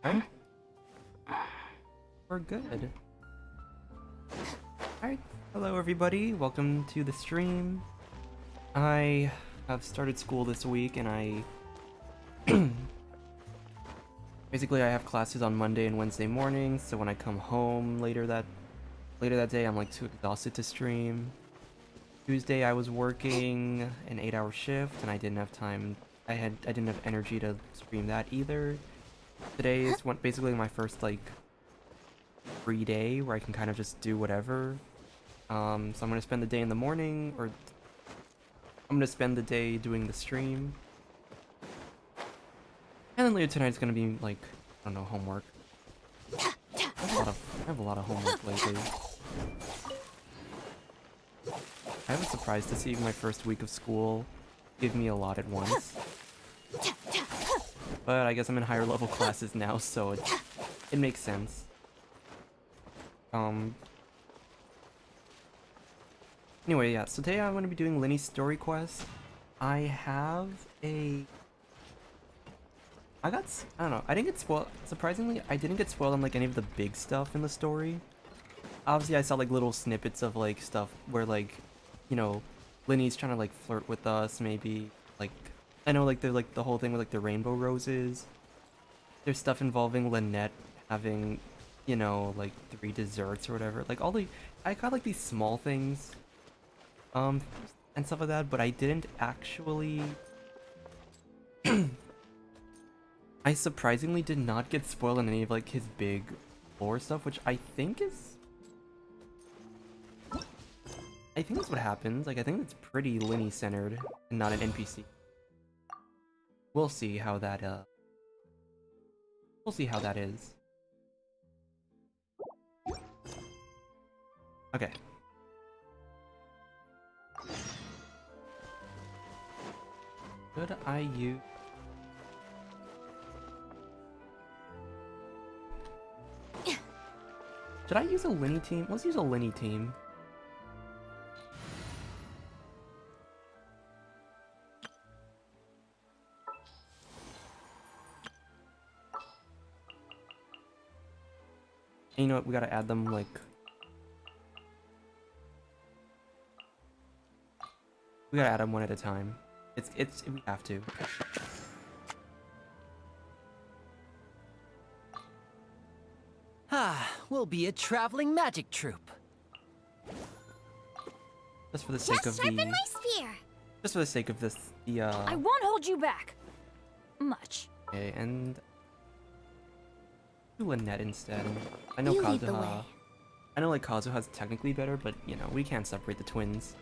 Alright. We're good. Alright, hello everybody, welcome to the stream. I have started school this week and I basically I have classes on Monday and Wednesday mornings, so when I come home later that day I'm like too exhausted to stream. Tuesday I was working an 8-hour shift and I didn't have time. I didn't have energy to stream that either. Today is basically my first like free day where I can kind of just do whatever. So I'm gonna spend the day in the morning, or I'm gonna spend the day doing the stream, and then later tonight it's gonna be like, I don't know, homework. I have a lot of homework lately. I was surprised to see my first week of school give me a lot at once. But I guess I'm in higher level classes now, so it makes sense. Anyway, yeah, so today I'm going to be doing Lyney's story quest. I don't know, I didn't get spoiled. Surprisingly, I didn't get spoiled on like any of the big stuff in the story. Obviously, I saw like little snippets of like stuff where like, you know, Lyney's trying to like flirt with us, maybe. Like, I know like the whole thing with like the rainbow roses. There's stuff involving Lynette having, you know, like 3 desserts or whatever. Like I got like these small things, and stuff like that, but I didn't actually. I surprisingly did not get spoiled on any of like his big lore stuff, which I think is what happens. Like, I think it's pretty Lyney centered and not an NPC. We'll see how that is. Okay. Should I use... Should I use a Lyney team? Let's use a Lyney team. And you know what? We gotta add them like... We gotta add them one at a time. We have to. We'll be a traveling magic troupe. Just for the sake of sharpen my spear. Just for the sake of this, I won't hold you back. Much. Okay, and do Lynette instead. I know You lead the way. Kazuha. I know like Kazuha's technically better, but you know, we can't separate the twins.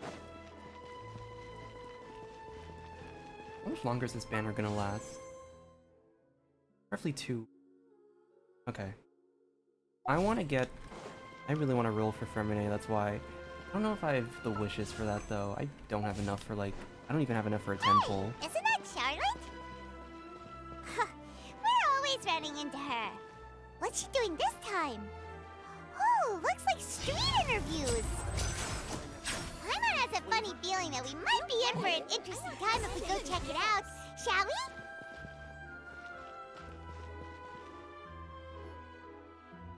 How much longer is this banner gonna last? Roughly 2. Okay. I really want to roll for Fermine, that's why. I don't know if I have the wishes for that though. I don't have enough for like, I don't even have enough for a temple. Hey, isn't that Charlotte? Huh, we're always running into her. What's she doing this time? Oh, looks like street interviews. Paimon has a funny feeling that we might be in for an interesting time if we go check it out. Shall we?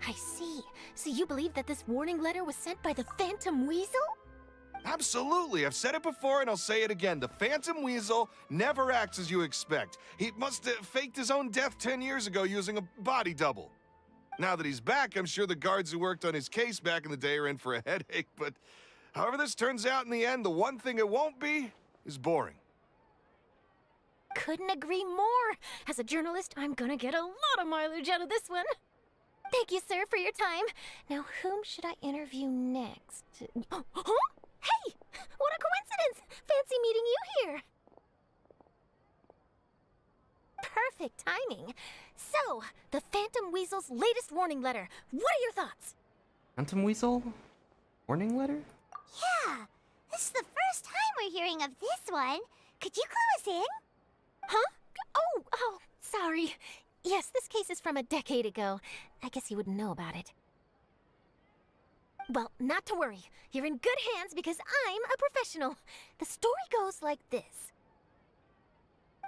I see. So you believe that this warning letter was sent by the Phantom Weasel? Absolutely. I've said it before and I'll say it again. The Phantom Weasel never acts as you expect. He must have faked his own death 10 years ago using a body double. Now that he's back, I'm sure the guards who worked on his case back in the day are in for a headache, but however this turns out in the end, the one thing it won't be is boring. Couldn't agree more. As a journalist, I'm gonna get a lot of mileage out of this one. Thank you, sir, for your time. Now, whom should I interview next? Huh? Hey! What a coincidence! Fancy meeting you here. Perfect timing. So, the Phantom Weasel's latest warning letter. What are your thoughts? Phantom Weasel? Warning letter? Yeah, this is the first time we're hearing of this one. Could you clue us in? Huh? Oh, sorry. Yes, this case is from a decade ago. I guess you wouldn't know about it. Well, not to worry. You're in good hands because I'm a professional. The story goes like this.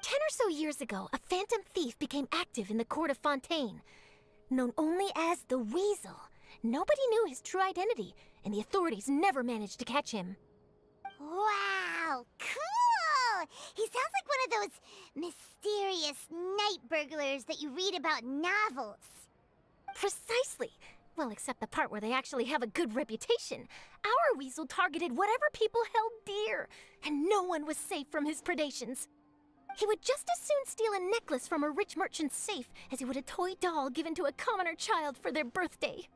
10 or so years ago, a phantom thief became active in the court of Fontaine. known only as the Weasel. Nobody knew his true identity, and the authorities never managed to catch him. Wow, cool! He sounds like one of those mysterious night burglars that you read about in novels. Precisely. Well, except the part where they actually have a good reputation. Our Weasel targeted whatever people held dear, and no one was safe from his predations. He would just as soon steal a necklace from a rich merchant's safe as he would a toy doll given to a commoner child for their birthday.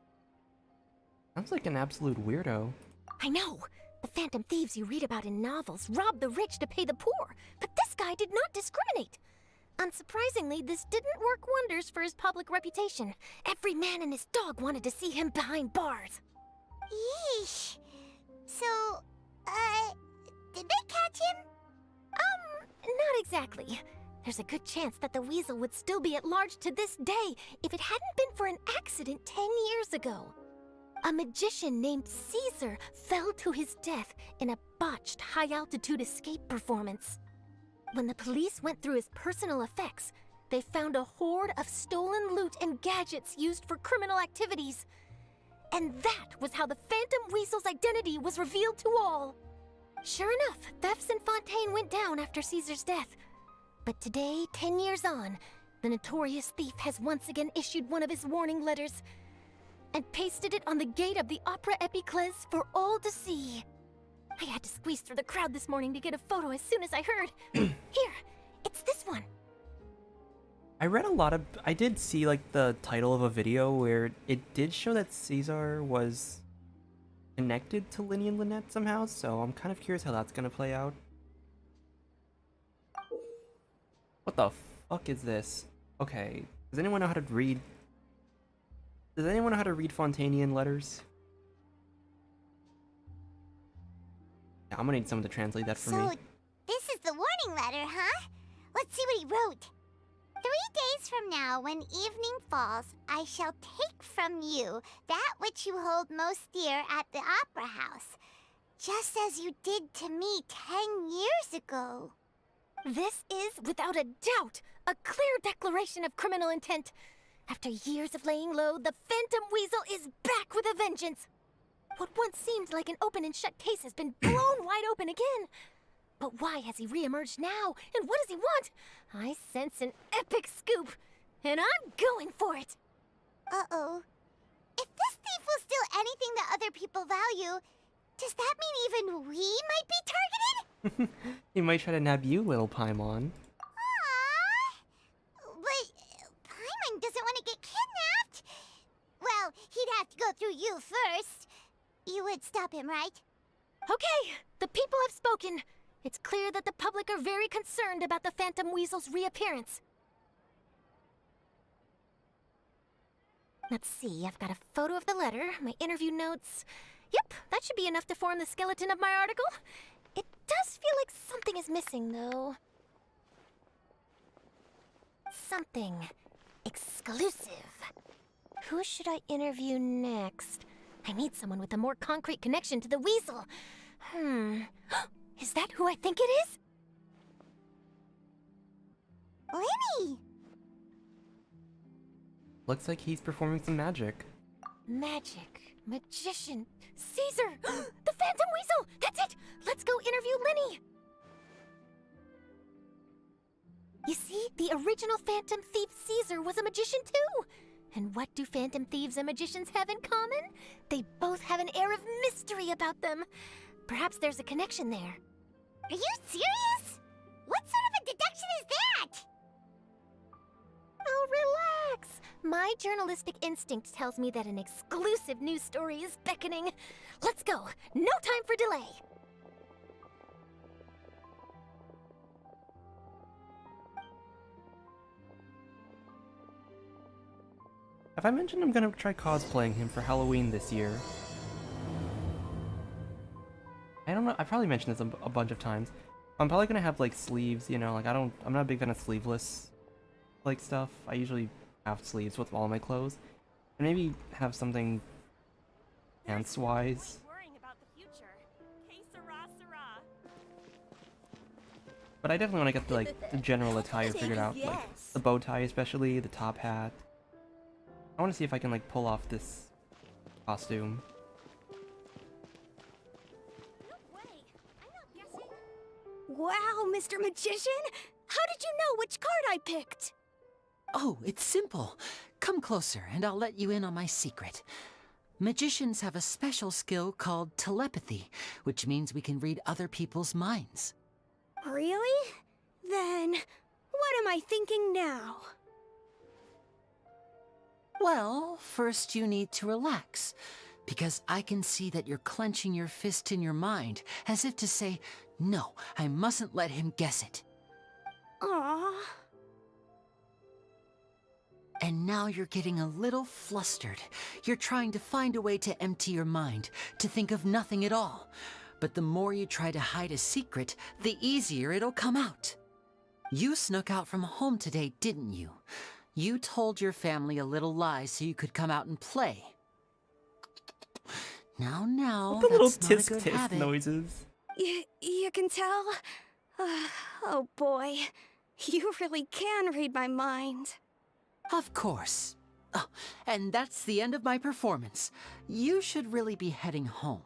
Sounds like an absolute weirdo. I know. The phantom thieves you read about in novels rob the rich to pay the poor, but this guy did not discriminate. Unsurprisingly, this didn't work wonders for his public reputation. Every man and his dog wanted to see him behind bars. Yeesh. So, did they catch him? Not exactly. There's a good chance that the Weasel would still be at large to this day if it hadn't been for an accident 10 years ago. A magician named Caesar fell to his death in a botched high-altitude escape performance. When the police went through his personal effects, they found a hoard of stolen loot and gadgets used for criminal activities. And that was how the Phantom Weasel's identity was revealed to all. Sure enough, thefts in Fontaine went down after Caesar's death. But today, 10 years on, the notorious thief has once again issued one of his warning letters and pasted it on the gate of the Opera Epiclese for all to see. I had to squeeze through the crowd this morning to get a photo as soon as I heard. Here, it's this one. I did see like the title of a video where it did show that Caesar was connected to Lyney and Lynette somehow, so I'm kind of curious how that's gonna play out. What the fuck is this? Okay, does anyone know how to read? Does anyone know how to read Fontanian letters? Yeah, I'm gonna need someone to translate that for me. So, this is the warning letter, huh? Let's see what he wrote. 3 days from now, when evening falls, I shall take from you that which you hold most dear at the Opera House, just as you did to me 10 years ago. This is, without a doubt, a clear declaration of criminal intent. After years of laying low, the Phantom Weasel is back with a vengeance. What once seemed like an open and shut case has been blown wide open again. But why has he reemerged now, and what does he want? I sense an epic scoop, and I'm going for it. Uh-oh. If this thief will steal anything that other people value, does that mean even we might be targeted? He might try to nab you, little Paimon. Aww. But Paimon doesn't want to get kidnapped. Well, he'd have to go through you first. You would stop him, right? Okay, the people have spoken. It's clear that the public are very concerned about the Phantom Weasel's reappearance. Let's see, I've got a photo of the letter, my interview notes. Yep, that should be enough to form the skeleton of my article. It does feel like something is missing, though. Something exclusive. Who should I interview next? I need someone with a more concrete connection to the Weasel. Is that who I think it is? Lyney! Looks like he's performing some magic. Magic. Magician. Caesar! The Phantom Weasel! That's it! Let's go interview Lyney! You see, the original Phantom Thief Caesar was a magician too! And what do Phantom Thieves and magicians have in common? They both have an air of mystery about them. Perhaps there's a connection there. Are you serious? What sort of a deduction is that? Oh, relax. My journalistic instinct tells me that an exclusive news story is beckoning. Let's go. No time for delay. Have I mentioned I'm gonna try cosplaying him for Halloween this year? I don't know, I probably mentioned this a bunch of times. I'm probably gonna have like sleeves, you know, like I'm not a big fan of sleeveless like stuff. I usually have sleeves with all my clothes. And maybe have something pants-wise. But I definitely want to get the, like, the general attire figured out. Like, the bow tie especially, the top hat. I want to see if I can like pull off this costume. Wow, Mr. Magician! How did you know which card I picked? Oh, it's simple. Come closer and I'll let you in on my secret. Magicians have a special skill called telepathy, which means we can read other people's minds. Really? Then, what am I thinking now? Well, first you need to relax, because I can see that you're clenching your fist in your mind, as if to say, no, I mustn't let him guess it. Aww. And now you're getting a little flustered. You're trying to find a way to empty your mind, to think of nothing at all. But the more you try to hide a secret, the easier it'll come out. You snuck out from home today, didn't you? You told your family a little lie so you could come out and play. Now, The little that's not a tisk good tisk habit. noises. You can tell? Oh boy, you really can read my mind. Of course. Oh, and that's the end of my performance. You should really be heading home.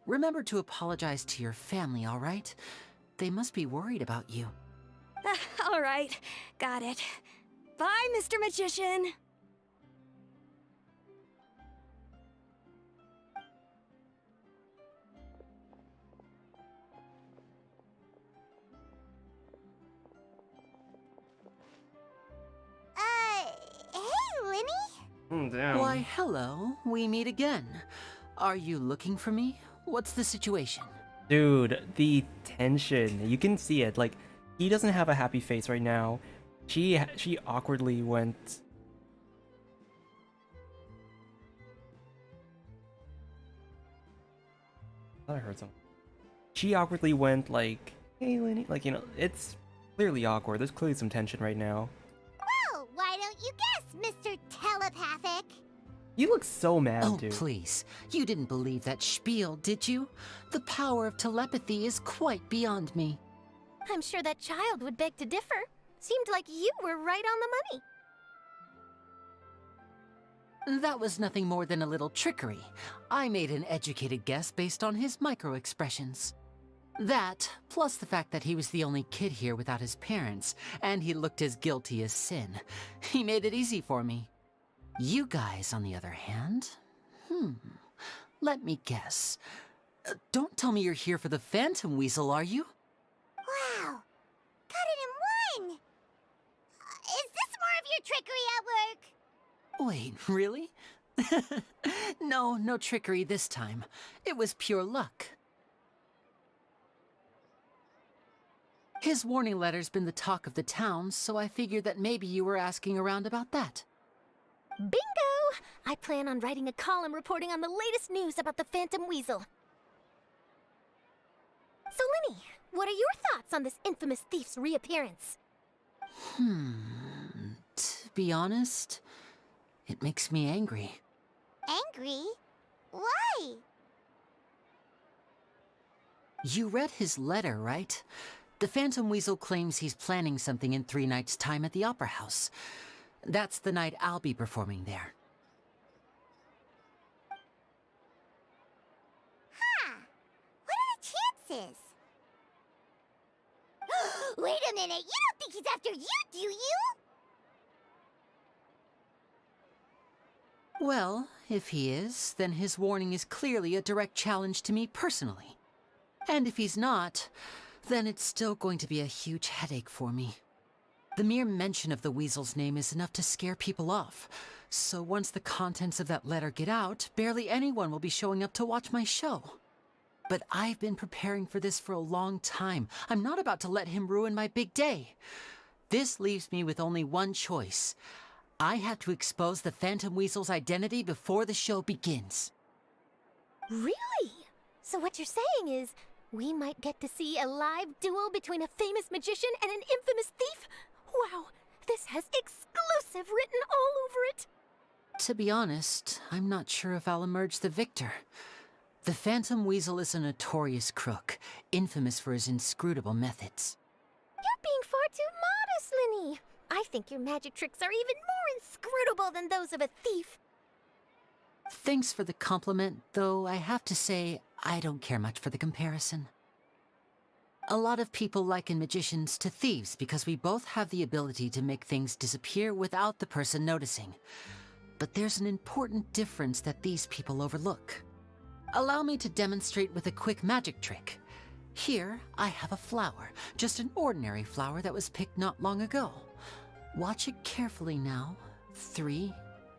Remember to apologize to your family, all right? They must be worried about you. All right, got it. Bye, Mr. Magician. Hey, Lyney? Damn. Why, hello. We meet again. Are you looking for me? What's the situation? Dude, the tension. You can see it. Like, he doesn't have a happy face right now. She awkwardly went. I thought I heard something. She awkwardly went like, "Hey, Lyney," like, you know, it's clearly awkward. There's clearly some tension right now. Well, why don't you guess, Mr. Telepathic? You look so mad, Oh, dude. please. You didn't believe that spiel, did you? The power of telepathy is quite beyond me. I'm sure that child would beg to differ. Seemed like you were right on the money. That was nothing more than a little trickery. I made an educated guess based on his micro-expressions. That, plus the fact that he was the only kid here without his parents, and he looked as guilty as sin. He made it easy for me. You guys, on the other hand, let me guess. Don't tell me you're here for the Phantom Weasel, are you? Wow, got it in one! Is this more of your trickery at work? Wait, really? No trickery this time. It was pure luck. His warning letter's been the talk of the town, so I figured that maybe you were asking around about that. Bingo! I plan on writing a column reporting on the latest news about the Phantom Weasel. So, Lyney, what are your thoughts on this infamous thief's reappearance? To be honest, it makes me angry. Angry? Why? You read his letter, right? The Phantom Weasel claims he's planning something in 3 nights' time at the Opera House. That's the night I'll be performing there. Huh. What are the chances? Wait a minute, you don't think he's after you, do you? Well, if he is, then his warning is clearly a direct challenge to me personally. And if he's not, then it's still going to be a huge headache for me. The mere mention of the Weasel's name is enough to scare people off. So once the contents of that letter get out, barely anyone will be showing up to watch my show. But I've been preparing for this for a long time. I'm not about to let him ruin my big day. This leaves me with only one choice. I have to expose the Phantom Weasel's identity before the show begins. Really? So what you're saying is, we might get to see a live duel between a famous magician and an infamous thief? Wow, this has exclusive written all over it. To be honest, I'm not sure if I'll emerge the victor. The Phantom Weasel is a notorious crook, infamous for his inscrutable methods. You're being far too modest, Lyney. I I think your magic tricks are even more inscrutable than those of a thief. Thanks for the compliment, though I have to say I don't care much for the comparison. A lot of people liken magicians to thieves because we both have the ability to make things disappear without the person noticing. But there's an important difference that these people overlook. Allow me to demonstrate with a quick magic trick. Here, I have a flower, just an ordinary flower that was picked not long ago. Watch it carefully now. 3,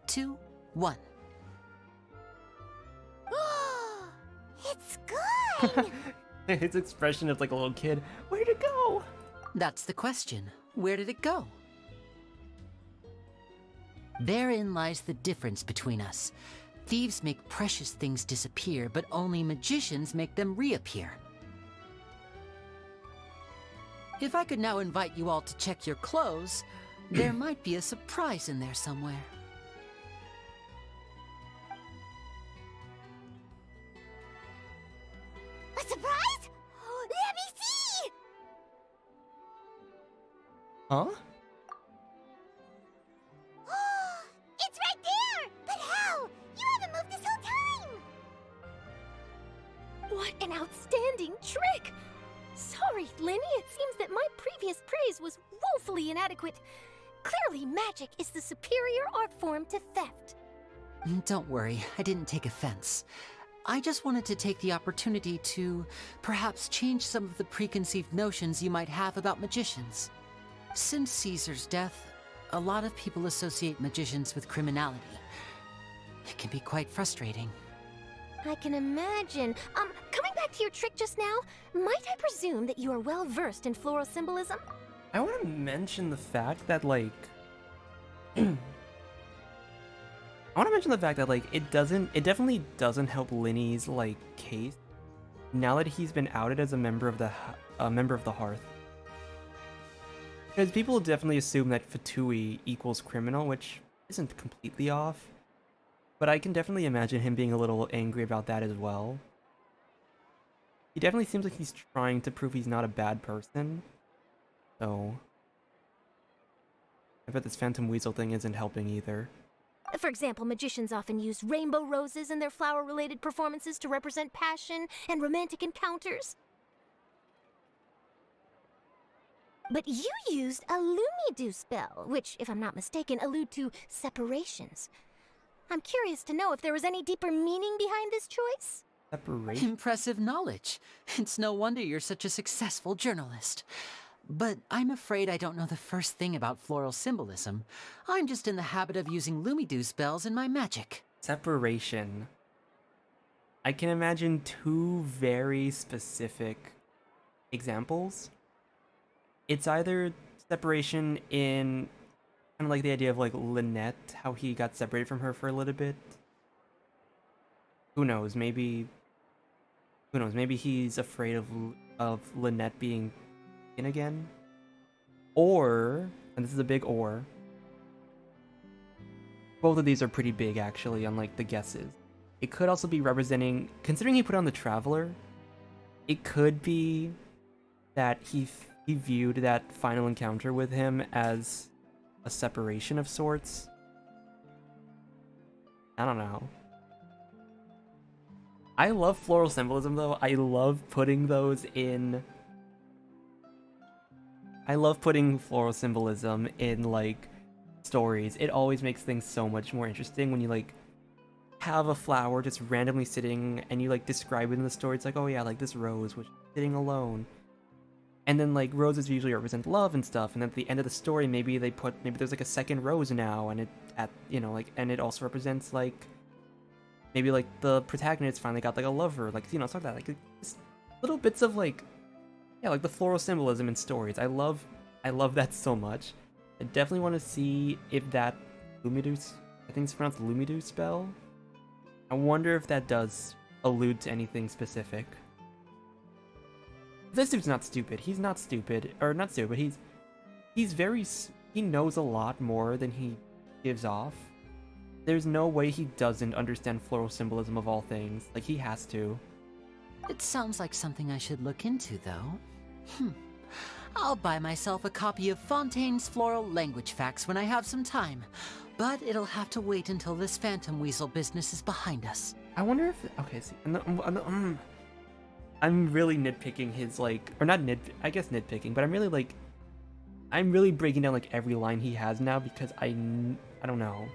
2, 1. It's gone! His expression is like a little kid. Where'd it go? That's the question. Where did it go? Therein lies the difference between us. Thieves make precious things disappear, but only magicians make them reappear. If I could now invite you all to check your clothes, there might be a surprise in there somewhere. A surprise? Let me see! Huh? It's right there! But how? You haven't moved this whole time! What an outstanding trick! Sorry, Lyney, it seems that my previous praise was woefully inadequate. Clearly, magic is the superior art form to theft. Don't worry, I didn't take offense. I just wanted to take the opportunity to perhaps change some of the preconceived notions you might have about magicians. Since Caesar's death, a lot of people associate magicians with criminality. It can be quite frustrating. I can imagine. Coming back to your trick just now, might I presume that you are well versed in floral symbolism? I want to mention the fact that, like... it definitely doesn't help Lyney's, like, case now that he's been outed as a member of the Hearth. Because people definitely assume that Fatui equals criminal, which isn't completely off. But I can definitely imagine him being a little angry about that as well. He definitely seems like he's trying to prove he's not a bad person. So... I bet this Phantom Weasel thing isn't helping either. For example, magicians often use rainbow roses in their flower-related performances to represent passion and romantic encounters. But you used a Lumidu spell, which, if I'm not mistaken, allude to separations. I'm curious to know if there was any deeper meaning behind this choice? Separation? Impressive knowledge. It's no wonder you're such a successful journalist. But I'm afraid I don't know the first thing about floral symbolism. I'm just in the habit of using Lumidu spells in my magic. Separation. I can imagine two very specific examples. It's either separation in kind of like the idea of like Lynette, how he got separated from her for a little bit. Who knows? Maybe he's afraid of Lynette being in again. Or, and this is a big or, both of these are pretty big actually, unlike the guesses. It could also be representing, considering he put on the Traveler, it could be that he viewed that final encounter with him as a separation of sorts. I don't know. I love floral symbolism though. I love putting floral symbolism in like stories. It always makes things so much more interesting when you like have a flower just randomly sitting and you like describe it in the story. It's like, oh yeah, like this rose was sitting alone. And then like roses usually represent love and stuff, and at the end of the story maybe there's like a second rose now, and and it also represents like maybe like the protagonist finally got like a lover, like stuff like that, like just little bits of like like the floral symbolism in stories. I love that so much. I definitely want to see if that Lumidu, I think it's pronounced Lumidu spell, I wonder if that does allude to anything specific. This dude's not stupid. He's not stupid, or not stupid. He knows a lot more than he gives off. There's no way he doesn't understand floral symbolism of all things. Like, he has to. It sounds like something I should look into, though. I'll buy myself a copy of Fontaine's Floral Language Facts when I have some time. But it'll have to wait until this Phantom Weasel business is behind us. I wonder if okay, see, I'm really nitpicking his like, or not I guess nitpicking, but I'm really breaking down like every line he has now because I don't know.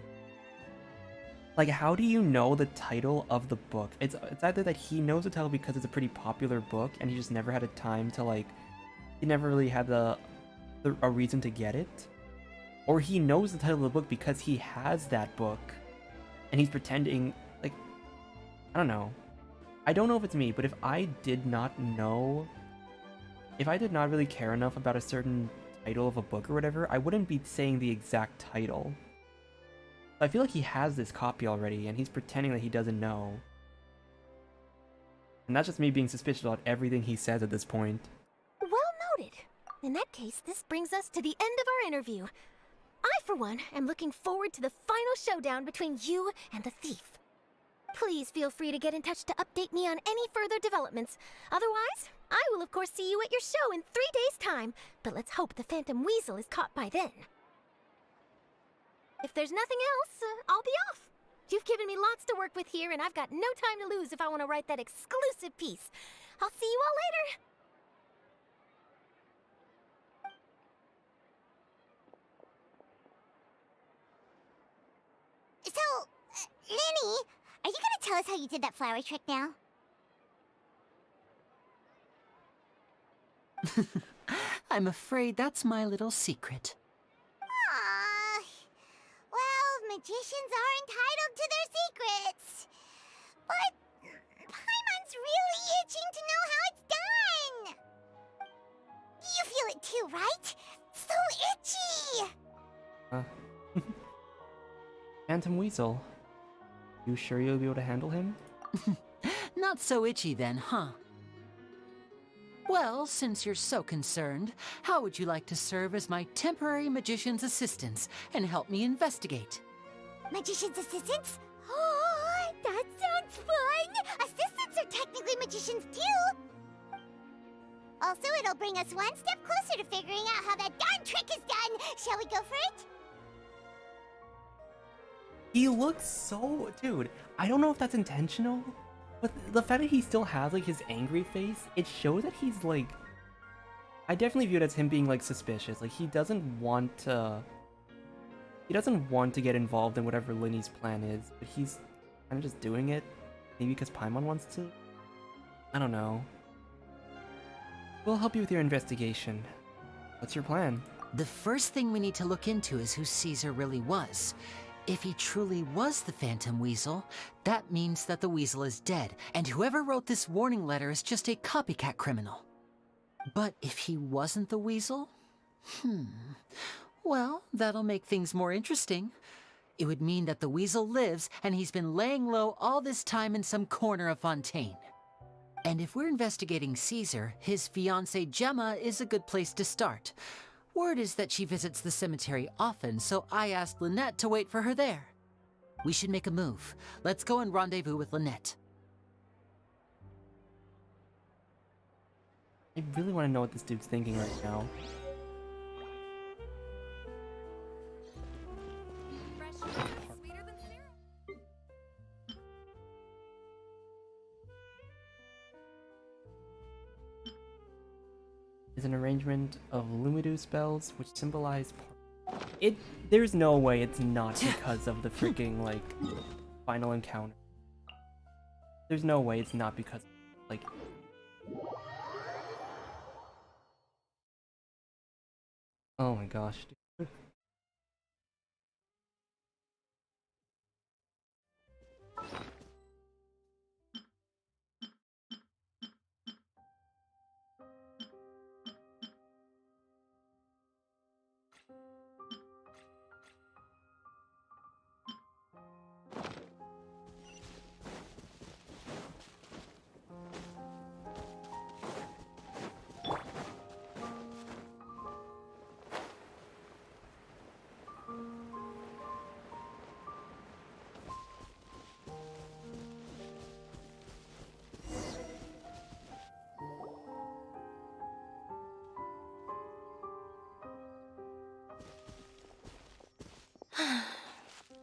Like, how do you know the title of the book? It's either that he knows the title because it's a pretty popular book and he just never had a time to like, he never really had a reason to get it, or he knows the title of the book because he has that book and he's pretending like, I don't know. I don't know if it's me, but if I did not really care enough about a certain title of a book or whatever, I wouldn't be saying the exact title. I feel like he has this copy already, and he's pretending that he doesn't know. And that's just me being suspicious about everything he says at this point. Well noted. In that case, this brings us to the end of our interview. I, for one, am looking forward to the final showdown between you and the thief. Please feel free to get in touch to update me on any further developments. Otherwise, I will of course see you at your show in 3 days' time, but let's hope the Phantom Weasel is caught by then. If there's nothing else, I'll be off. You've given me lots to work with here, and I've got no time to lose if I want to write that exclusive piece. I'll see you all later. So, Lyney, are you gonna tell us how you did that flower trick now? I'm afraid that's my little secret. Aww. Well, magicians are entitled to their secrets. But Paimon's really itching to know how it's done. You feel it too, right? So itchy! Phantom Weasel. You sure you'll be able to handle him? Not so itchy then, huh? Well, since you're so concerned, how would you like to serve as my temporary magician's assistants and help me investigate? Magician's assistants? Oh, that sounds fun! Assistants are technically magicians too! Also, it'll bring us one step closer to figuring out how that darn trick is done! Shall we go for it? He looks so... Dude, I don't know if that's intentional, but the fact that he still has, like, his angry face, it shows that he's, like... I definitely view it as him being, like, suspicious. Like, he doesn't want to... He doesn't want to get involved in whatever Lyney's plan is, but he's kind of just doing it. Maybe because Paimon wants to? I don't know. We'll help you with your investigation. What's your plan? The first thing we need to look into is who Caesar really was. If he truly was the Phantom Weasel, that means that the Weasel is dead, and whoever wrote this warning letter is just a copycat criminal. But if he wasn't the Weasel? Well, that'll make things more interesting. It would mean that the Weasel lives, and he's been laying low all this time in some corner of Fontaine. And if we're investigating Caesar, his fiancée Gemma is a good place to start. Word is that she visits the cemetery often, so I asked Lynette to wait for her there. We should make a move. Let's go and rendezvous with Lynette. I really want to know what this dude's thinking right now. Is an arrangement of Lumidu spells which symbolize there's no way it's not because of the freaking like final encounter. There's no way it's not because like oh my gosh, dude.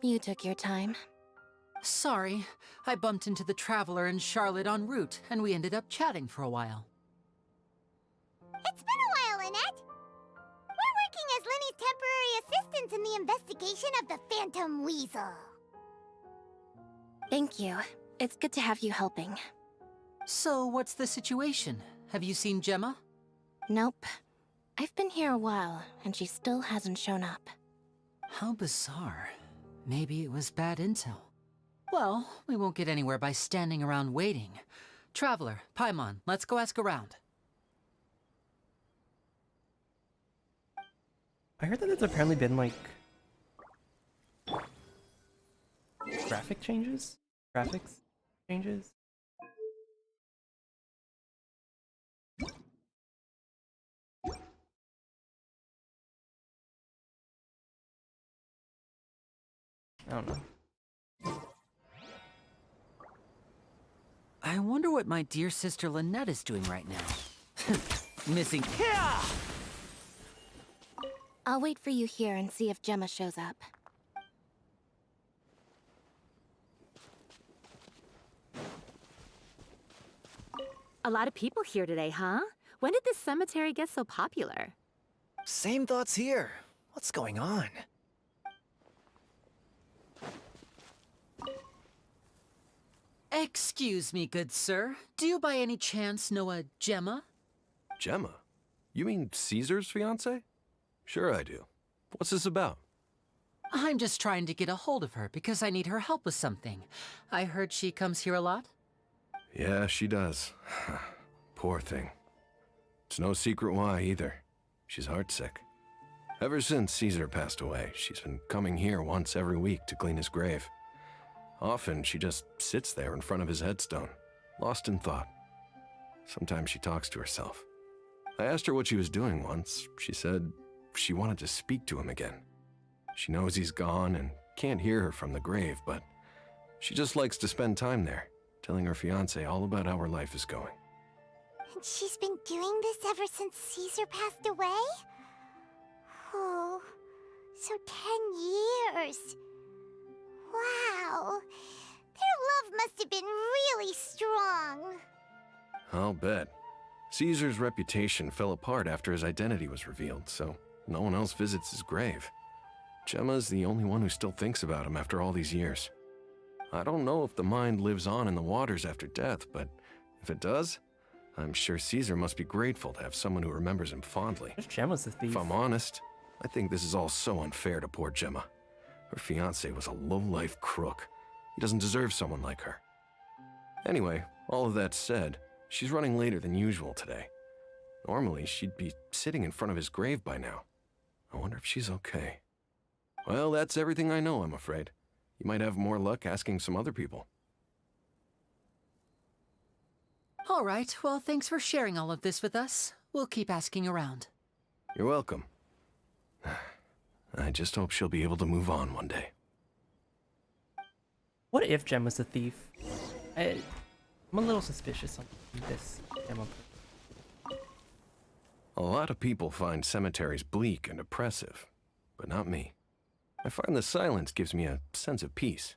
You took your time. Sorry, I bumped into the Traveler and Charlotte en route, and we ended up chatting for a while. It's been a while, Lynette. We're working as Lyney's temporary assistants in the investigation of the Phantom Weasel. Thank you. It's good to have you helping. So, what's the situation? Have you seen Gemma? Nope. I've been here a while, and she still hasn't shown up. How bizarre. Maybe it was bad intel. Well, we won't get anywhere by standing around waiting. Traveler, Paimon, let's go ask around. I heard that there's apparently been like graphics changes. I don't know. I wonder what my dear sister Lynette is doing right now. Missing. I'll wait for you here and see if Gemma shows up. A lot of people here today, huh? When did this cemetery get so popular? Same thoughts here. What's going on? Excuse me, good sir. Do you by any chance know a Gemma? Gemma? You mean Caesar's fiance? Sure I do. What's this about? I'm just trying to get a hold of her because I need her help with something. I heard she comes here a lot. Yeah, she does. Poor thing. It's no secret why either. She's heartsick. Ever since Caesar passed away, she's been coming here once every week to clean his grave. Often she just sits there in front of his headstone, lost in thought. Sometimes she talks to herself. I asked her what she was doing once. She said she wanted to speak to him again. She knows he's gone and can't hear her from the grave, but she just likes to spend time there, telling her fiancé all about how her life is going. And she's been doing this ever since Caesar passed away? Oh, so 10 years. Wow. Their love must have been really strong. I'll bet. Caesar's reputation fell apart after his identity was revealed, so no one else visits his grave. Gemma's the only one who still thinks about him after all these years. I don't know if the mind lives on in the waters after death, but if it does, I'm sure Caesar must be grateful to have someone who remembers him fondly. There's Gemma's the thief. If I'm honest, I think this is all so unfair to poor Gemma. Her fiancé was a low-life crook. He doesn't deserve someone like her. Anyway, all of that said, she's running later than usual today. Normally, she'd be sitting in front of his grave by now. I wonder if she's okay. Well, that's everything I know, I'm afraid. You might have more luck asking some other people. All right, well, thanks for sharing all of this with us. We'll keep asking around. You're welcome. I just hope she'll be able to move on one day. What if Gemma's the thief? I'm a little suspicious on this Gemma. A lot of people find cemeteries bleak and oppressive, but not me. I find the silence gives me a sense of peace,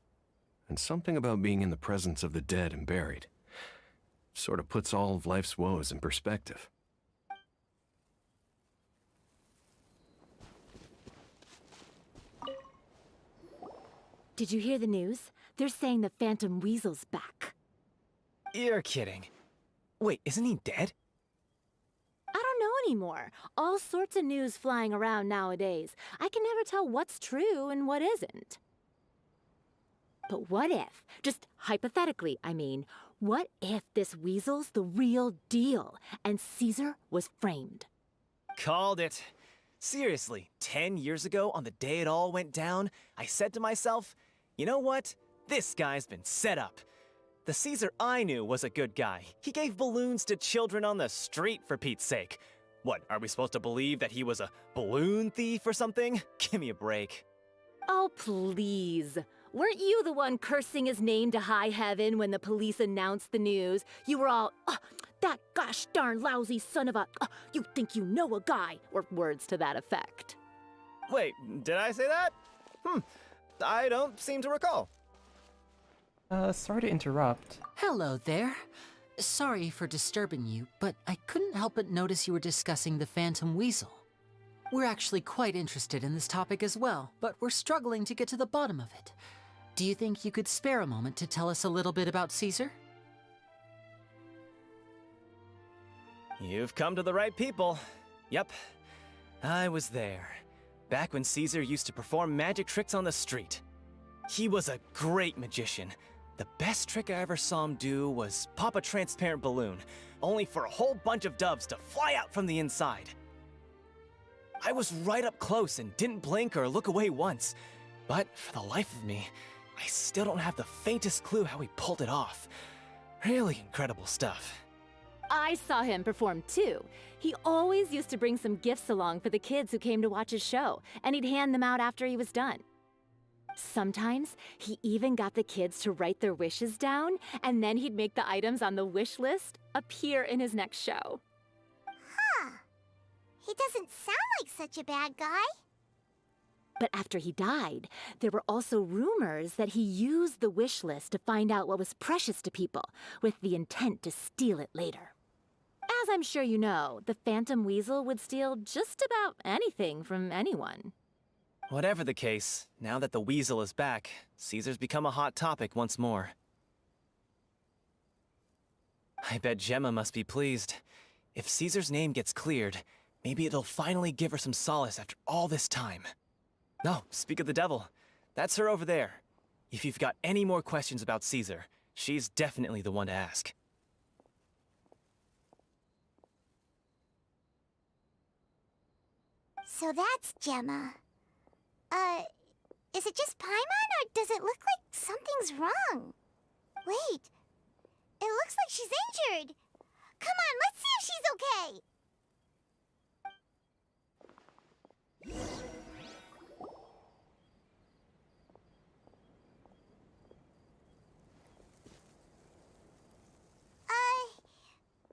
and something about being in the presence of the dead and buried sort of puts all of life's woes in perspective. Did you hear the news? They're saying the Phantom Weasel's back. You're kidding. Wait, isn't he dead? I don't know anymore. All sorts of news flying around nowadays. I can never tell what's true and what isn't. But what if, just hypothetically, I mean, what if this weasel's the real deal and Caesar was framed? Called it. Seriously, 10 years ago, on the day it all went down, I said to myself, you know what? This guy's been set up. The Caesar I knew was a good guy. He gave balloons to children on the street, for Pete's sake. What, are we supposed to believe that he was a balloon thief or something? Give me a break. Oh, please. Weren't you the one cursing his name to high heaven when the police announced the news? You were all, "Oh, that gosh darn lousy son of a, you think you know a guy," or words to that effect. Wait, did I say that? I don't seem to recall. Sorry to interrupt. Hello there. Sorry for disturbing you, but I couldn't help but notice you were discussing the Phantom Weasel. We're actually quite interested in this topic as well, but we're struggling to get to the bottom of it. Do you think you could spare a moment to tell us a little bit about Caesar? You've come to the right people. Yep, I was there. Back when Caesar used to perform magic tricks on the street. He was a great magician. The best trick I ever saw him do was pop a transparent balloon, only for a whole bunch of doves to fly out from the inside. I was right up close and didn't blink or look away once. But for the life of me, I still don't have the faintest clue how he pulled it off. Really incredible stuff. I saw him perform too. He always used to bring some gifts along for the kids who came to watch his show, and he'd hand them out after he was done. Sometimes, he even got the kids to write their wishes down, and then he'd make the items on the wish list appear in his next show. Huh. He doesn't sound like such a bad guy. But after he died, there were also rumors that he used the wish list to find out what was precious to people, with the intent to steal it later. As I'm sure you know, the Phantom Weasel would steal just about anything from anyone. Whatever the case, now that the Weasel is back, Caesar's become a hot topic once more. I bet Gemma must be pleased. If Caesar's name gets cleared, maybe it'll finally give her some solace after all this time. No, speak of the devil. That's her over there. If you've got any more questions about Caesar, she's definitely the one to ask. So that's Gemma. Is it just Paimon, or does it look like something's wrong? Wait, it looks like she's injured. Come on, let's see if she's okay.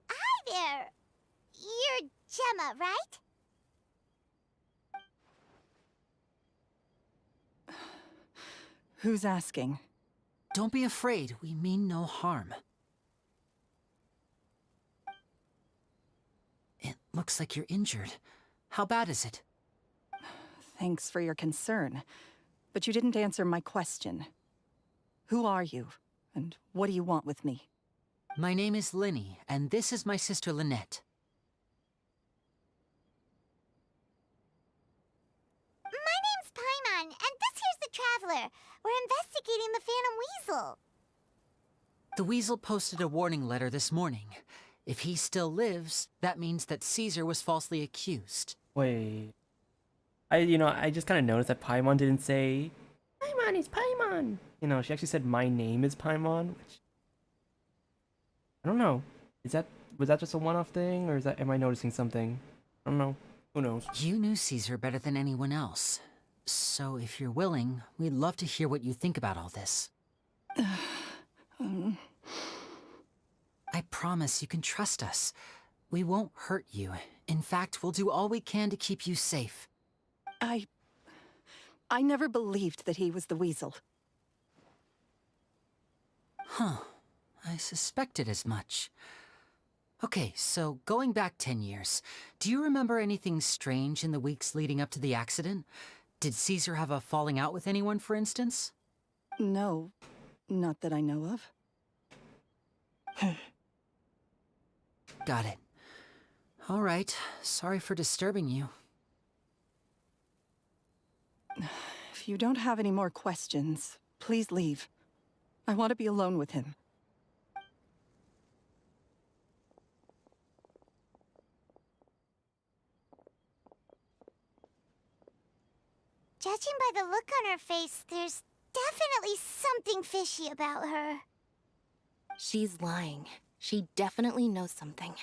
Hi there. You're Gemma, right? Who's asking? Don't be afraid, we mean no harm. It looks like you're injured. How bad is it? Thanks for your concern, but you didn't answer my question. Who are you, and what do you want with me? My name is Lyney, and this is my sister Lynette. My name's Paimon, and this here's the Traveler. We're investigating the Phantom Weasel. The Weasel posted a warning letter this morning. If he still lives, that means that Caesar was falsely accused. Wait. I just kind of noticed that Paimon didn't say, Paimon is Paimon. She actually said, my name is Paimon, which... I don't know. Was that just a one-off thing, or am I noticing something? I don't know. Who knows? You knew Caesar better than anyone else. So if you're willing, we'd love to hear what you think about all this. I promise you can trust us. We won't hurt you. In fact, we'll do all we can to keep you safe. I never believed that he was the Weasel. Huh. I suspected as much. Okay, so going back 10 years, do you remember anything strange in the weeks leading up to the accident? Did Caesar have a falling out with anyone, for instance? No, not that I know of. Got it. All right, sorry for disturbing you. If you don't have any more questions, please leave. I want to be alone with him. Judging by the look on her face, there's definitely something fishy about her. She's lying. She definitely knows something.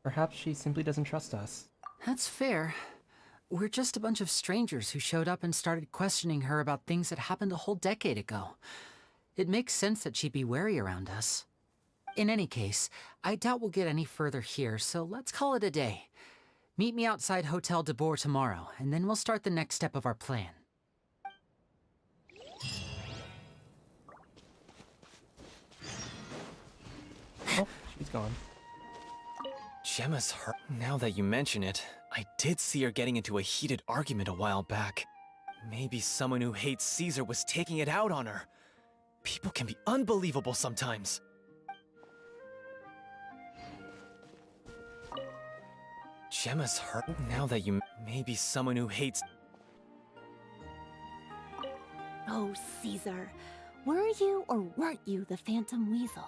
Perhaps she simply doesn't trust us. That's fair. We're just a bunch of strangers who showed up and started questioning her about things that happened a whole decade ago. It makes sense that she'd be wary around us. In any case, I doubt we'll get any further here, so let's call it a day. Meet me outside Hotel de Boer tomorrow, and then we'll start the next step of our plan. He's gone. Gemma's hurt. Now that you mention it, I did see her getting into a heated argument a while back. Maybe someone who hates Caesar was taking it out on her. People can be unbelievable sometimes. Gemma's hurt. Now that you... Maybe someone who hates... Oh, Caesar. Were you or weren't you the Phantom Weasel?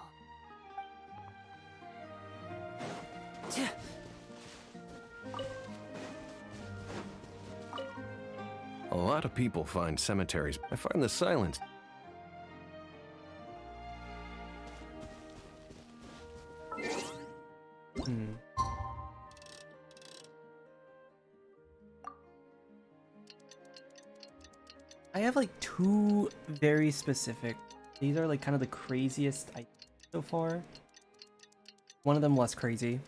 A lot of people find cemeteries. I find the silence. I have like two very specific. These are like kind of the craziest I so far. One of them less crazy.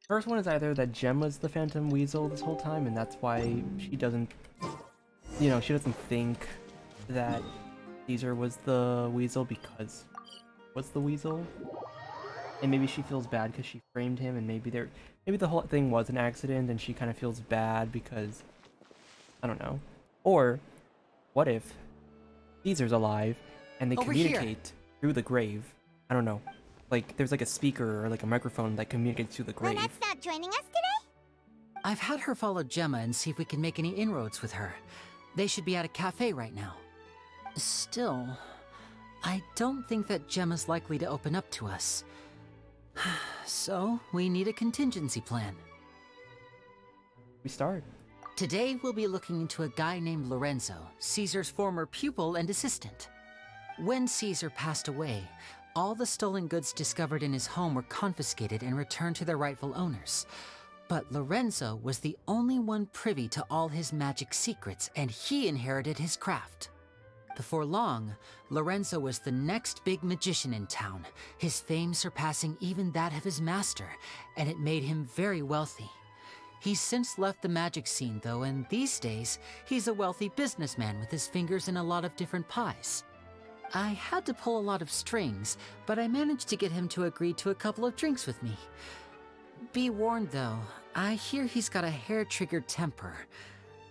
First one is either that Gemma's the Phantom Weasel this whole time, and that's why she doesn't, you know, she doesn't think that Caesar was the Weasel because was the Weasel, and maybe she feels bad because she framed him, and maybe the whole thing was an accident, and she kind of feels bad because I don't know. Or what if Caesar's alive and they communicate through the grave? I don't know. Like, there's like a speaker or like a microphone that communicates through the grave. Lynette's not joining us today? I've had her follow Gemma and see if we can make any inroads with her. They should be at a cafe right now. Still, I don't think that Gemma's likely to open up to us. So, we need a contingency plan. We start. Today, we'll be looking into a guy named Lorenzo, Caesar's former pupil and assistant. When Caesar passed away, all the stolen goods discovered in his home were confiscated and returned to their rightful owners. But Lorenzo was the only one privy to all his magic secrets, and he inherited his craft. Before long, Lorenzo was the next big magician in town, his fame surpassing even that of his master, and it made him very wealthy. He's since left the magic scene, though, and these days, he's a wealthy businessman with his fingers in a lot of different pies. I had to pull a lot of strings, but I managed to get him to agree to a couple of drinks with me. Be warned, though, I hear he's got a hair-triggered temper.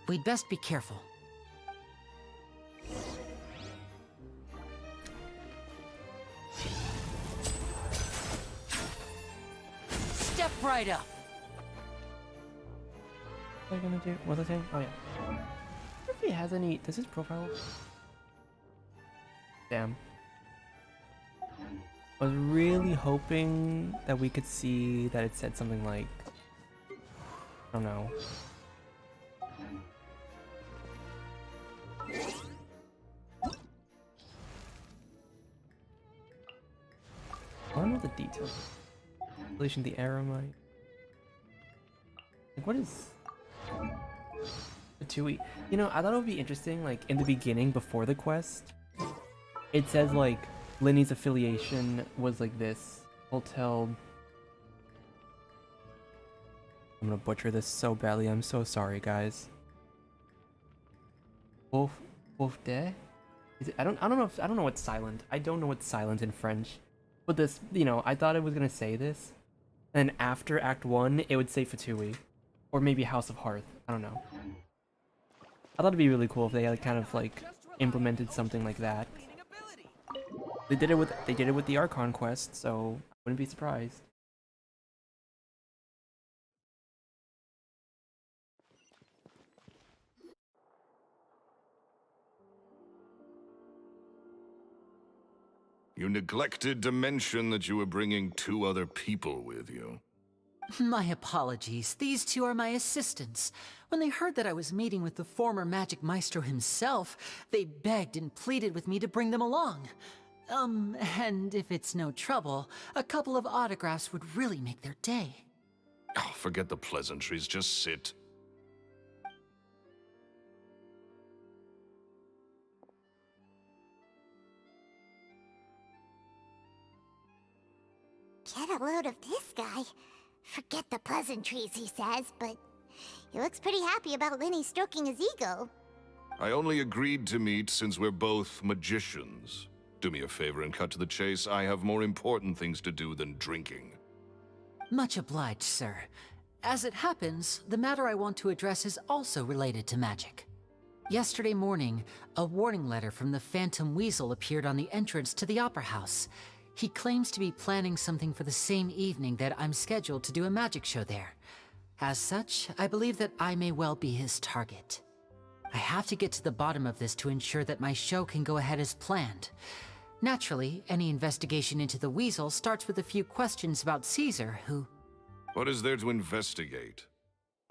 We'd best be careful. Step right up! What am I gonna do? What was I saying? Oh yeah. I wonder if he has any. Does his profile? Damn. I was really hoping that we could see that it said something like, I don't know. I don't know the details. Relation to the Aramite. Like, what is Fatui? You know, I thought it would be interesting, like, in the beginning, before the quest, it says, like, Lyney's affiliation was like this. Hotel... I'm gonna butcher this so badly, I'm so sorry, guys. Wolf de? Is it, I don't know what's silent. I don't know what's silent in French. But this, you know, I thought it was gonna say this. And after Act 1, it would say Fatui. Or maybe House of Hearth. I don't know. I thought it'd be really cool if they had kind of like implemented something like that. They did it with the Archon quest, so I wouldn't be surprised. You neglected to mention that you were bringing 2 other people with you. My apologies. These 2 are my assistants. When they heard that I was meeting with the former magic maestro himself, they begged and pleaded with me to bring them along. And if it's no trouble, a couple of autographs would really make their day. Oh, forget the pleasantries, just sit. Get a load of this guy. Forget the pleasantries, he says, but he looks pretty happy about Lyney stroking his ego. I only agreed to meet since we're both magicians. Do me a favor and cut to the chase. I have more important things to do than drinking. Much obliged, sir. As it happens, the matter I want to address is also related to magic. Yesterday morning, a warning letter from the Phantom Weasel appeared on the entrance to the Opera House. He claims to be planning something for the same evening that I'm scheduled to do a magic show there. As such, I believe that I may well be his target. I have to get to the bottom of this to ensure that my show can go ahead as planned. Naturally, any investigation into the Weasel starts with a few questions about Caesar, who... What is there to investigate?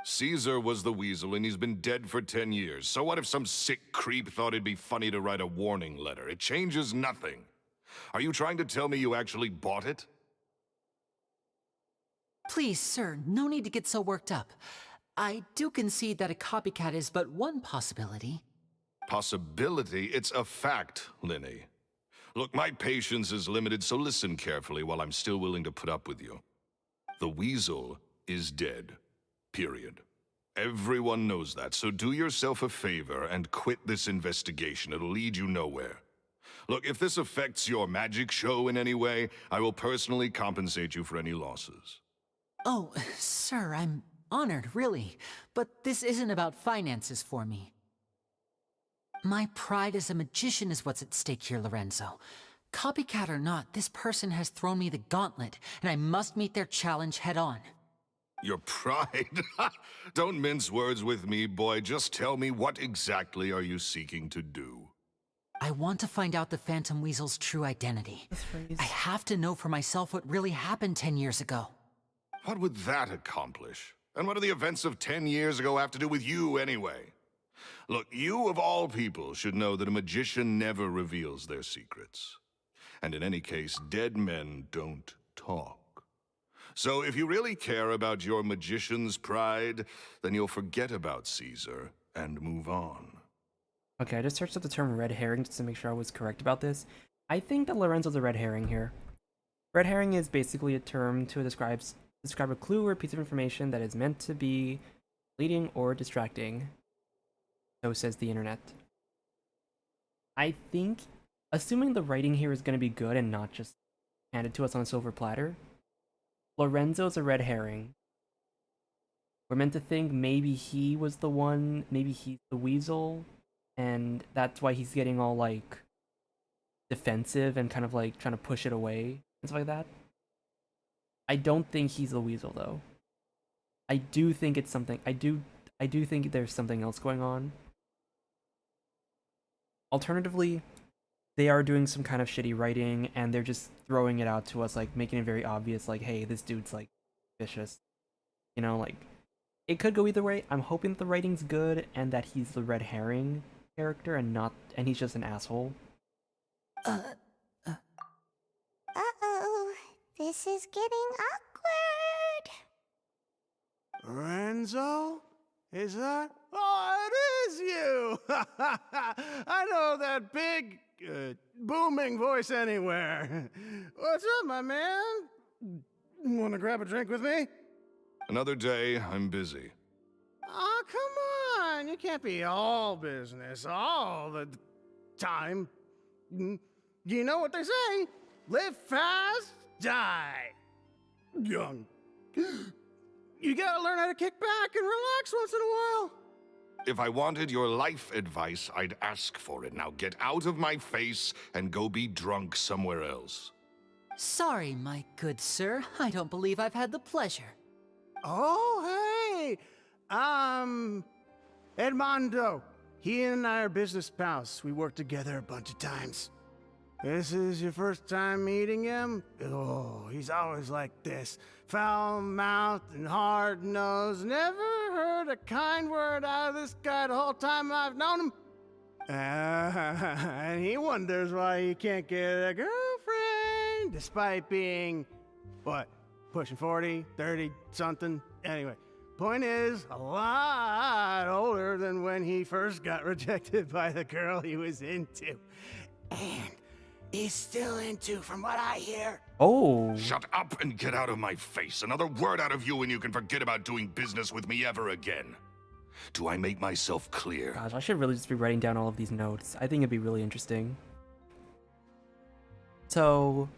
Caesar was the Weasel, and he's been dead for 10 years. So what if some sick creep thought it'd be funny to write a warning letter? It changes nothing. Are you trying to tell me you actually bought it? Please, sir, no need to get so worked up. I do concede that a copycat is but one possibility. Possibility? It's a fact, Lyney. Look, my patience is limited, so listen carefully while I'm still willing to put up with you. The Weasel is dead. Period. Everyone knows that, so do yourself a favor and quit this investigation. It'll lead you nowhere. Look, if this affects your magic show in any way, I will personally compensate you for any losses. Oh, sir, I'm honored, really. But this isn't about finances for me. My pride as a magician is what's at stake here, Lorenzo. Copycat or not, this person has thrown me the gauntlet, and I must meet their challenge head-on. Your pride? Don't mince words with me, boy. Just tell me, what exactly are you seeking to do? I want to find out the Phantom Weasel's true identity. I have to know for myself what really happened 10 years ago. What would that accomplish? And what do the events of 10 years ago have to do with you, anyway? Look, you of all people should know that a magician never reveals their secrets. And in any case, dead men don't talk. So if you really care about your magician's pride, then you'll forget about Caesar and move on. Okay, I just searched up the term red herring just to make sure I was correct about this. I think that Lorenzo's a red herring here. Red herring is basically a term to describe a clue or a piece of information that is meant to be leading or distracting. So says the internet. I think, assuming the writing here is going to be good and not just handed to us on a silver platter, Lorenzo's a red herring. We're meant to think maybe he was the one, maybe he's the Weasel, and that's why he's getting all, like, defensive and kind of, like, trying to push it away and stuff like that. I don't think he's the Weasel, though. I do think it's something, I do think there's something else going on. Alternatively, they are doing some kind of shitty writing, and they're just throwing it out to us, like, making it very obvious, like, hey, this dude's, like, vicious. You know, like, it could go either way. I'm hoping that the writing's good, and that he's the red herring character, and he's just an asshole. Uh-oh. This is getting awkward. Lorenzo? Is that? Oh, it is you! I know that big, booming voice anywhere. What's up, my man? Want to grab a drink with me? Another day, I'm busy. Oh, come on. You can't be all business all the time. You know what they say? Live fast, die young. You gotta learn how to kick back and relax once in a while. If I wanted your life advice, I'd ask for it. Now get out of my face and go be drunk somewhere else. Sorry, my good sir. I don't believe I've had the pleasure. Oh, hey! Edmondo. He and I are business pals. We worked together a bunch of times. This is your first time meeting him? Oh, he's always like this. Foul-mouthed and hard-nosed. Never heard a kind word out of this guy the whole time I've known him. And he wonders why he can't get a girlfriend, despite being, what, pushing 40, 30, something? Anyway, point is, a lot older than when he first got rejected by the girl he was into. And he's still into, from what I hear. Oh. Shut up and get out of my face. Another word out of you and you can forget about doing business with me ever again. Do I make myself clear? Gosh, I should really just be writing down all of these notes. I think it'd be really interesting. So,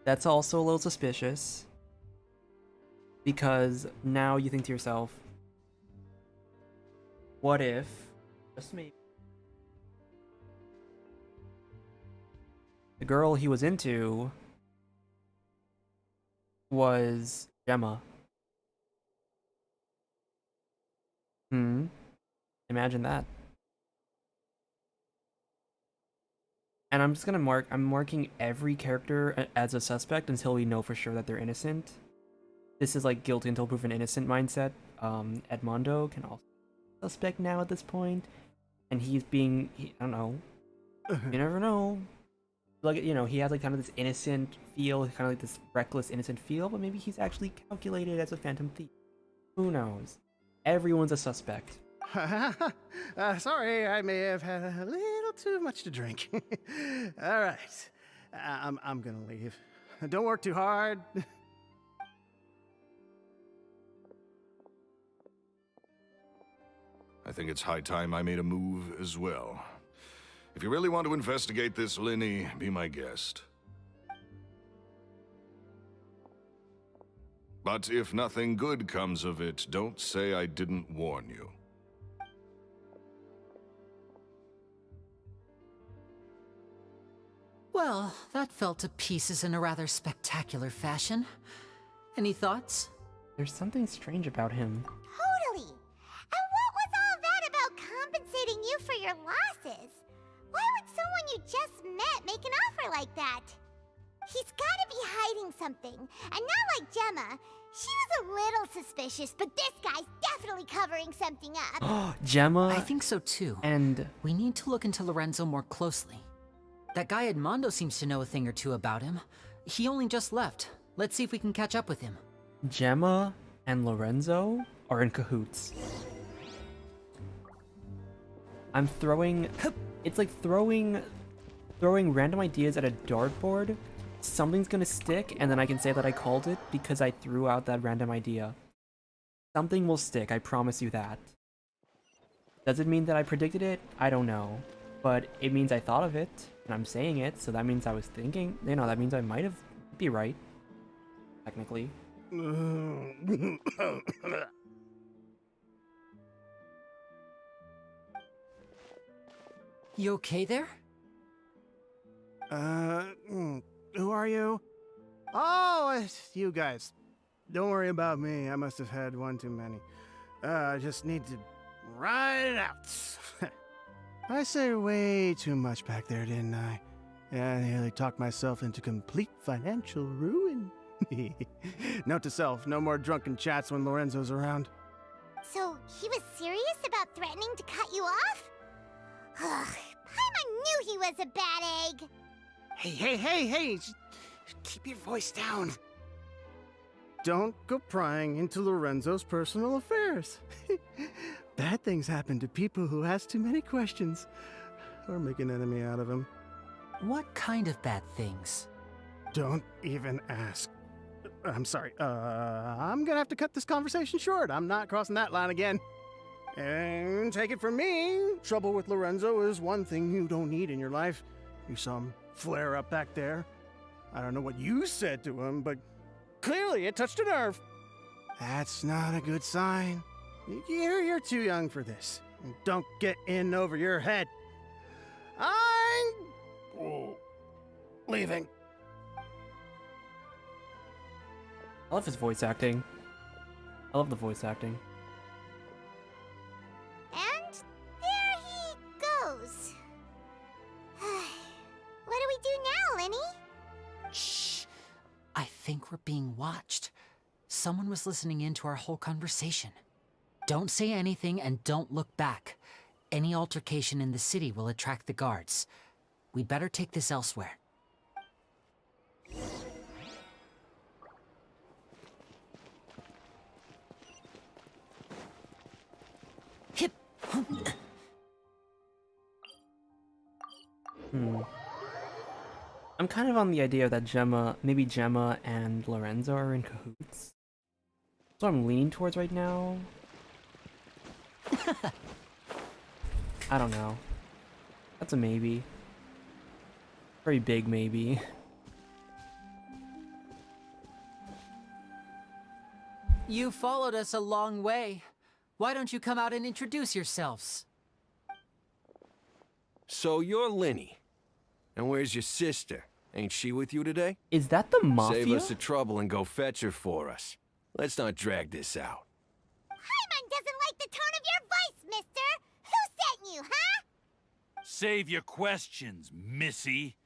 That's also a little suspicious. Because now you think to yourself, what if, just maybe, the girl he was into was Gemma? Imagine that. And I'm just gonna I'm marking every character as a suspect until we know for sure that they're innocent. This is like guilty until proven innocent mindset. Edmondo can also be a suspect now at this point. And he's being, I don't know. You never know. Like, you know, he has like kind of this innocent feel, kind of like this reckless, innocent feel, but maybe he's actually calculated as a phantom thief. Who knows? Everyone's a suspect. Sorry, I may have had a little too much to drink. All right, I'm gonna leave. Don't work too hard. I think it's high time I made a move as well. If you really want to investigate this, Lyney, be my guest. But if nothing good comes of it, don't say I didn't warn you. Well, that fell to pieces in a rather spectacular fashion. Any thoughts? There's something strange about him. Totally. And what was all that about compensating you for your losses? Why would someone you just met make an offer like that? He's gotta be hiding something. And not like Gemma. She was a little suspicious, but this guy's definitely covering something up. Gemma? I think so too. And we need to look into Lorenzo more closely. That guy Edmondo seems to know a thing or two about him. He only just left. Let's see if we can catch up with him. Gemma and Lorenzo are in cahoots. I'm throwing... It's like throwing random ideas at a dartboard. Something's gonna stick, and then I can say that I called it because I threw out that random idea. Something will stick, I promise you that. Does it mean that I predicted it? I don't know. But it means I thought of it, and I'm saying it, so that means I was thinking. You know, that means I might be right. Technically. You okay there? Who are you? Oh, it's you guys. Don't worry about me. I must have had one too many. I just need to ride it out. I say way too much back there, didn't I? Yeah, I nearly talked myself into complete financial ruin. Note to self, no more drunken chats when Lorenzo's around. So, he was serious about threatening to cut you off? Ugh, Paimon knew he was a bad egg. Hey, just keep your voice down. Don't go prying into Lorenzo's personal affairs. Bad things happen to people who ask too many questions, or make an enemy out of him. What kind of bad things? Don't even ask. I'm sorry, I'm gonna have to cut this conversation short. I'm not crossing that line again. And take it from me, trouble with Lorenzo is one thing you don't need in your life. You saw him flare up back there. I don't know what you said to him, but clearly it touched a nerve. That's not a good sign. You're too young for this. Don't get in over your head. I'm leaving. I love his voice acting. I love the voice acting. And there he goes. What do we do now, Lyney? Shh. I think we're being watched. Someone was listening in to our whole conversation. Don't say anything and don't look back. Any altercation in the city will attract the guards. We'd better take this elsewhere. Hip. I'm kind of on the idea that maybe Gemma and Lorenzo are in cahoots. That's what I'm leaning towards right now. I don't know. That's a maybe. Very big maybe. You followed us a long way. Why don't you come out and introduce yourselves? So you're Lyney. And where's your sister? Ain't she with you today? Is that the mafia? Save us the trouble and go fetch her for us. Let's not drag this out. Paimon doesn't like the tone of your voice, mister! Who sent you, huh? Save your questions, missy.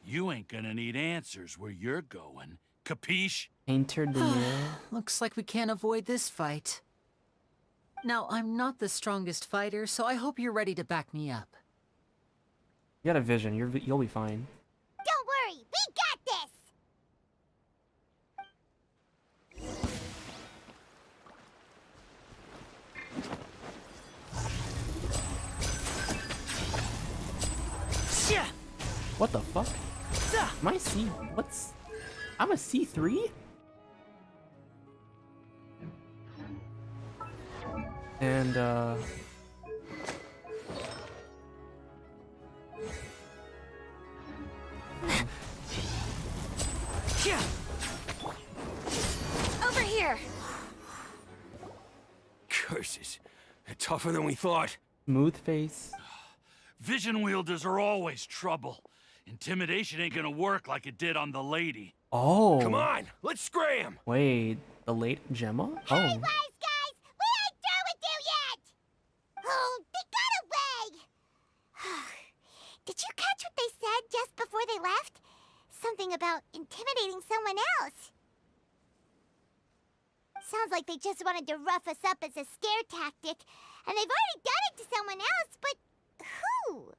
You ain't gonna need answers where you're going. Capiche? Entered the mirror. Looks like we can't avoid this fight. Now, I'm not the strongest fighter, so I hope you're ready to back me up. You got a vision. You'll be fine. Don't worry, we got this! What the fuck? Am I C? What's? I'm a C3? And Over here! Curses. They're tougher than we thought. smooth face. Vision wielders are always trouble. Intimidation ain't gonna work like it did on the lady. Oh. Come on, let's scram! Wait, the late Gemma? Hey, Oh. wise guys! We ain't through with you yet! Oh, they got away! Did you catch what they said just before they left? Something about intimidating someone else. Sounds like they just wanted to rough us up as a scare tactic, and they've already done it to someone else, but who?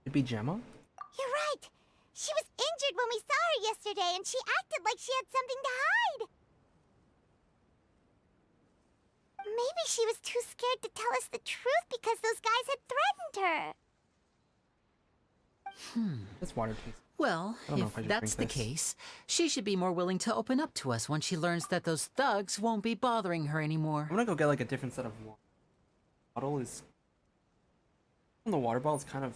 Could be Gemma? You're right. She was injured when we saw her yesterday, and she acted like she had something to hide. Maybe she was too scared to tell us the truth because those guys had threatened her. This water tastes. Well, I don't know if I if should that's the drink this. case, she should be more willing to open up to us when she learns that those thugs won't be bothering her anymore. I'm gonna go get like a different set of water. Bottle is. The water bottle is kind of.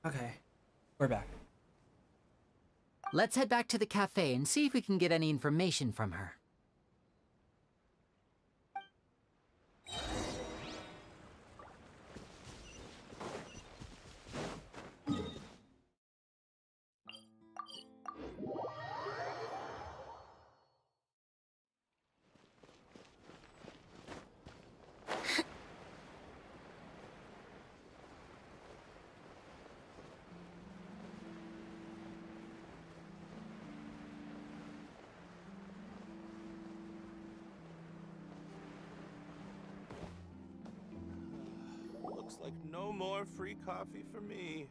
Okay, we're back. Let's head back to the cafe and see if we can get any information from her. Looks like no more free coffee for me.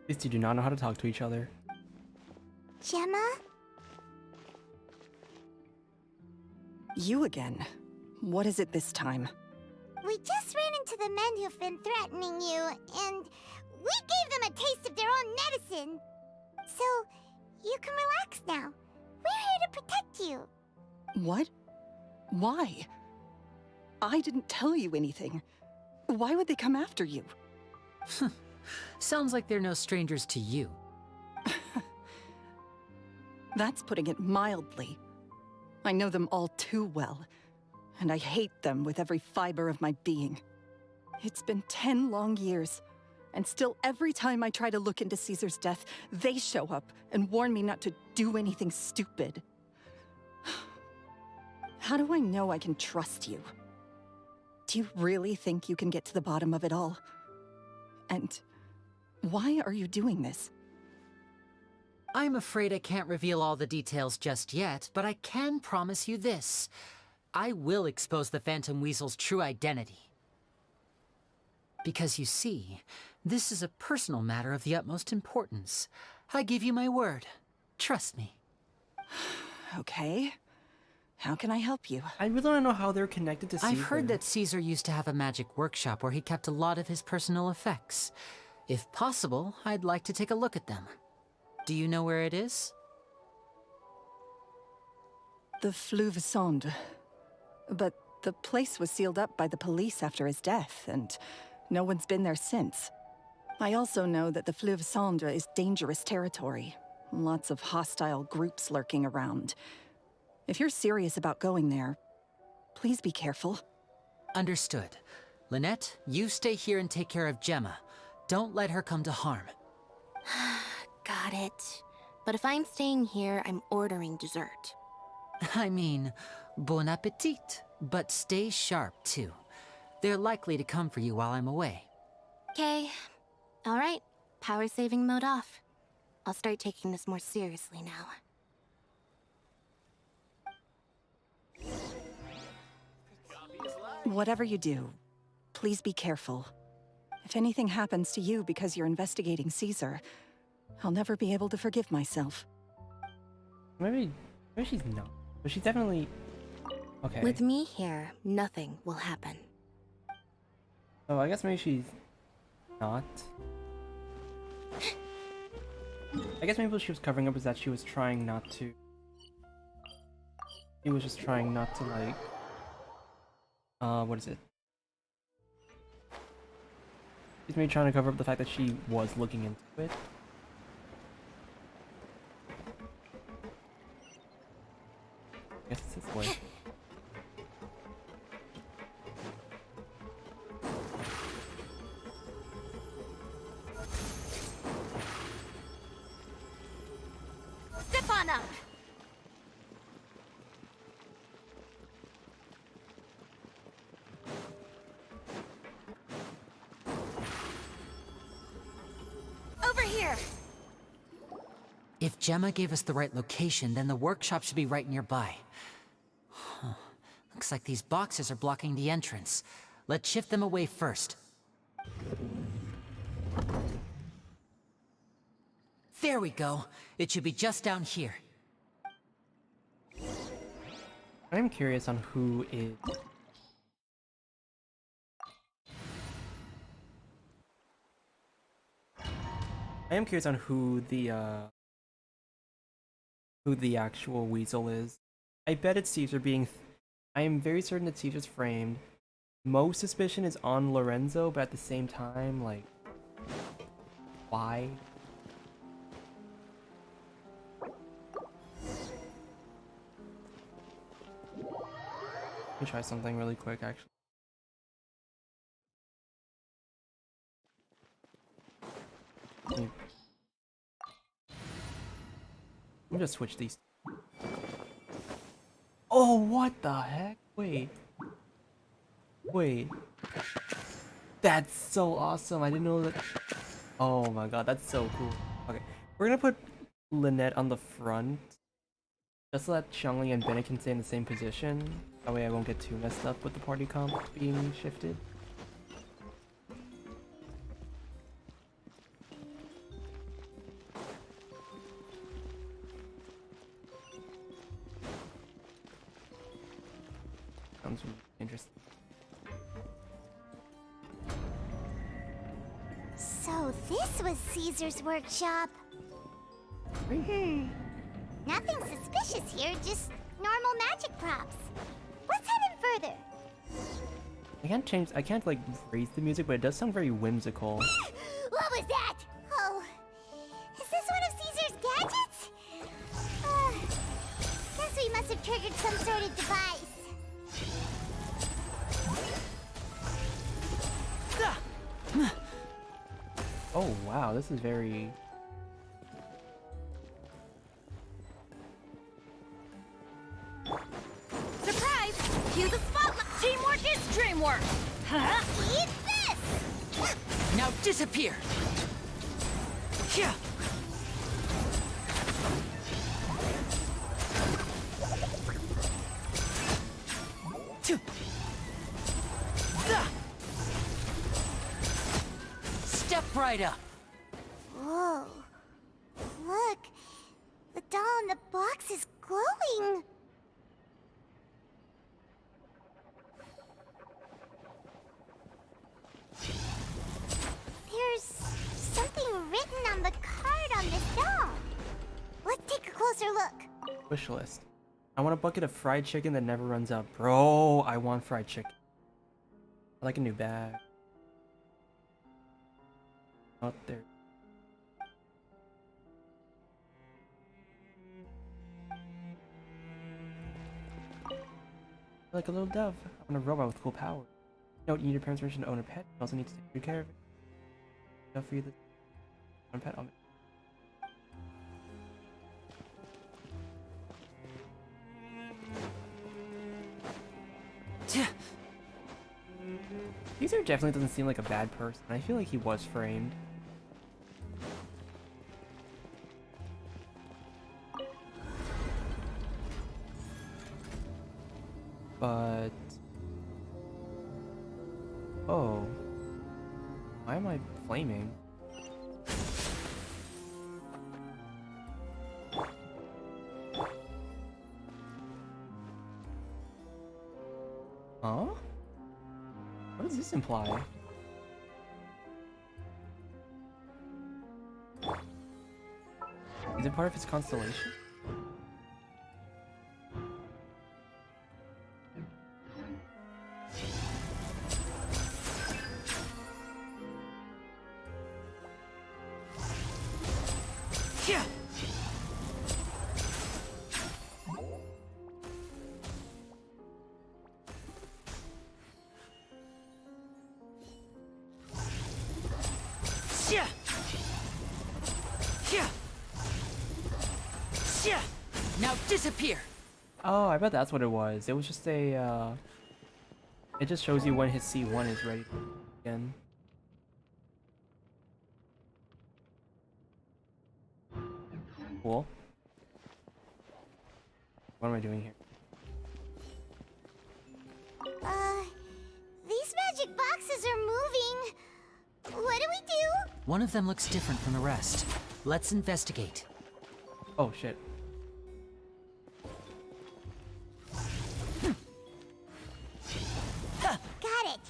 These two do not know how to talk to each other. Gemma? You again. What is it this time? We just ran into the men who've been threatening you, and we gave them a taste of their own medicine. So, you can relax now. We're here to protect you. What? Why? I didn't tell you anything. Why would they come after you? Sounds like they're no strangers to you. That's putting it mildly. I know them all too well, and I hate them with every fiber of my being. It's been 10 long years, and still every time I try to look into Caesar's death, they show up and warn me not to do anything stupid. How do I know I can trust you? Do you really think you can get to the bottom of it all? And why are you doing this? I'm afraid I can't reveal all the details just yet, but I can promise you this. I will expose the Phantom Weasel's true identity. Because you see, this is a personal matter of the utmost importance. I give you my word. Trust me. Okay. How can I help you? I really want to know how they're connected to Caesar. I've heard that Caesar used to have a magic workshop where he kept a lot of his personal effects. If possible, I'd like to take a look at them. Do you know where it is? The Fleuve Sonde. But the place was sealed up by the police after his death, and no one's been there since. I also know that the Fleuve Sonde is dangerous territory. Lots of hostile groups lurking around. If you're serious about going there, please be careful. Understood. Lynette, you stay here and take care of Gemma. Don't let her come to harm. Got it. But if I'm staying here, I'm ordering dessert. I mean, bon appetit. But stay sharp, too. They're likely to come for you while I'm away. Okay. All right. Power saving mode off. I'll start taking this more seriously now. Whatever you do, please be careful. If anything happens to you because you're investigating Caesar, I'll never be able to forgive myself. Maybe she's not. But she's definitely... Okay. With me here, nothing will happen. Oh, I guess maybe she's not. I guess maybe what she was covering up is that she was trying not to... She was just trying not to, like... what is it? She's maybe trying to cover up the fact that she was looking into it. I guess it's this way. Step on up! Over here! If Gemma gave us the right location, then the workshop should be right nearby. Huh. Looks like these boxes are blocking the entrance. Let's shift them away first. There we go. It should be just down here. I'm curious on who is... I am curious on who the actual weasel is. I bet it's Caesar being... I am very certain that Caesar's framed. Most suspicion is on Lorenzo, but at the same time, like... Why? Let me try something really quick, actually. Let me just switch these. Oh, what the heck? Wait. Wait. That's so awesome. I didn't know that. Oh my god, that's so cool. Okay, we're gonna put Lynette on the front. Just so that Xiangli and Bennett can stay in the same position. That way I won't get too messed up with the party comp being shifted. Sounds interesting. So this was Caesar's workshop. Nothing suspicious here, just normal magic props. Let's head in further. I can't like raise the music, but it does sound very whimsical. What was that? Oh, is this one of Caesar's gadgets? must have triggered some sort of device. Oh wow, this is very... Surprise! Cue the spotlight! Teamwork is dreamwork! Huh? Eat this! Now disappear! Yeah. Step right up. Whoa. Look. The doll in the box is glowing. There's something written on the card on this doll. Let's take a closer look. Wish list. I want a bucket of fried chicken that never runs out. Bro, I want fried chicken. I like a new bag. Out there. Like a little dove. I want a robot with cool powers. Note, you need your parents' permission to own a pet. You also need to take good care of it. Enough for you to own a pet. Caesar definitely doesn't seem like a bad person. I feel like he was framed. But... oh. Why am I flaming? Huh? What does this imply? Is it part of his constellation? Yeah. Yeah. Yeah. Yeah. Now disappear. Oh, I bet that's what it was. It was just a, it just shows you when his C1 is ready again. Cool. What am I doing here? These magic boxes are moving. What do we do? One of them looks different from the rest. Let's investigate. Oh shit. Got it.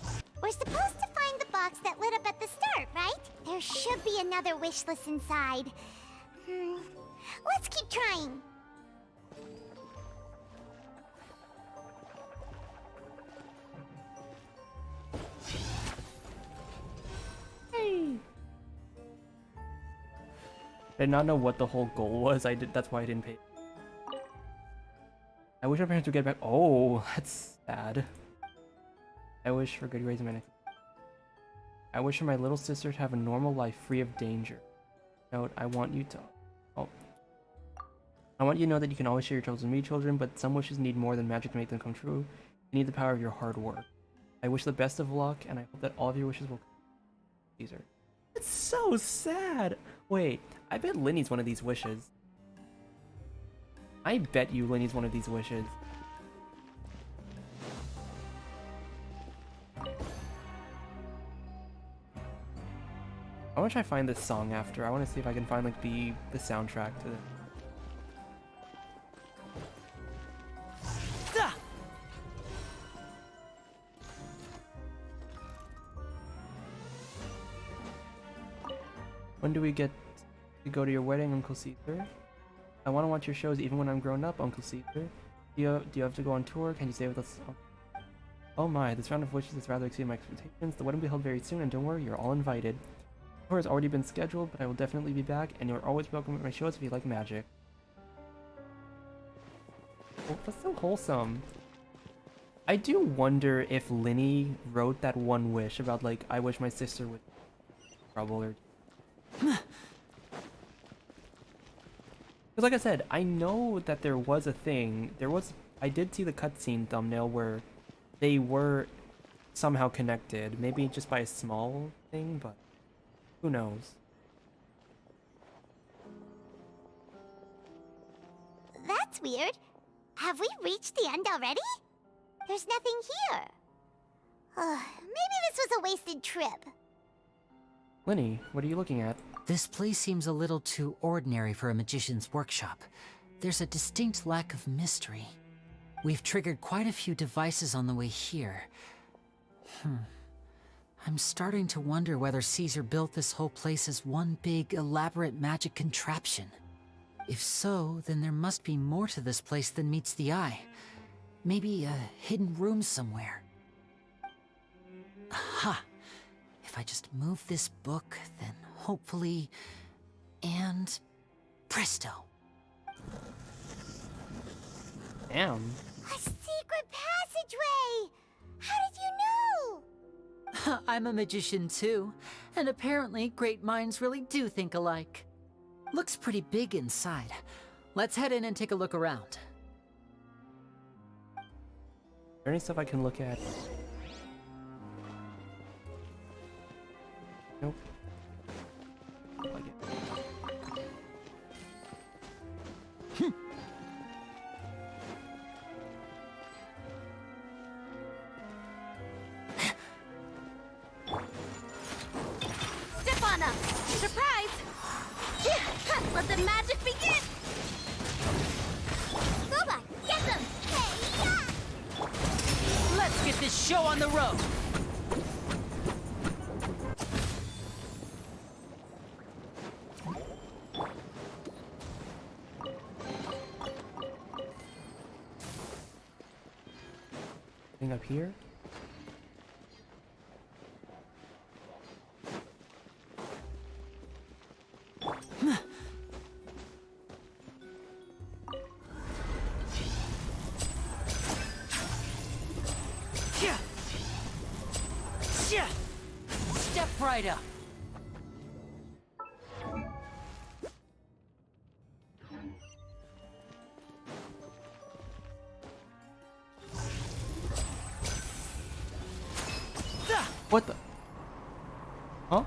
We're supposed to find the box that lit up at the start, right? There should be another wish list inside. Let's keep trying. Hey. I did not know what the whole goal was. That's why I didn't pay. I wish my parents would get back. Oh, that's sad. I wish for good reason. I wish for my little sister to have a normal life free of danger. Note, I want you to... oh. I want you to know that you can always share your troubles with me, children, but some wishes need more than magic to make them come true. You need the power of your hard work. I wish the best of luck, and I hope that all of your wishes will come true. Caesar. It's so sad! Wait, I bet Lyney's one of these wishes. I bet you Lyney's one of these wishes. I want to try to find this song after. I want to see if I can find like the soundtrack to it. When do we get to go to your wedding, Uncle Caesar? I want to watch your shows even when I'm grown up, Uncle Caesar. Do you have to go on tour? Can you stay with us? Oh my, this round of wishes has rather exceeded my expectations. The wedding will be held very soon, and don't worry, you're all invited. The tour has already been scheduled, but I will definitely be back, and you're always welcome at my shows if you like magic. Oh, that's so wholesome. I do wonder if Lyney wrote that one wish about, like, I wish my sister would trouble or... Because like I said, I know that there was a thing. I did see the cutscene thumbnail where they were somehow connected. Maybe just by a small thing, but who knows? That's weird. Have we reached the end already? There's nothing here. Maybe this was a wasted trip. Lyney, what are you looking at? This place seems a little too ordinary for a magician's workshop. There's a distinct lack of mystery. We've triggered quite a few devices on the way here. I'm starting to wonder whether Caesar built this whole place as one big, elaborate magic contraption. If so, then there must be more to this place than meets the eye. Maybe a hidden room somewhere. Aha! If I just move this book, then hopefully... And... presto! Damn. A secret passageway! How did you know? I'm a magician too, and apparently great minds really do think alike. Looks pretty big inside. Let's head in and take a look around. Is there any stuff I can look at? Nope. Like it. Step on up! Surprise! Let the magic begin! Booba, get them! Hey, Let's get this show on the road! Thing up here? Step right up. What the? Huh?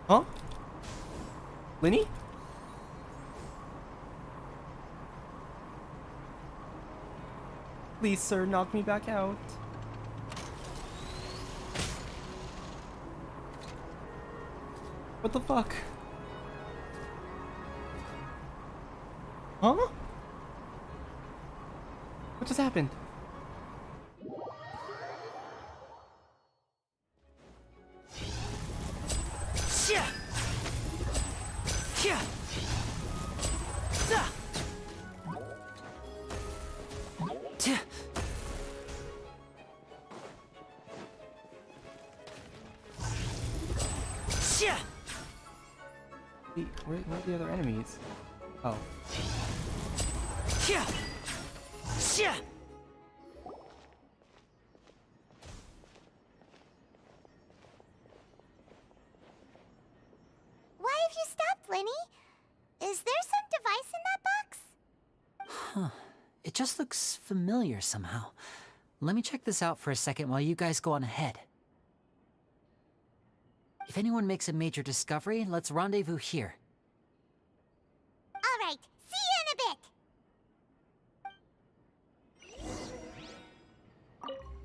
Huh? Lyney? Please, sir, knock me back out. What the fuck? Huh? What just happened? Where are the other enemies? Oh. why have you stopped, Lyney? Is there some device in that box? Huh. It just looks familiar somehow. Let me check this out for a second while you guys go on ahead. If anyone makes a major discovery, let's rendezvous here. All right, see you in a bit.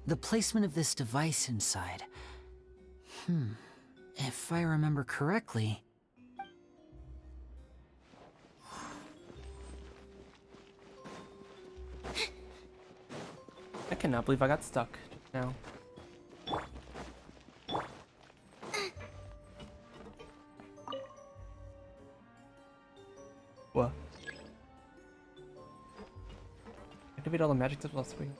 The placement of this device inside. If I remember correctly... I cannot believe I got stuck just now. What? Activate all the magic tips while swinging.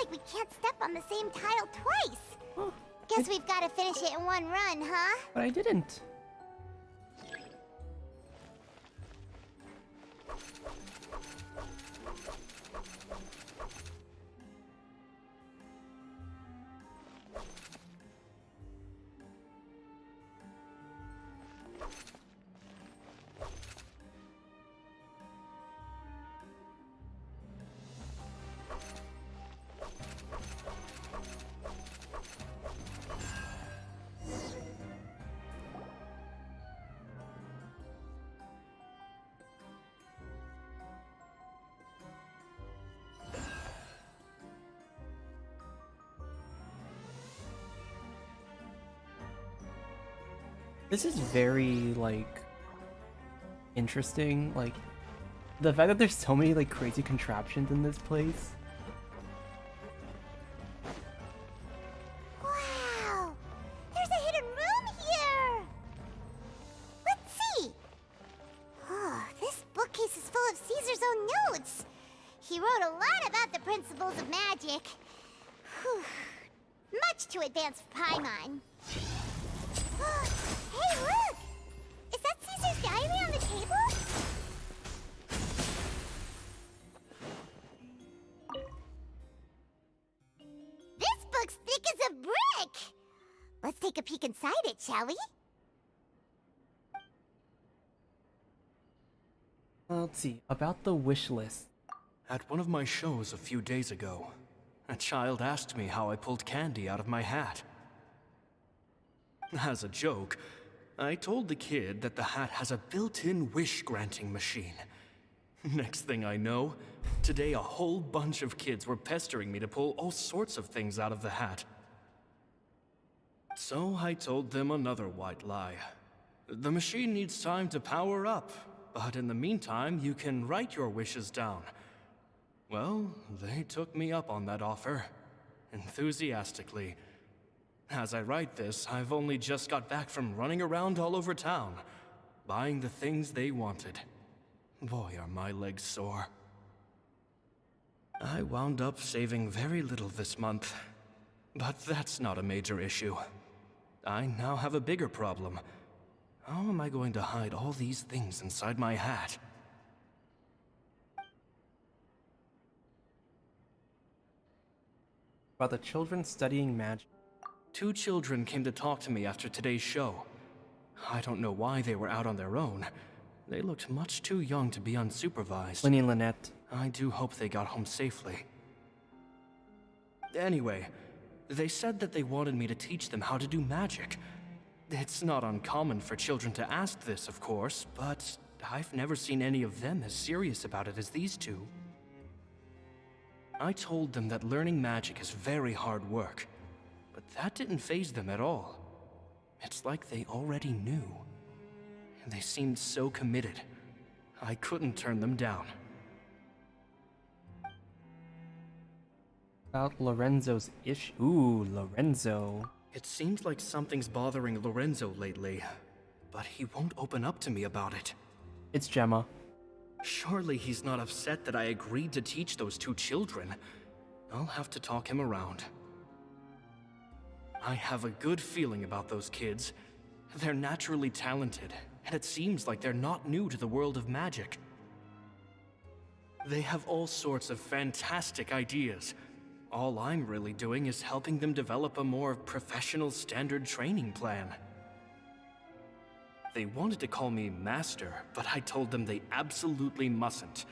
like we can't step on the same tile twice. Guess we've got to finish it in one run, huh? But I didn't. This is very, like, interesting. Like, the fact that there's so many, like, crazy contraptions in this place. Wow! There's a hidden room here! Let's see! Oh, this bookcase is full of Caesar's own notes. He wrote a lot about the principles of magic. Whew. Much too advanced for Paimon. Hey, look! Is that Caesar's diary on the table? This book's thick as a brick! Let's take a peek inside it, shall we? Let's see. About the wish list. At one of my shows a few days ago, a child asked me how I pulled candy out of my hat. As a joke, I told the kid that the hat has a built-in wish-granting machine. Next thing I know, today a whole bunch of kids were pestering me to pull all sorts of things out of the hat. So I told them another white lie. The machine needs time to power up, but in the meantime, you can write your wishes down. Well, they took me up on that offer, enthusiastically. As I write this, I've only just got back from running around all over town, buying the things they wanted. Boy, are my legs sore. I wound up saving very little this month, but that's not a major issue. I now have a bigger problem. How am I going to hide all these things inside my hat? About the children studying magic. 2 children came to talk to me after today's show. I don't know why they were out on their own. They looked much too young to be unsupervised. Lyney and Lynette. I do hope they got home safely. Anyway, they said that they wanted me to teach them how to do magic. It's not uncommon for children to ask this, of course, but I've never seen any of them as serious about it as these 2. I told them that learning magic is very hard work, but that didn't faze them at all. It's like they already knew. They seemed so committed. I couldn't turn them down. About Lorenzo's issue. Ooh, Lorenzo. It seems like something's bothering Lorenzo lately, but he won't open up to me about it. It's Gemma. Surely he's not upset that I agreed to teach those 2 children. I'll have to talk him around. I have a good feeling about those kids. They're naturally talented, and it seems like they're not new to the world of magic. They have all sorts of fantastic ideas. All I'm really doing is helping them develop a more professional standard training plan. They wanted to call me Master, but I told them they absolutely mustn't.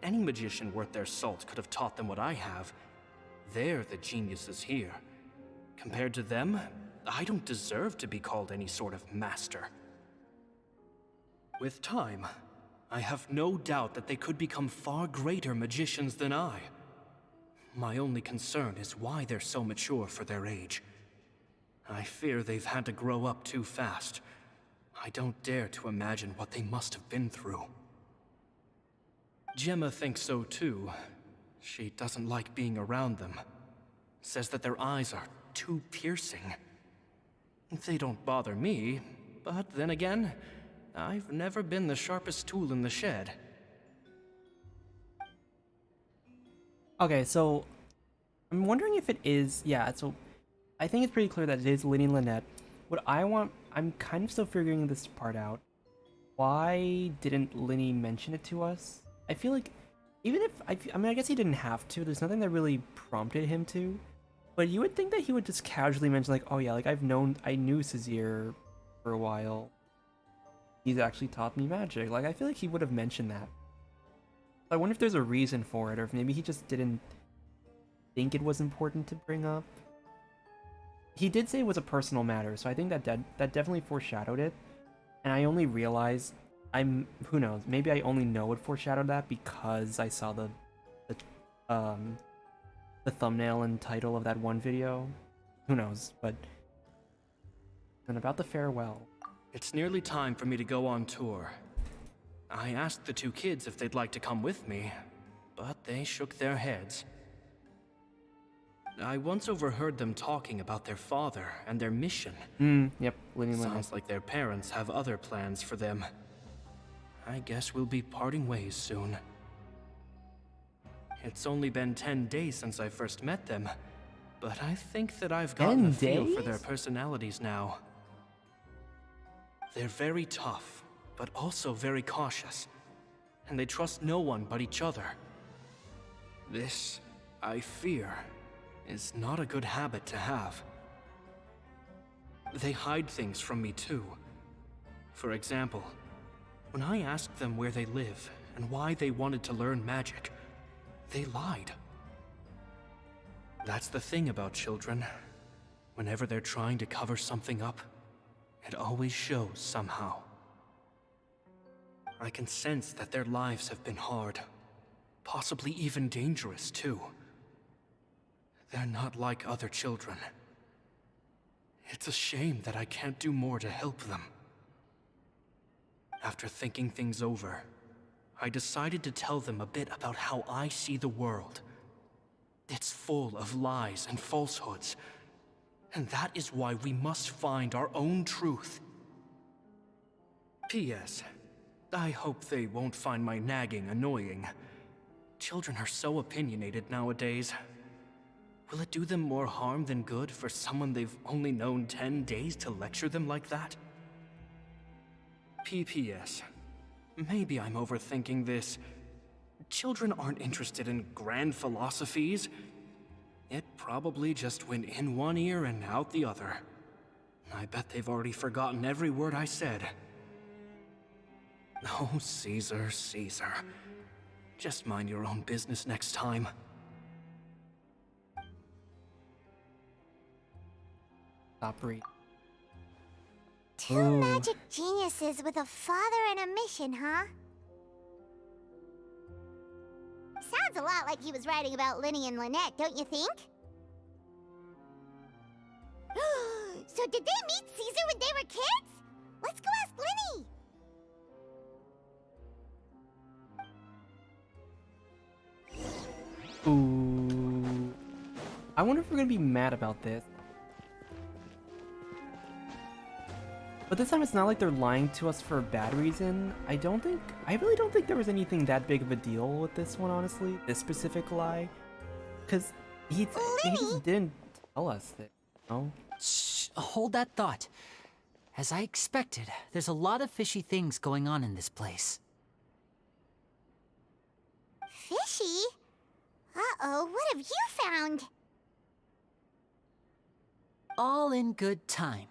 Any magician worth their salt could have taught them what I have. They're the geniuses here. Compared to them, I don't deserve to be called any sort of master. With time, I have no doubt that they could become far greater magicians than I. My only concern is why they're so mature for their age. I fear they've had to grow up too fast. I don't dare to imagine what they must have been through. Gemma thinks so too. She doesn't like being around them. Says that their eyes are too piercing. They don't bother me, but then again, I've never been the sharpest tool in the shed. Okay, so I'm wondering if it is. Yeah, so I think it's pretty clear that it is Lyney and Lynette. What I want, I'm kind of still figuring this part out. Why didn't Lyney mention it to us? I feel like, even if, I mean, I guess he didn't have to. There's nothing that really prompted him to. But you would think that he would just casually mention, like, oh yeah, like, I knew Sazir for a while. He's actually taught me magic. Like, I feel like he would have mentioned that. I wonder if there's a reason for it, or if maybe he just didn't think it was important to bring up. He did say it was a personal matter, so I think that that definitely foreshadowed it. And I only realized, who knows, maybe I only know it foreshadowed that because I saw the thumbnail and title of that one video. Who knows, but then about the farewell. It's nearly time for me to go on tour. I asked the 2 kids if they'd like to come with me, but they shook their heads. I once overheard them talking about their father and their mission. Yep, Lyney. Sounds like their parents have other plans for them. I guess we'll be parting ways soon. It's only been 10 days since I first met them, but I think that I've gotten a feel for their personalities now. They're very tough, but also very cautious, and they trust no one but each other. This, I fear, is not a good habit to have. They hide things from me too. For example, when I asked them where they live and why they wanted to learn magic, they lied. That's the thing about children. Whenever they're trying to cover something up, it always shows somehow. I can sense that their lives have been hard, possibly even dangerous too. They're not like other children. It's a shame that I can't do more to help them. After thinking things over, I decided to tell them a bit about how I see the world. It's full of lies and falsehoods, and that is why we must find our own truth. P.S. I hope they won't find my nagging annoying. Children are so opinionated nowadays. Will it do them more harm than good for someone they've only known 10 days to lecture them like that? P.P.S. Maybe I'm overthinking this. Children aren't interested in grand philosophies. It probably just went in one ear and out the other. I bet they've already forgotten every word I said. Oh, Caesar, Caesar. Just mind your own business next time. Stop reading. Two magic geniuses with a father and a mission, huh? Sounds a lot like he was writing about Lyney and Lynette, don't you think? So did they meet Caesar when they were kids? Let's go ask Lyney! Ooh. I wonder if we're gonna be mad about this. But this time it's not like they're lying to us for a bad reason. I really don't think there was anything that big of a deal with this one, honestly. This specific lie. Because he just didn't tell us that, you know? Shh, hold that thought. As I expected, there's a lot of fishy things going on in this place. Fishy? Uh-oh, what have you found? All in good time.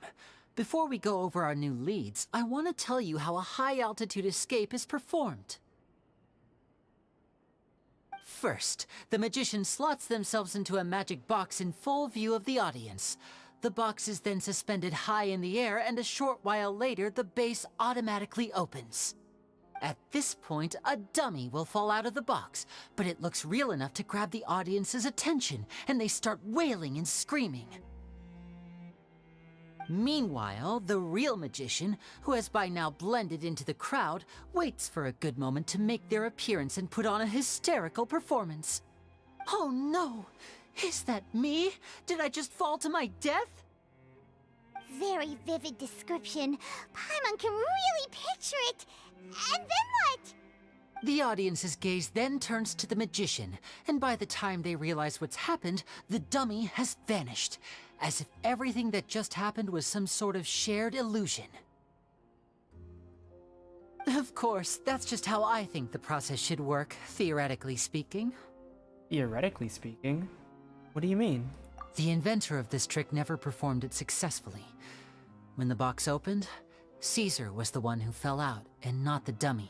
Before we go over our new leads, I want to tell you how a high-altitude escape is performed. First, the magician slots themselves into a magic box in full view of the audience. The box is then suspended high in the air, and a short while later, the base automatically opens. At this point, a dummy will fall out of the box, but it looks real enough to grab the audience's attention, and they start wailing and screaming. Meanwhile, the real magician, who has by now blended into the crowd, waits for a good moment to make their appearance and put on a hysterical performance. Oh no! Is that me? Did I just fall to my death? Very vivid description. Paimon can really picture it. And then what? The audience's gaze then turns to the magician, and by the time they realize what's happened, the dummy has vanished, as if everything that just happened was some sort of shared illusion. Of course, that's just how I think the process should work, theoretically speaking. Theoretically speaking? What do you mean? The inventor of this trick never performed it successfully. When the box opened, Caesar was the one who fell out, and not the dummy.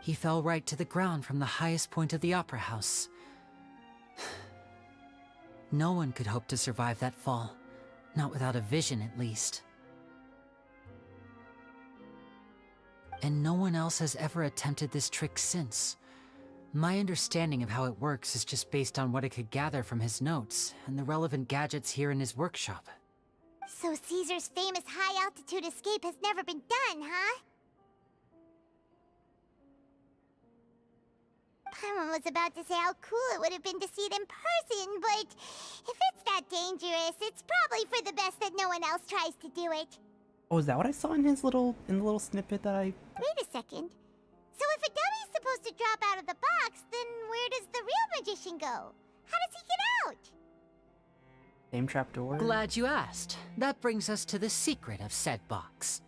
He fell right to the ground from the highest point of the opera house. No one could hope to survive that fall. Not without a vision, at least. And no one else has ever attempted this trick since. My understanding of how it works is just based on what I could gather from his notes and the relevant gadgets here in his workshop. So Caesar's famous high-altitude escape has never been done, huh? Paimon was about to say how cool it would have been to see it in person, but if it's that dangerous, it's probably for the best that no one else tries to do it. Oh, is that what I saw in the little snippet that I... Wait a second. So if a dummy's supposed to drop out of the box, then where does the real magician go? How does he get out? Same trapdoor? Glad you asked. That brings us to the secret of said box.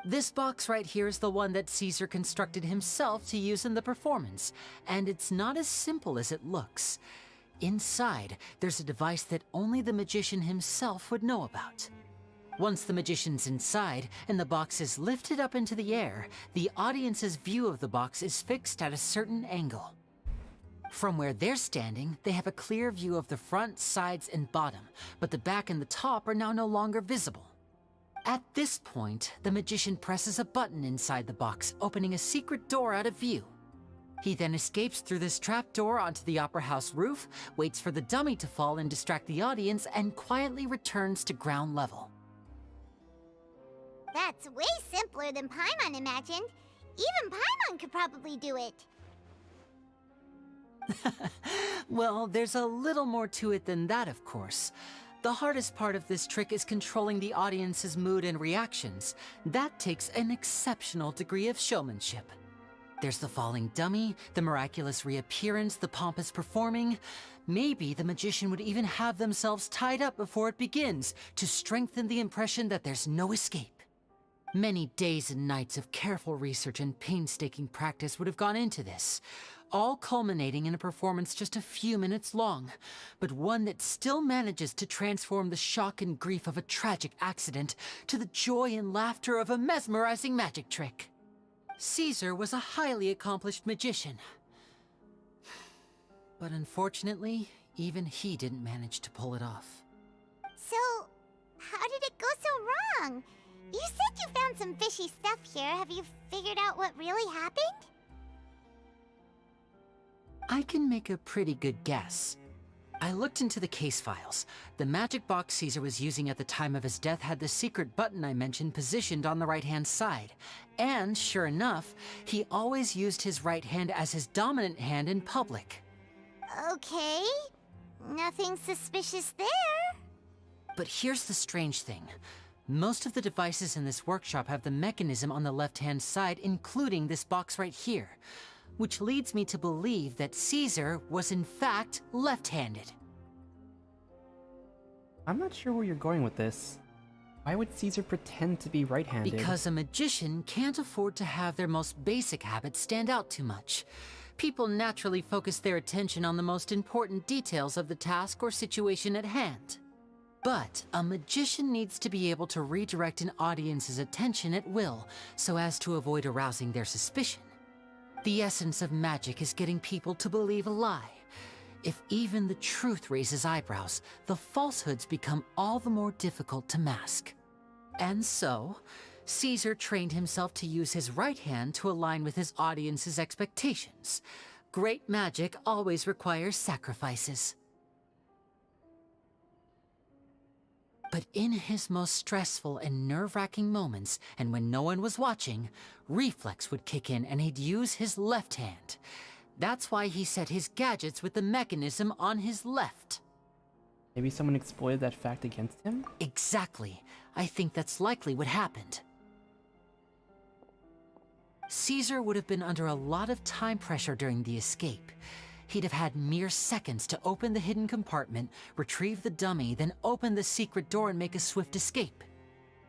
This box right here is the one that Caesar constructed himself to use in the performance, and it's not as simple as it looks. Inside, there's a device that only the magician himself would know about. Once the magician's inside and the box is lifted up into the air, the audience's view of the box is fixed at a certain angle. From where they're standing, they have a clear view of the front, sides, and bottom, but the back and the top are now no longer visible. At this point, the magician presses a button inside the box, opening a secret door out of view. He then escapes through this trapdoor onto the opera house roof, waits for the dummy to fall and distract the audience, and quietly returns to ground level. That's way simpler than Paimon imagined. Even Paimon could probably do it. Well, there's a little more to it than that, of course. The hardest part of this trick is controlling the audience's mood and reactions. That takes an exceptional degree of showmanship. There's the falling dummy, the miraculous reappearance, the pompous performing. Maybe the magician would even have themselves tied up before it begins to strengthen the impression that there's no escape. Many days and nights of careful research and painstaking practice would have gone into this, all culminating in a performance just a few minutes long, but one that still manages to transform the shock and grief of a tragic accident to the joy and laughter of a mesmerizing magic trick. Caesar was a highly accomplished magician, but unfortunately, even he didn't manage to pull it off. So, how did it go so wrong? You said you found some fishy stuff here. Have you figured out what really happened? I can make a pretty good guess. I looked into the case files. The magic box Caesar was using at the time of his death had the secret button I mentioned positioned on the right-hand side. And sure enough, he always used his right hand as his dominant hand in public. Okay. Nothing suspicious there. But here's the strange thing. Most of the devices in this workshop have the mechanism on the left-hand side, including this box right here, which leads me to believe that Caesar was in fact left-handed. I'm not sure where you're going with this. Why would Caesar pretend to be right-handed? Because a magician can't afford to have their most basic habits stand out too much. People naturally focus their attention on the most important details of the task or situation at hand. But a magician needs to be able to redirect an audience's attention at will, so as to avoid arousing their suspicion. The essence of magic is getting people to believe a lie. If even the truth raises eyebrows, the falsehoods become all the more difficult to mask. And so, Caesar trained himself to use his right hand to align with his audience's expectations. Great magic always requires sacrifices. But in his most stressful and nerve-wracking moments, and when no one was watching, reflex would kick in and he'd use his left hand. That's why he set his gadgets with the mechanism on his left. Maybe someone exploited that fact against him? Exactly. I think that's likely what happened. Caesar would have been under a lot of time pressure during the escape. He'd have had mere seconds to open the hidden compartment, retrieve the dummy, then open the secret door and make a swift escape.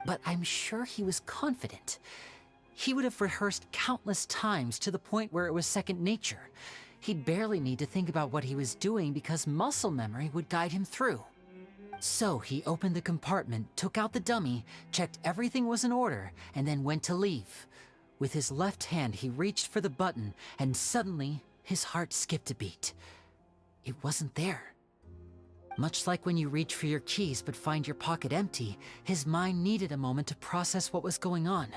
But I'm sure he was confident. He would have rehearsed countless times to the point where it was second nature. He'd barely need to think about what he was doing because muscle memory would guide him through. So he opened the compartment, took out the dummy, checked everything was in order, and then went to leave. With his left hand, he reached for the button, and suddenly, his heart skipped a beat. It wasn't there. Much like when you reach for your keys but find your pocket empty, his mind needed a moment to process what was going on.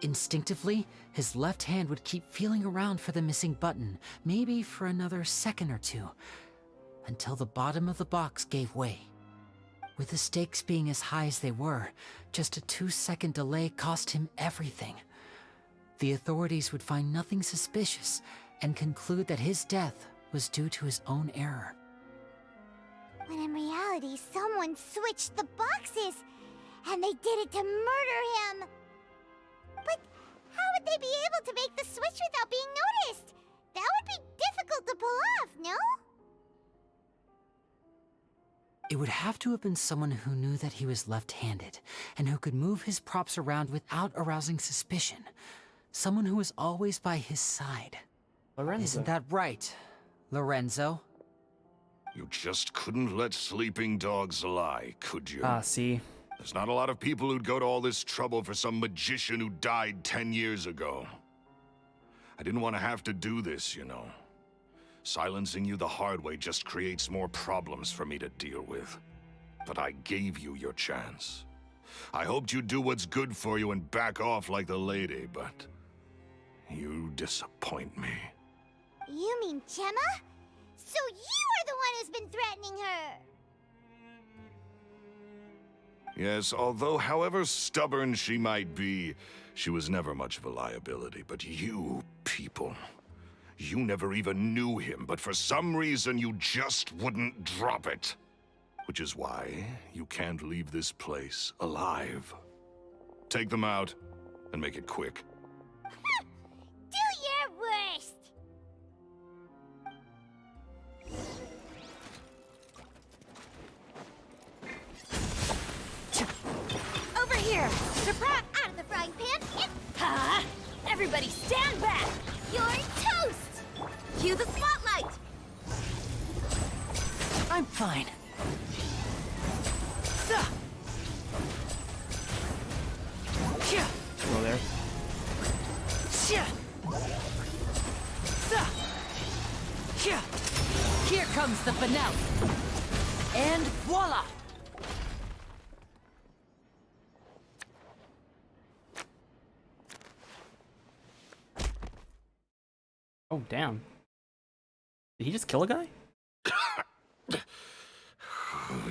Instinctively, his left hand would keep feeling around for the missing button, maybe for another second or two, until the bottom of the box gave way. With the stakes being as high as they were, just a 2-second delay cost him everything. The authorities would find nothing suspicious and conclude that his death was due to his own error. When in reality, someone switched the boxes, and they did it to murder him. But how would they be able to make the switch without being noticed? That would be difficult to pull off, no? It would have to have been someone who knew that he was left-handed, and who could move his props around without arousing suspicion. Someone who was always by his side. Lorenzo. Isn't that right, Lorenzo? You just couldn't let sleeping dogs lie, could you? See. There's not a lot of people who'd go to all this trouble for some magician who died 10 years ago. I didn't want to have to do this, you know. Silencing you the hard way just creates more problems for me to deal with. But I gave you your chance. I hoped you'd do what's good for you and back off like the lady, but you disappoint me. You mean Gemma? So you are the one who's been threatening her! Yes, although however stubborn she might be, she was never much of a liability. But you people, you never even knew him, but for some reason you just wouldn't drop it. Which is why you can't leave this place alive. Take them out, and make it quick. Do your worst! Over here! Surprise! Out of the frying pan! Ha! Everybody stand back! You're toast! Cue the spotlight! I'm fine. Go there. Here comes the finale. And voila! Oh, damn. Did he just kill a guy?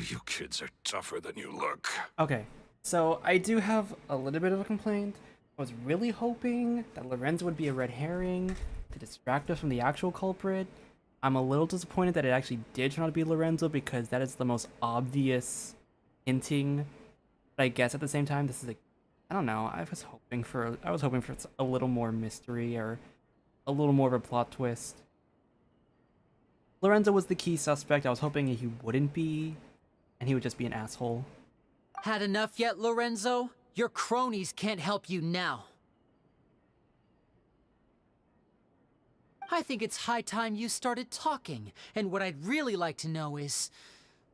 You kids are tougher than you look. Okay, so I do have a little bit of a complaint. I was really hoping that Lorenzo would be a red herring to distract us from the actual culprit. I'm a little disappointed that it actually did turn out to be Lorenzo because that is the most obvious hinting. But I guess at the same time, this is I don't know. I was hoping for a little more mystery or a little more of a plot twist. Lorenzo was the key suspect. I was hoping he wouldn't be, and he would just be an asshole. Had enough yet, Lorenzo? Your cronies can't help you now. I think it's high time you started talking, and what I'd really like to know is,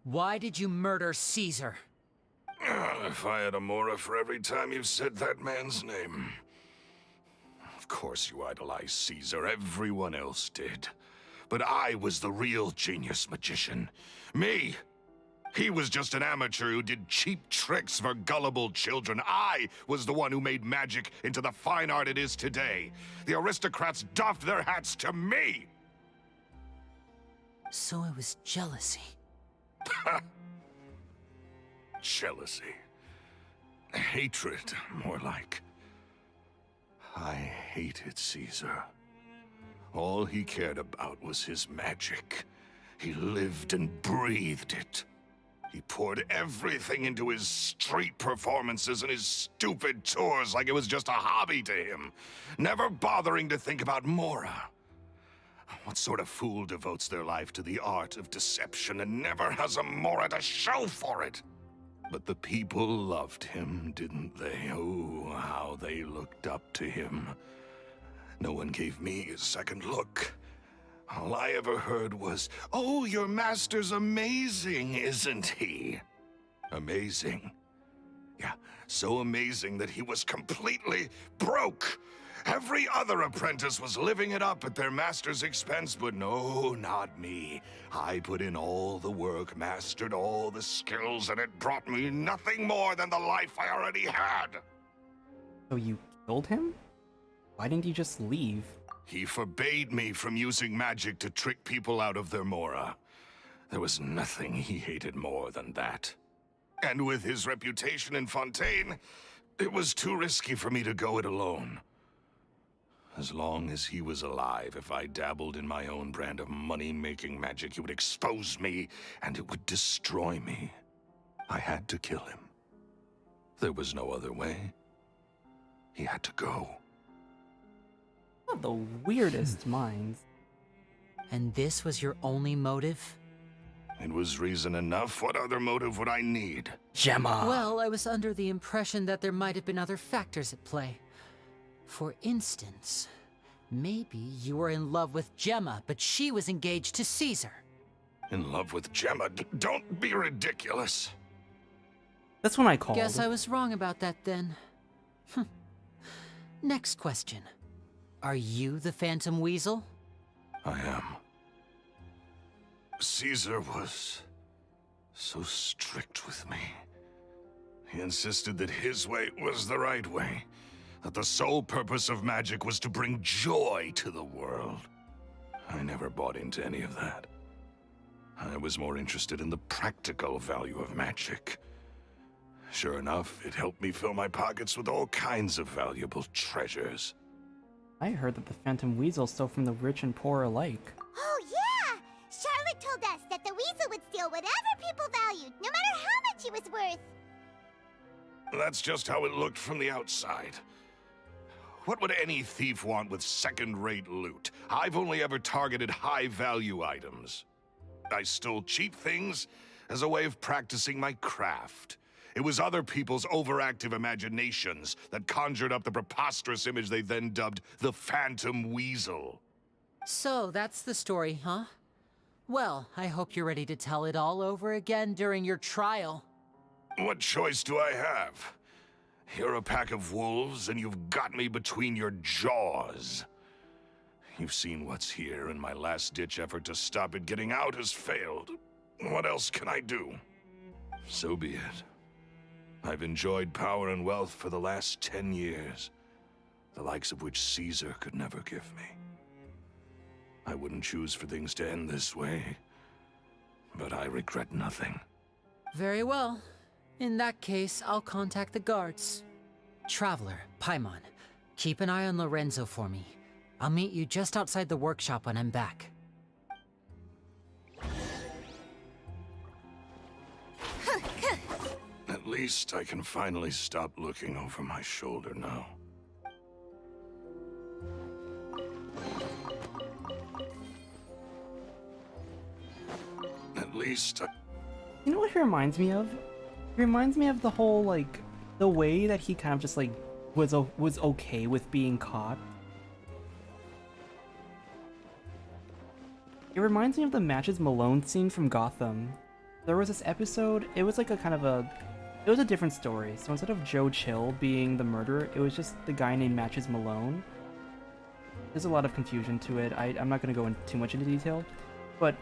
why did you murder Caesar? If I had a mora for every time you've said that man's name. Of course you idolize Caesar, everyone else did. But I was the real genius magician. Me! He was just an amateur who did cheap tricks for gullible children. I was the one who made magic into the fine art it is today. The aristocrats doffed their hats to me! So it was jealousy. Jealousy. Hatred, more like. I hated Caesar. All he cared about was his magic. He lived and breathed it. He poured everything into his street performances and his stupid tours like it was just a hobby to him, never bothering to think about Mora. What sort of fool devotes their life to the art of deception and never has a Mora to show for it? But the people loved him, didn't they? Oh, how they looked up to him. No one gave me a second look. All I ever heard was, "Oh, your master's amazing, isn't he?" Amazing. Yeah, so amazing that he was completely broke. Every other apprentice was living it up at their master's expense, but no, not me. I put in all the work, mastered all the skills, and it brought me nothing more than the life I already had. So you killed him? Why didn't you just leave? He forbade me from using magic to trick people out of their Mora. There was nothing he hated more than that. And with his reputation in Fontaine, it was too risky for me to go it alone. As long as he was alive, if I dabbled in my own brand of money-making magic, he would expose me, and it would destroy me. I had to kill him. There was no other way. He had to go. Not the weirdest minds. And this was your only motive? It was reason enough. What other motive would I need? Gemma! Well, I was under the impression that there might have been other factors at play. For instance, maybe you were in love with Gemma, but she was engaged to Caesar. In love with Gemma? Don't be ridiculous. That's when I called. Guess I was wrong about that then. Next question. Are you the Phantom Weasel? I am. Caesar was so strict with me. He insisted that his way was the right way, that the sole purpose of magic was to bring joy to the world. I never bought into any of that. I was more interested in the practical value of magic. Sure enough, it helped me fill my pockets with all kinds of valuable treasures. I heard that the Phantom Weasel stole from the rich and poor alike. Oh, yeah! Charlotte told us that the weasel would steal whatever people valued, no matter how much he was worth. That's just how it looked from the outside. What would any thief want with second-rate loot? I've only ever targeted high-value items. I stole cheap things as a way of practicing my craft. It was other people's overactive imaginations that conjured up the preposterous image they then dubbed the Phantom Weasel. So, that's the story, huh? Well, I hope you're ready to tell it all over again during your trial. What choice do I have? You're a pack of wolves, and you've got me between your jaws. You've seen what's here, and my last-ditch effort to stop it getting out has failed. What else can I do? So be it. I've enjoyed power and wealth for the last 10 years, the likes of which Caesar could never give me. I wouldn't choose for things to end this way, but I regret nothing. Very well. In that case, I'll contact the guards. Traveler, Paimon, keep an eye on Lorenzo for me. I'll meet you just outside the workshop when I'm back. At least I can finally stop looking over my shoulder now. At least I... You know what he reminds me of? He reminds me of the whole, like, the way that he kind of just, like, was okay with being caught. It reminds me of the Matches Malone scene from Gotham. There was this episode, it was like a kind of a... It was a different story. So instead of Joe Chill being the murderer, it was just the guy named Matches Malone. There's a lot of confusion to it. I'm not going to go in too much into detail. But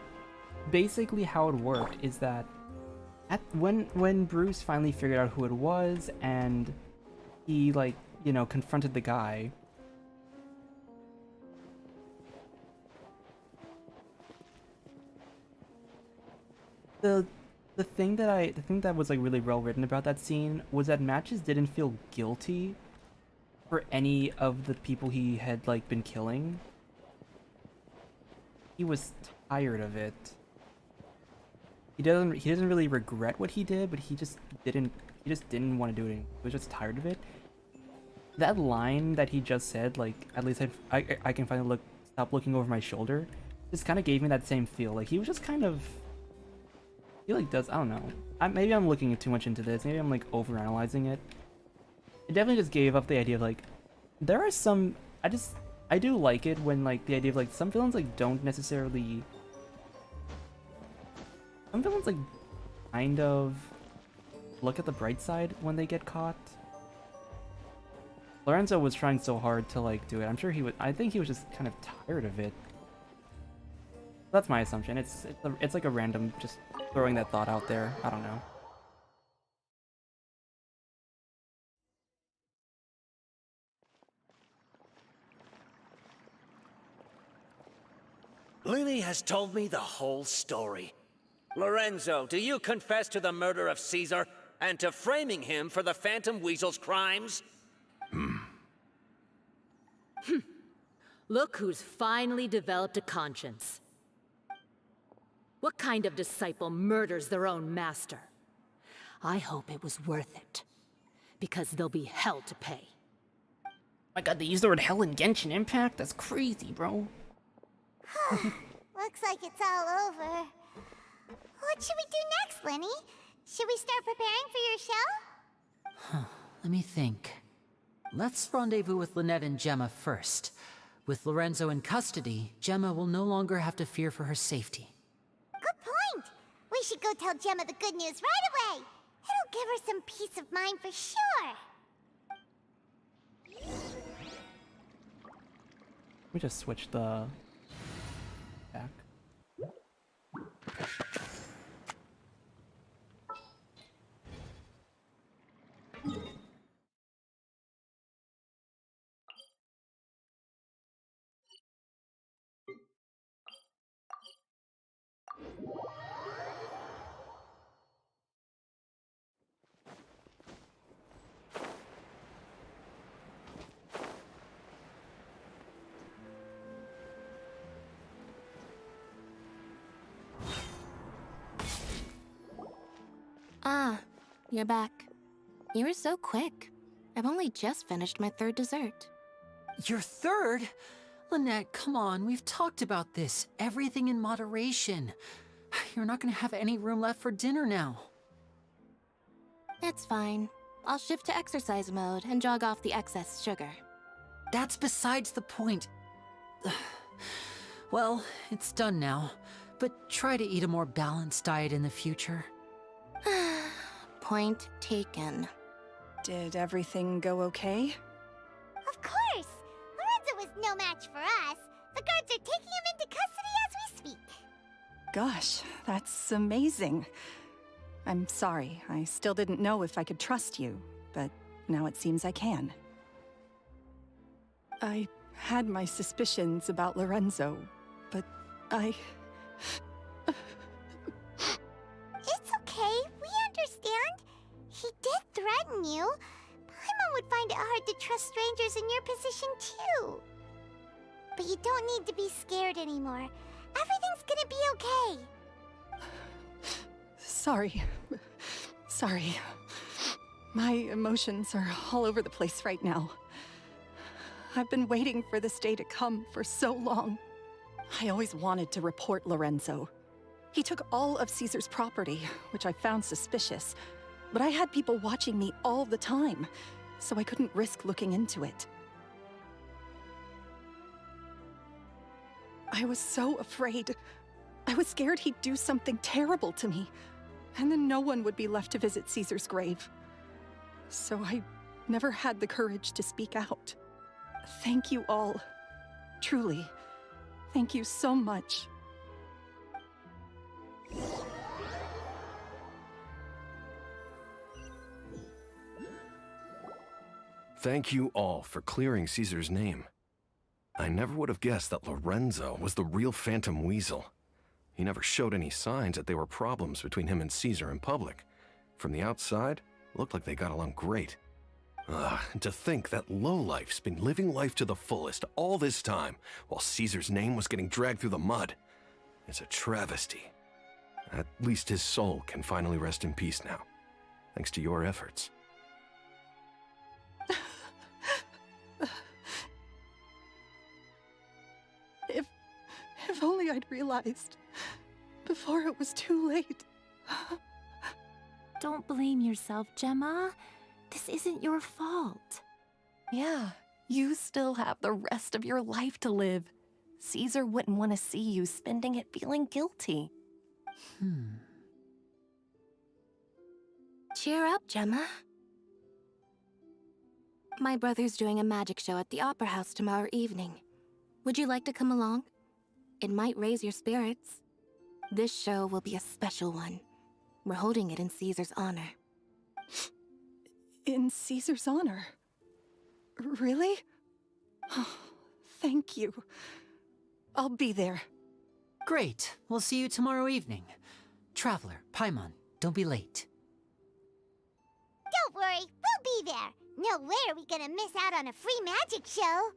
basically how it worked is that when Bruce finally figured out who it was and he, like, you know, confronted the guy, the thing that was, like, really well written about that scene was that Matches didn't feel guilty for any of the people he had, like, been killing. He was tired of it. he doesn't really regret what he did, but he just didn't want to do it anymore. He was just tired of it. That line that he just said, like, at least I can finally stop looking over my shoulder, just kind of gave me that same feel. Like, he was just kind of, he like does, I don't know. Maybe I'm looking too much into this. Maybe I'm like overanalyzing it. It definitely just gave up the idea of like, there are some, I do like it when like the idea of like some villains like don't necessarily, some villains like kind of look at the bright side when they get caught. Lorenzo was trying so hard to like do it. I'm sure I think he was just kind of tired of it. That's my assumption. It's like a random, just throwing that thought out there. I don't know. Lyney has told me the whole story. Lorenzo, do you confess to the murder of Caesar and to framing him for the Phantom Weasel's crimes? Look who's finally developed a conscience. What kind of disciple murders their own master? I hope it was worth it, because there'll be hell to pay. My god, they used the word hell in Genshin Impact? That's crazy, bro. Looks like it's all over. What should we do next, Lyney? Should we start preparing for your show? Let me think. Let's rendezvous with Lynette and Gemma first. With Lorenzo in custody, Gemma will no longer have to fear for her safety. Good point. We should go tell Gemma the good news right away. It'll give her some peace of mind for sure. Let me just switch the back. Ah, you're back. You were so quick. I've only just finished my third dessert. Your third? Lynette, come on, we've talked about this. Everything in moderation. You're not gonna have any room left for dinner now. It's fine. I'll shift to exercise mode and jog off the excess sugar. That's besides the point. Well, it's done now, but try to eat a more balanced diet in the future. Point taken. Did everything go okay? Of course! Lorenzo was no match for us. The guards are taking him into custody as we speak. Gosh, that's amazing. I'm sorry, I still didn't know if I could trust you, but now it seems I can. I had my suspicions about Lorenzo, but It's okay, we understand. He did threaten you. Paimon would find it hard to trust strangers in your position too. But you don't need to be scared anymore. Everything's gonna be okay. Sorry. My emotions are all over the place right now. I've been waiting for this day to come for so long. I always wanted to report Lorenzo. He took all of Caesar's property, which I found suspicious, but I had people watching me all the time, so I couldn't risk looking into it. I was so afraid. I was scared he'd do something terrible to me, and then no one would be left to visit Caesar's grave. So I never had the courage to speak out. Thank you all. Truly. Thank you so much. Thank you all for clearing Caesar's name. I never would have guessed that Lorenzo was the real Phantom Weasel. He never showed any signs that there were problems between him and Caesar in public. From the outside, it looked like they got along great. And to think that lowlife's been living life to the fullest all this time, while Caesar's name was getting dragged through the mud. It's a travesty. At least his soul can finally rest in peace now, thanks to your efforts. If only I'd realized before it was too late. Don't blame yourself, Gemma. This isn't your fault. Yeah, you still have the rest of your life to live. Caesar wouldn't want to see you spending it feeling guilty. Cheer up, Gemma. My brother's doing a magic show at the Opera House tomorrow evening. Would you like to come along? It might raise your spirits. This show will be a special one. We're holding it in Caesar's honor. In Caesar's honor? Really? Thank you. I'll be there. Great. We'll see you tomorrow evening. Traveler, Paimon, don't be late. Don't worry, we'll be there. No way are we gonna miss out on a free magic show.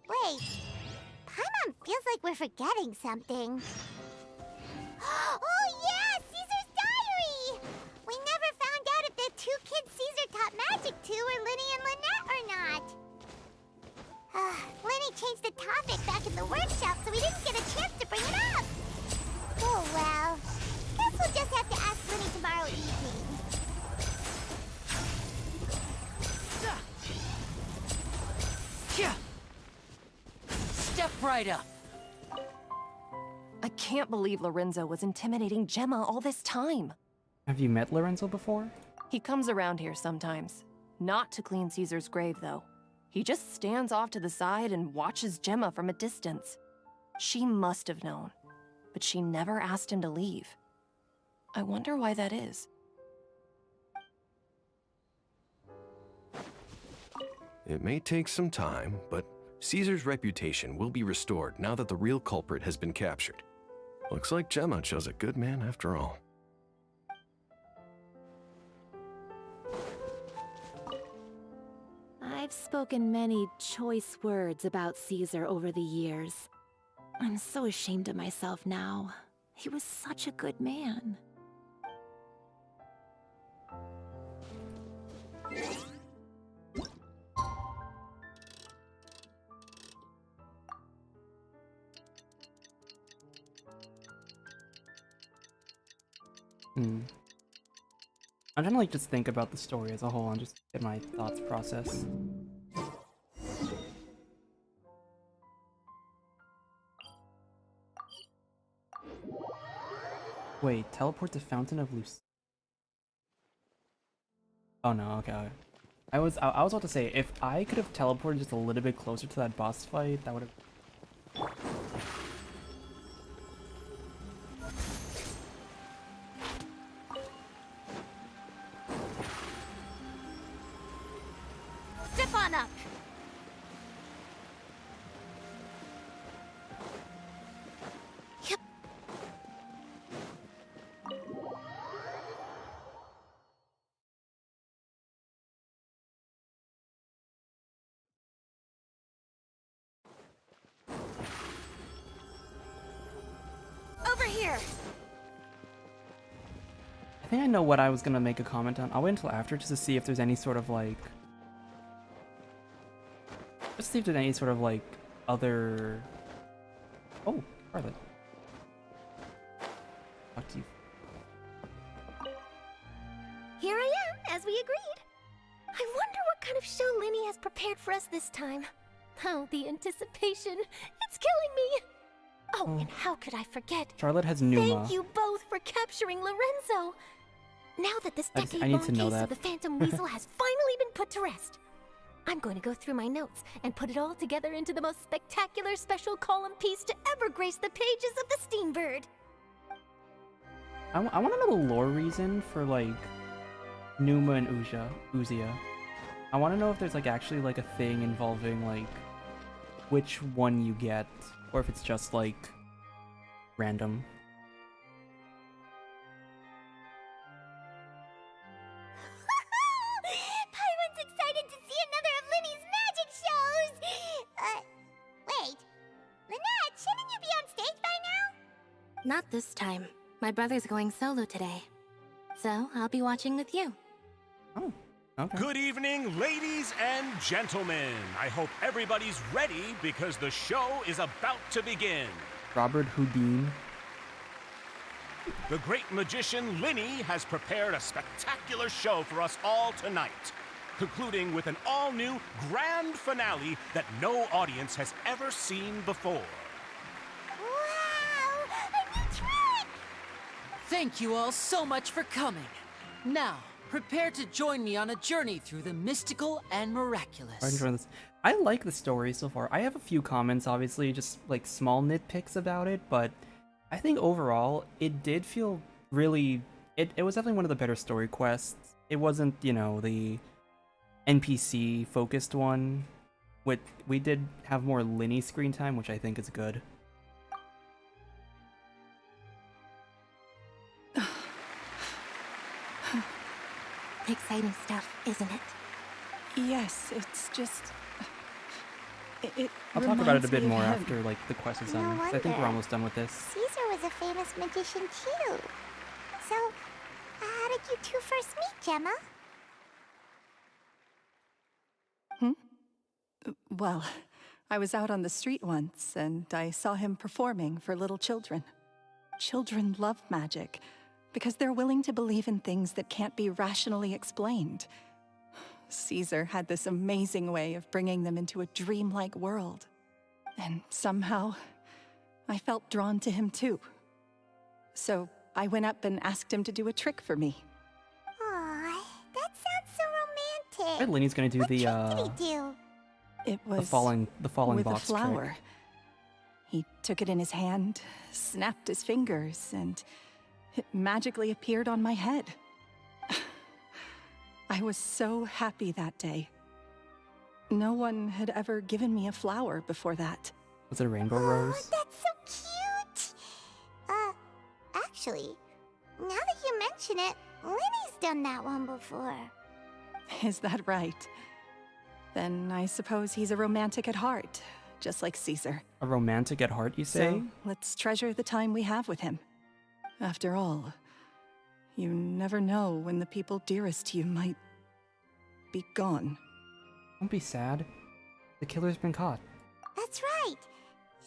Wait, Paimon feels like we're forgetting something. Oh yeah, Caesar's diary! We never found out if the two kids Caesar taught magic to were Lyney and Lynette or not. Lyney changed the topic back in the workshop, so we didn't get a chance to bring it up. Oh well, guess we'll just have to ask Lyney tomorrow evening. Yeah. Step right up. I can't believe Lorenzo was intimidating Gemma all this time. Have you met Lorenzo before? He comes around here sometimes. Not to clean Caesar's grave, though. He just stands off to the side and watches Gemma from a distance. She must have known, but she never asked him to leave. I wonder why that is. It may take some time, but Caesar's reputation will be restored now that the real culprit has been captured. Looks like Gemma chose a good man after all. I've spoken many choice words about Caesar over the years. I'm so ashamed of myself now. He was such a good man. I'm trying to like just think about the story as a whole and just get my thoughts process. Wait, teleport to Fountain of Luce. Oh no, okay. I was about to say, if I could have teleported just a little bit closer to that boss fight, that would have. Step on up. Yep. Over here. I think I know what I was gonna make a comment on. I'll wait until after just to see if there's any sort of like. Just see if there's any sort of like other. Oh, Charlotte. Talk to you. Here I am, as we agreed. I wonder what kind of show Lyney has prepared for us this time. Oh, the anticipation. It's killing me. Oh, and how could I forget? Charlotte has Numa. Thank you both for capturing Lorenzo. Now that this I need decade-long to know case that. of the Phantom Weasel has finally been put to rest, I'm going to go through my notes and put it all together into the most spectacular special column piece to ever grace the pages of the Steambird. I want to know the lore reason for like Numa and Uzia. I want to know if there's like actually like a thing involving like which one you get, or if it's just like random. Paimon's excited to see another of Lyney's magic shows! Wait. Lynette, shouldn't you be on Not this time. My brother's going solo today. So I'll be watching with you. Oh, okay. Good evening, ladies and gentlemen. I hope everybody's ready because the show is about to begin. Robert Houdin. The great magician Lyney has prepared a spectacular show for us all tonight, concluding with an all-new grand finale that no audience has ever seen before. Wow! A new trick! Thank you all so much for coming. Now, prepare to join me on a journey through the mystical and miraculous. I'm enjoying this. I like the story so far. I have a few comments, obviously, just like small nitpicks about it, but I think overall it did feel really. It was definitely one of the better story quests. It wasn't, you know, the NPC focused one. We did have more Lyney screen time, which I think is good. Exciting stuff, isn't it? Yes, it's just... It I'll talk about it a reminds bit me of more him. after like the quest is No done. 'Cause I think we're wonder. almost done with this. Caesar was a famous magician too. So, how did you two first meet, Gemma? Well, I was out on the street once, and I saw him performing for little children. Children love magic, because they're willing to believe in things that can't be rationally explained. Caesar had this amazing way of bringing them into a dreamlike world. And somehow, I felt drawn to him too. So I went up and asked him to do a trick for me. Aw, that sounds so I romantic. bet Lyney's gonna do What the trick did he do? It was the falling with box a flower. trick. He took it in his hand, snapped his fingers, and it magically appeared on my head. I was so happy that day. No one had ever given me a flower before that. Was it a rainbow rose? That's so cute. Actually, now that you mention it, Lyney's done that one before. Is that right? Then I suppose he's a romantic at heart, just like Caesar. A romantic at heart, you say? So let's treasure the time we have with him. After all, you never know when the people dearest to you might be gone. Don't be sad. The killer's been caught. That's right.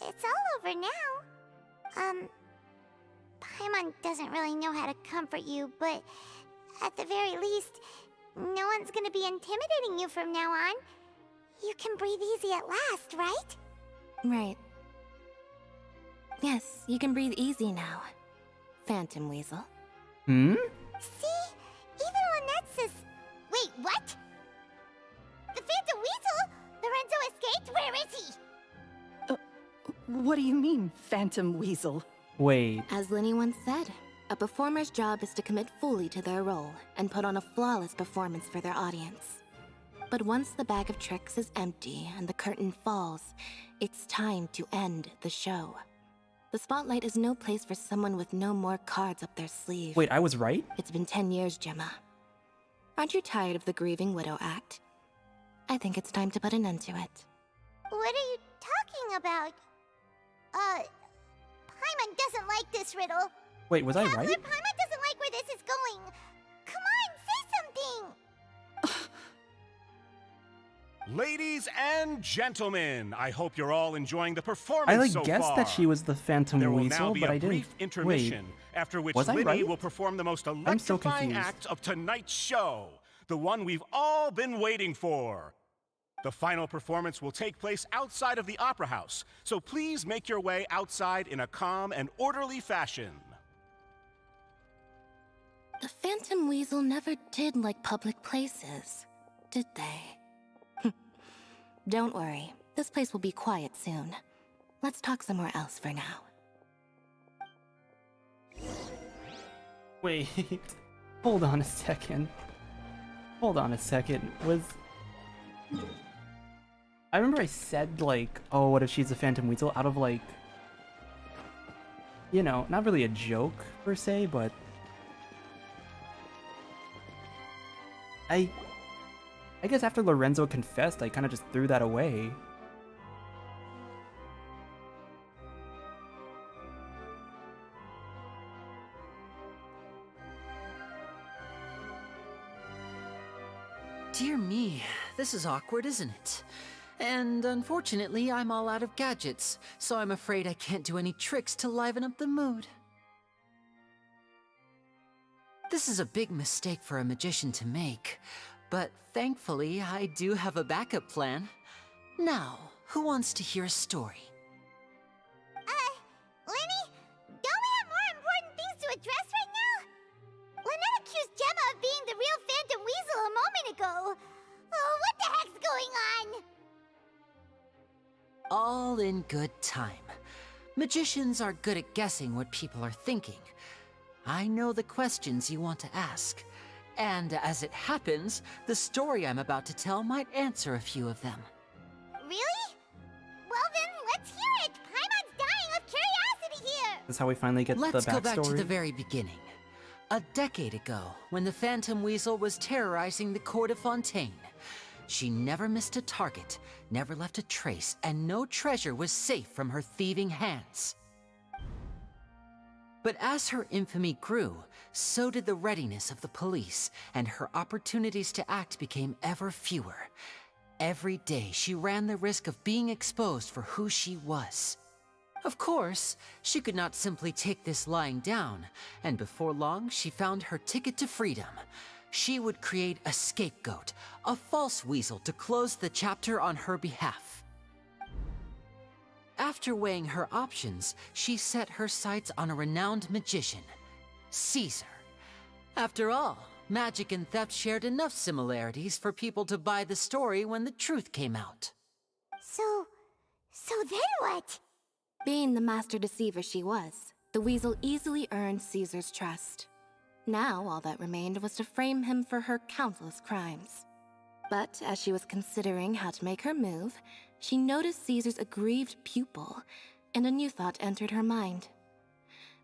It's all over now. Paimon doesn't really know how to comfort you, but at the very least, no one's gonna be intimidating you from now on. You can breathe easy at last, right? Right. Yes, you can breathe easy now. Phantom Weasel. Hmm? See? Even Lynette says... Wait, what? The Phantom Weasel? Lorenzo escaped? Where is he? What do you mean, Phantom Weasel? Wait. As Lyney once said, a performer's job is to commit fully to their role and put on a flawless performance for their audience. But once the bag of tricks is empty and the curtain falls, it's time to end the show. The spotlight is no place for someone with no more cards up their sleeve. Wait, I was right? It's been 10 years, Gemma. Aren't you tired of the grieving widow act? I think it's time to put an end to it. What are you talking about? Paimon doesn't like this riddle. Wait, was I Traveler, right? Paimon doesn't like where this is going. Come on, say something. Ladies and gentlemen, I hope you're all enjoying the performance I so guessed far. that she was the Phantom There will Weasel, now be but a I didn't. brief intermission, after which was I Lyney right? will perform the most I'm so electrifying confused. act of tonight's show, the one we've all been waiting for. The final performance will take place outside of the Opera House, so please make your way outside in a calm and orderly fashion. The Phantom Weasel never did like public places, did they? Don't worry, this place will be quiet soon. Let's talk somewhere else for now. Wait. Hold on a second. Hold on a second. I remember I said, like, oh, what if she's a Phantom Weasel? Out of, like, you know, not really a joke, per se, but I guess after Lorenzo confessed, I kind of just threw that away. Dear me, this is awkward, isn't it? And unfortunately, I'm all out of gadgets, so I'm afraid I can't do any tricks to liven up the mood. This is a big mistake for a magician to make, but thankfully, I do have a backup plan. Now, who wants to hear a story? Lyney, don't we have more important things to address right now? Lynette accused Gemma of being the real Phantom Weasel a moment ago. Oh, what the heck's going on? All in good time. Magicians are good at guessing what people are thinking. I know the questions you want to ask. And as it happens, the story I'm about to tell might answer a few of them. Really? Well then, let's hear it! Paimon's dying of curiosity here! That's how we finally get the backstory. Let's go back to the very beginning. A decade ago, when the Phantom Weasel was terrorizing the court of Fontaine. She never missed a target, never left a trace, and no treasure was safe from her thieving hands. But as her infamy grew, so did the readiness of the police, and her opportunities to act became ever fewer. Every day, she ran the risk of being exposed for who she was. Of course, she could not simply take this lying down, and before long, she found her ticket to freedom. She would create a scapegoat, a false weasel to close the chapter on her behalf. After weighing her options, she set her sights on a renowned magician, Caesar. After all, magic and theft shared enough similarities for people to buy the story when the truth came out. So then what? Being the master deceiver she was, the weasel easily earned Caesar's trust. Now, all that remained was to frame him for her countless crimes. But as she was considering how to make her move, she noticed Caesar's aggrieved pupil, and a new thought entered her mind.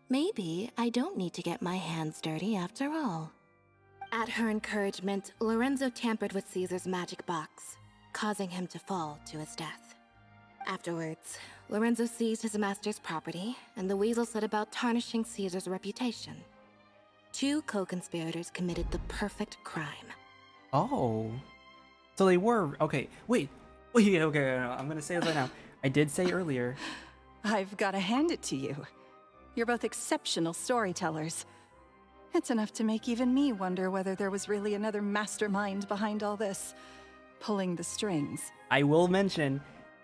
Maybe I don't need to get my hands dirty after all. At her encouragement, Lorenzo tampered with Caesar's magic box, causing him to fall to his death. Afterwards, Lorenzo seized his master's property, and the weasel set about tarnishing Caesar's reputation. Two co-conspirators committed the perfect crime. Oh. So they were... Okay, wait. Okay, I'm gonna say this right now. I did say earlier... I've gotta hand it to you. You're both exceptional storytellers. It's enough to make even me wonder whether there was really another mastermind behind all this, pulling the strings. I will mention,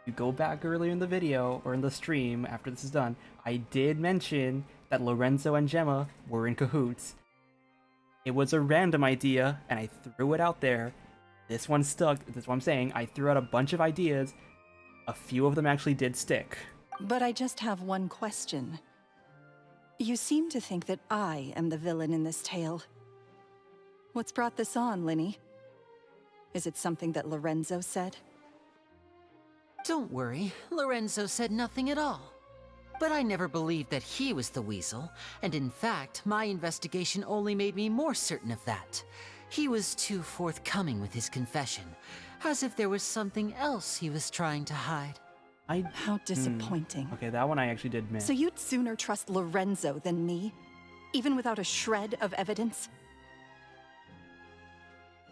you go back earlier in the video, or in the stream after this is done, I did mention that Lorenzo and Gemma were in cahoots. It was a random idea, and I threw it out there. This one stuck, that's what I'm saying. I threw out a bunch of ideas. A few of them actually did stick. But I just have one question. You seem to think that I am the villain in this tale. What's brought this on, Lyney? Is it something that Lorenzo said? Don't worry, Lorenzo said nothing at all. But I never believed that he was the weasel, and in fact, my investigation only made me more certain of that. He was too forthcoming with his confession, as if there was something else he was trying to hide. How disappointing. Okay, that one I actually did miss. So you'd sooner trust Lorenzo than me? Even without a shred of evidence?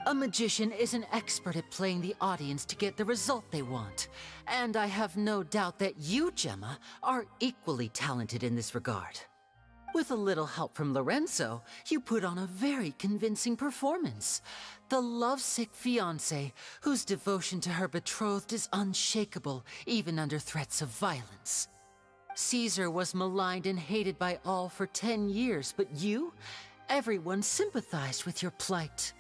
A magician is an expert at playing the audience to get the result they want. And I have no doubt that you, Gemma, are equally talented in this regard. With a little help from Lorenzo, you put on a very convincing performance. The lovesick fiancé, whose devotion to her betrothed is unshakable, even under threats of violence. Caesar was maligned and hated by all for 10 years, but you? Everyone sympathized with your plight.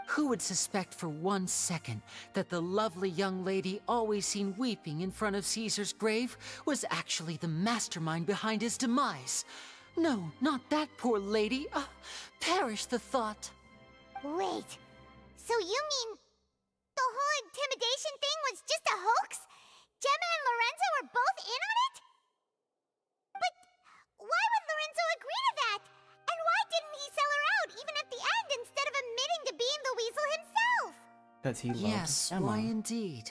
Who would suspect for 1 second that the lovely young lady always seen weeping in front of Caesar's grave was actually the mastermind behind his demise? No, not that poor lady. Perish the thought. Wait, so you mean the whole intimidation thing was just a hoax? Gemma and Lorenzo were both in on it? But why would Lorenzo agree to that? And why didn't he sell her out even at the end instead of admitting to being the weasel himself? Because he loved Yes, Gemma. why indeed?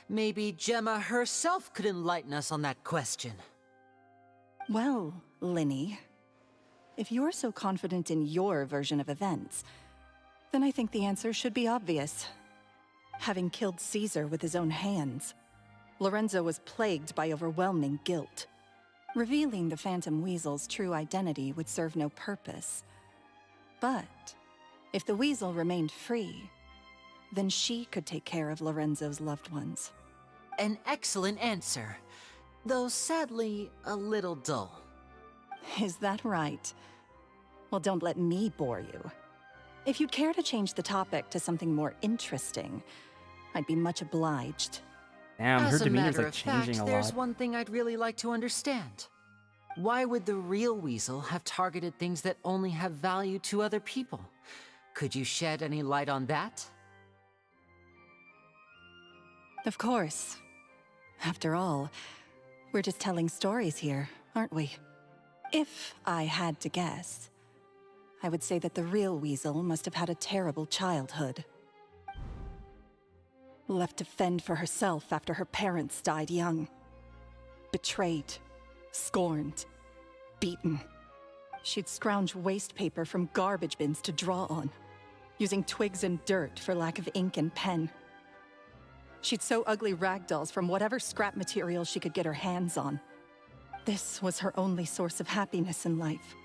Maybe Gemma herself could enlighten us on that question. Well, Lyney, if you're so confident in your version of events, Then I think the answer should be obvious. Having killed Caesar with his own hands, Lorenzo was plagued by overwhelming guilt. Revealing the Phantom Weasel's true identity would serve no purpose. But if the Weasel remained free, then she could take care of Lorenzo's loved ones. An excellent answer, though sadly a little dull. Is that right? Well, don't let me bore you. If you'd care to change the topic to something more interesting, I'd be much obliged. Damn, her As a demeanor's matter like of fact, changing a there's lot. one thing I'd really like to understand. Why would the real Weasel have targeted things that only have value to other people? Could you shed any light on that? Of course. After all, we're just telling stories here, aren't we? If I had to guess, I would say that the real Weasel must have had a terrible childhood. Left to fend for herself after her parents died young. Betrayed, scorned, beaten. She'd scrounge waste paper from garbage bins to draw on, using twigs and dirt for lack of ink and pen. She'd sew ugly ragdolls from whatever scrap material she could get her hands on. This was her only source of happiness in life.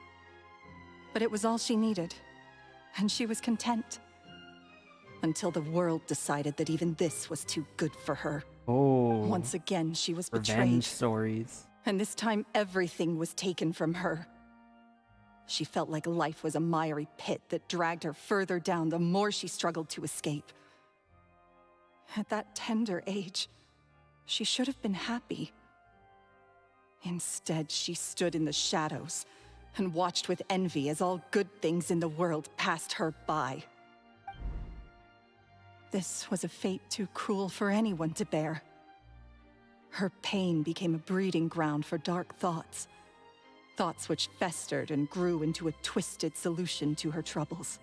But it was all she needed, and she was content. Until the world decided that even this was too good for her. Oh. Once again, she was Revenge betrayed. stories. And this time, everything was taken from her. She felt like life was a miry pit that dragged her further down the more she struggled to escape. At that tender age, she should have been happy. Instead, she stood in the shadows and watched with envy as all good things in the world passed her by. This was a fate too cruel for anyone to bear. Her pain became a breeding ground for dark thoughts. Thoughts which festered and grew into a twisted solution to her troubles.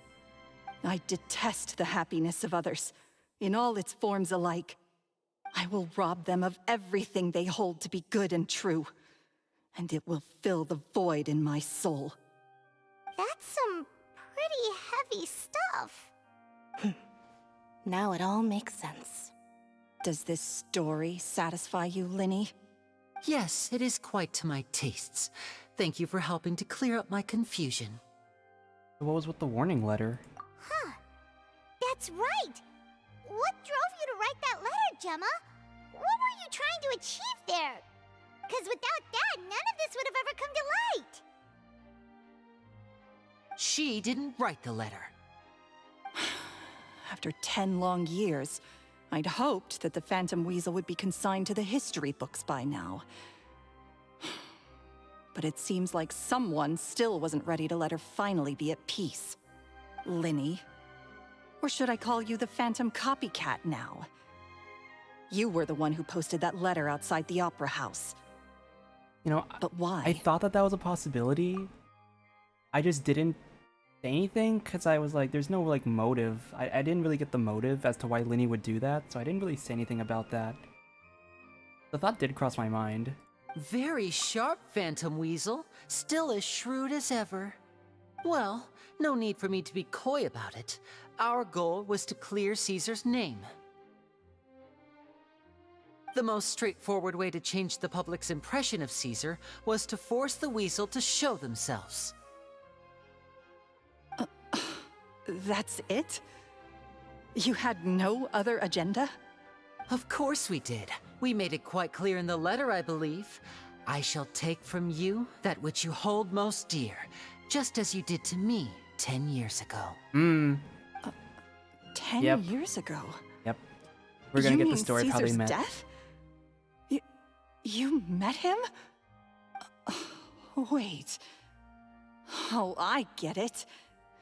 I detest the happiness of others, in all its forms alike. I will rob them of everything they hold to be good and true, and it will fill the void in my soul. That's some pretty heavy stuff. Now it all makes sense. Does this story satisfy you, Lyney? Yes, it is quite to my tastes. Thank you for helping to clear up my confusion. What was with the warning letter? Huh. That's right. What drove you to write that letter, Gemma? What were you trying to achieve there? Because without that, none of this would have ever come to light. She didn't write the letter. After 10 long years, I'd hoped that the Phantom Weasel would be consigned to the history books by now. But it seems like someone still wasn't ready to let her finally be at peace. Lyney. Or should I call you the Phantom Copycat now? You were the one who posted that letter outside the Opera House. You know, but why? I thought that was a possibility. I just didn't say anything because I was like, there's no like motive. I didn't really get the motive as to why Lyney would do that, so I didn't really say anything about that. The thought did cross my mind. Very sharp, Phantom Weasel. Still as shrewd as ever. Well, no need for me to be coy about it. Our goal was to clear Caesar's name. The most straightforward way to change the public's impression of Caesar was to force the Weasel to show themselves. That's it? You had no other agenda? Of course we did. We made it quite clear in the letter, I believe. I shall take from you that which you hold most dear, just as you did to me 10 years ago. 10 Yep. years ago? Yep. We're gonna You get the mean story of how they Caesar's met. Death? You met him? Wait. Oh, I get it.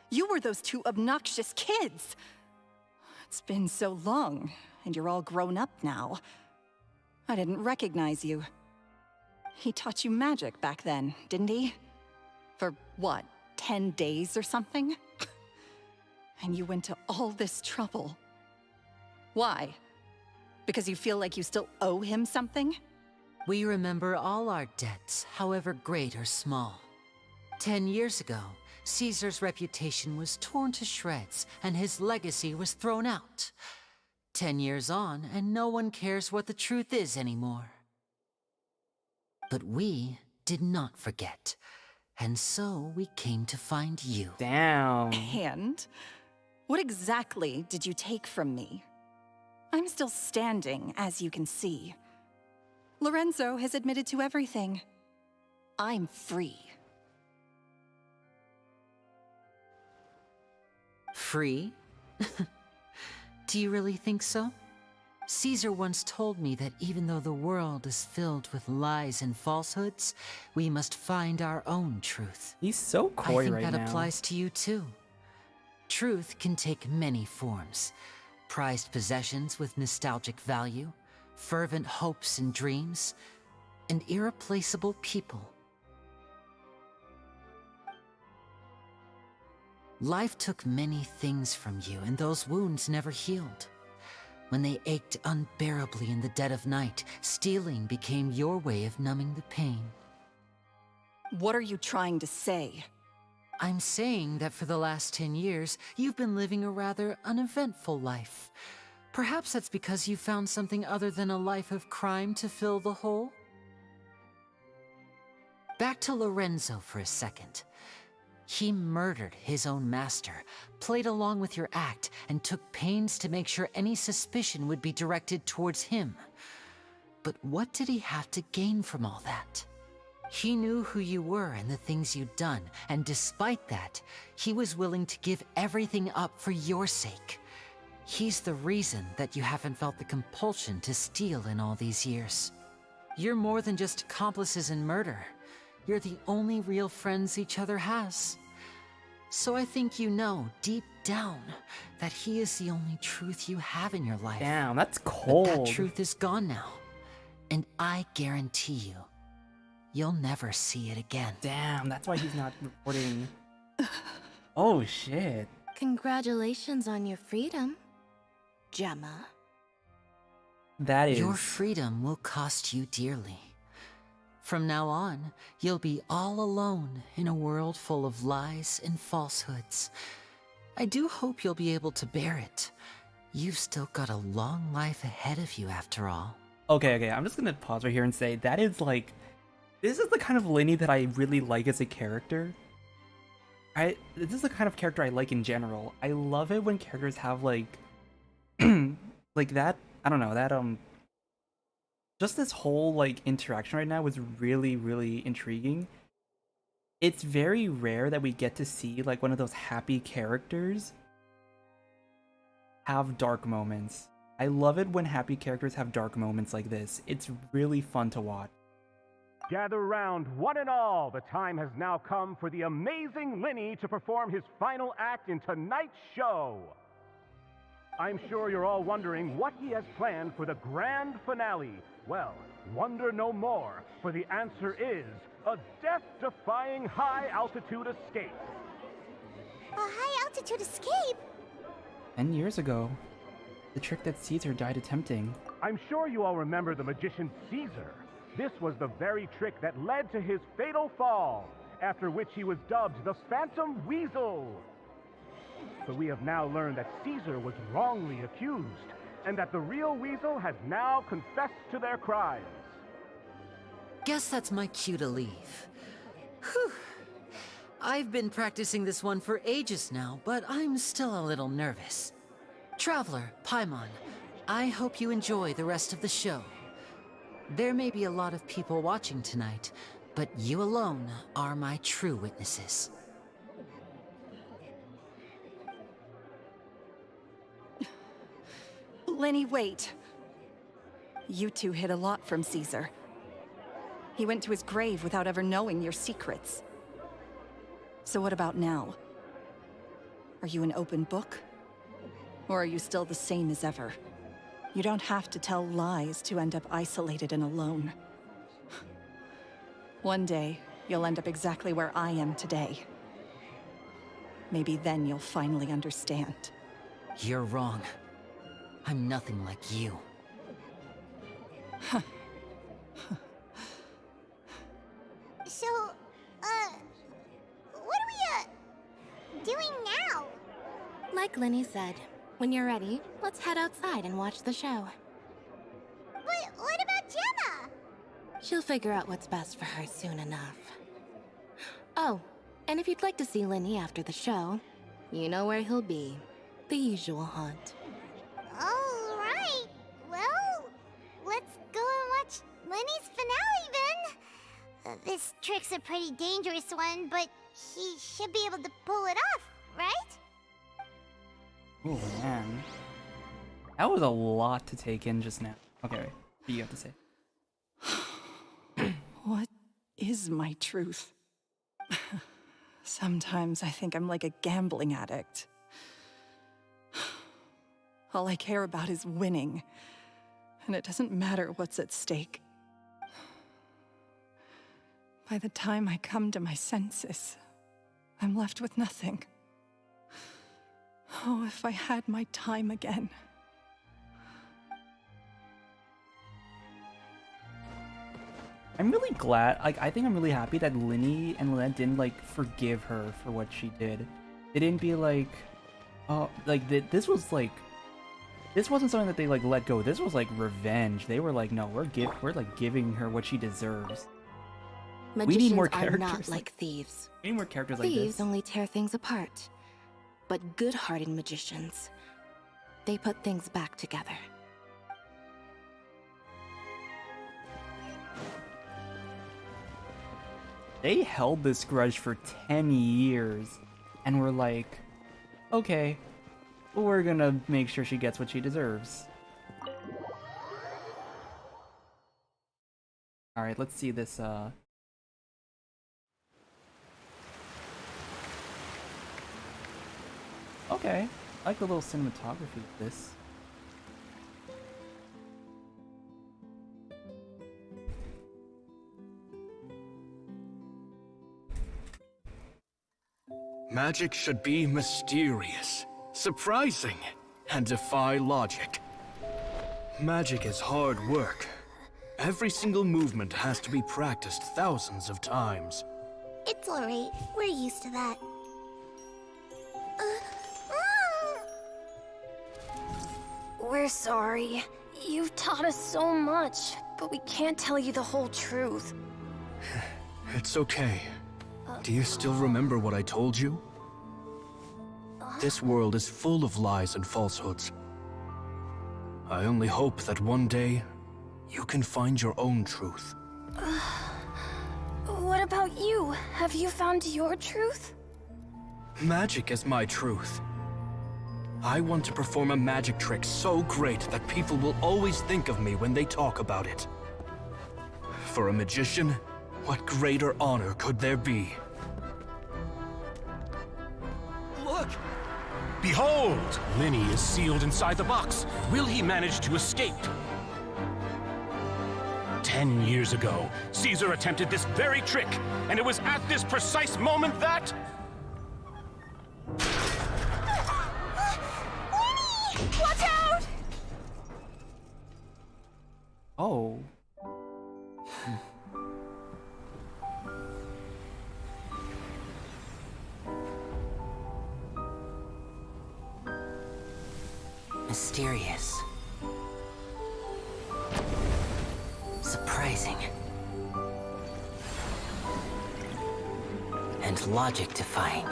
You were those two obnoxious kids. It's been so long, and you're all grown up now. I didn't recognize you. He taught you magic back then, didn't he? For what, 10 days or something? And you went to all this trouble. Why? Because you feel like you still owe him something? We remember all our debts, however great or small. 10 years ago, Caesar's reputation was torn to shreds, and his legacy was thrown out. 10 years on, and no one cares what the truth is anymore. But we did not forget, and so we came to find you. Damn. And? What exactly did you take from me? I'm still standing, as you can see. Lorenzo has admitted to everything. I'm free. Free? Do you really think so? Caesar once told me that even though the world is filled with lies and falsehoods, we must find our own truth. He's so coy I think right that now. applies to you too. Truth can take many forms. Prized possessions with nostalgic value, fervent hopes and dreams, and irreplaceable people. Life took many things from you, and those wounds never healed. When they ached unbearably in the dead of night, stealing became your way of numbing the pain. What are you trying to say? I'm saying that for the last 10 years, you've been living a rather uneventful life. Perhaps that's because you found something other than a life of crime to fill the hole? Back to Lorenzo for a second. He murdered his own master, played along with your act, and took pains to make sure any suspicion would be directed towards him. But what did he have to gain from all that? He knew who you were and the things you'd done, and despite that, he was willing to give everything up for your sake. He's the reason that you haven't felt the compulsion to steal in all these years. You're more than just accomplices in murder. You're the only real friends each other has. So I think you know, deep down, that he is the only truth you have in your life. Damn, that's cold. But that truth is gone now. And I guarantee you, you'll never see it again. Damn, that's why he's not reporting. Oh, shit. Congratulations on your freedom, Gemma. That is... Your freedom will cost you dearly. From now on, you'll be all alone in a world full of lies and falsehoods. I do hope you'll be able to bear it. You've still got a long life ahead of you after all. Okay, I'm just gonna pause right here and say that is like... This is the kind of Lyney that I really like as a character. This is the kind of character I like in general. I love it when characters have like... like that, I don't know, that just this whole like interaction right now was really, really intriguing. It's very rare that we get to see like one of those happy characters have dark moments. I love it when happy characters have dark moments like this. It's really fun to watch. Gather round, one and all. The time has now come for the amazing Lyney to perform his final act in tonight's show. I'm sure you're all wondering what he has planned for the grand finale. Well, wonder no more, for the answer is a death-defying high-altitude escape. A high-altitude escape? 10 years ago, the trick that Caesar died attempting. I'm sure you all remember the magician Caesar. This was the very trick that led to his fatal fall, after which he was dubbed the Phantom Weasel. But we have now learned that Caesar was wrongly accused, and that the real Weasel has now confessed to their crimes. Guess that's my cue to leave. Whew. I've been practicing this one for ages now, but I'm still a little nervous. Traveler, Paimon, I hope you enjoy the rest of the show. There may be a lot of people watching tonight, but you alone are my true witnesses. Lyney, wait. You two hid a lot from Caesar. He went to his grave without ever knowing your secrets. So what about now? Are you an open book? Or are you still the same as ever? You don't have to tell lies to end up isolated and alone. One day, you'll end up exactly where I am today. Maybe then you'll finally understand. You're wrong. I'm nothing like you. So, what are we, Like Lyney said, when you're ready, let's head outside and watch the show. But what about Gemma? She'll figure out what's best for her soon enough. Oh, and if you'd like to see Lyney after the show, you know where he'll be. The usual haunt. All right. Well, let's go and watch Lenny's finale then. This trick's a pretty dangerous one, but he should be able to pull it off, right? Oh man, that was a lot to take in just now. Okay, wait. What do you have to say? What is my truth? Sometimes I think I'm like a gambling addict. All I care about is winning, and it doesn't matter what's at stake. By the time I come to my senses, I'm left with nothing. Oh, if I had my time again. I'm really glad, like, I think I'm really happy that Lyney and Lynette didn't, like, forgive her for what she did. They didn't be like, oh, like, this was, like, this wasn't something that they, like, let go. This was, like, revenge. They were like, no, we're like, giving her what she deserves. Magicians We need more are characters not like thieves. We need more characters like Thieves this. only tear things apart. But good-hearted magicians, they put things back together. They held this grudge for 10 years and were like, okay, well, we're gonna make sure she gets what she deserves. Alright, let's see this, Okay, I like the little cinematography of this. Magic should be mysterious, surprising, and defy logic. Magic is hard work. Every single movement has to be practiced thousands of times. It's alright. We're used to that. We're sorry. You've taught us so much, but we can't tell you the whole truth. It's okay. Do you still remember what I told you? This world is full of lies and falsehoods. I only hope that one day, you can find your own truth. What about you? Have you found your truth? Magic is my truth. I want to perform a magic trick so great that people will always think of me when they talk about it. For a magician, what greater honor could there be? Look! Behold! Lyney is sealed inside the box. Will he manage to escape? 10 years ago, Caesar attempted this very trick, and it was at this precise moment that... Watch out! Oh. Mysterious. Surprising. And logic-defying.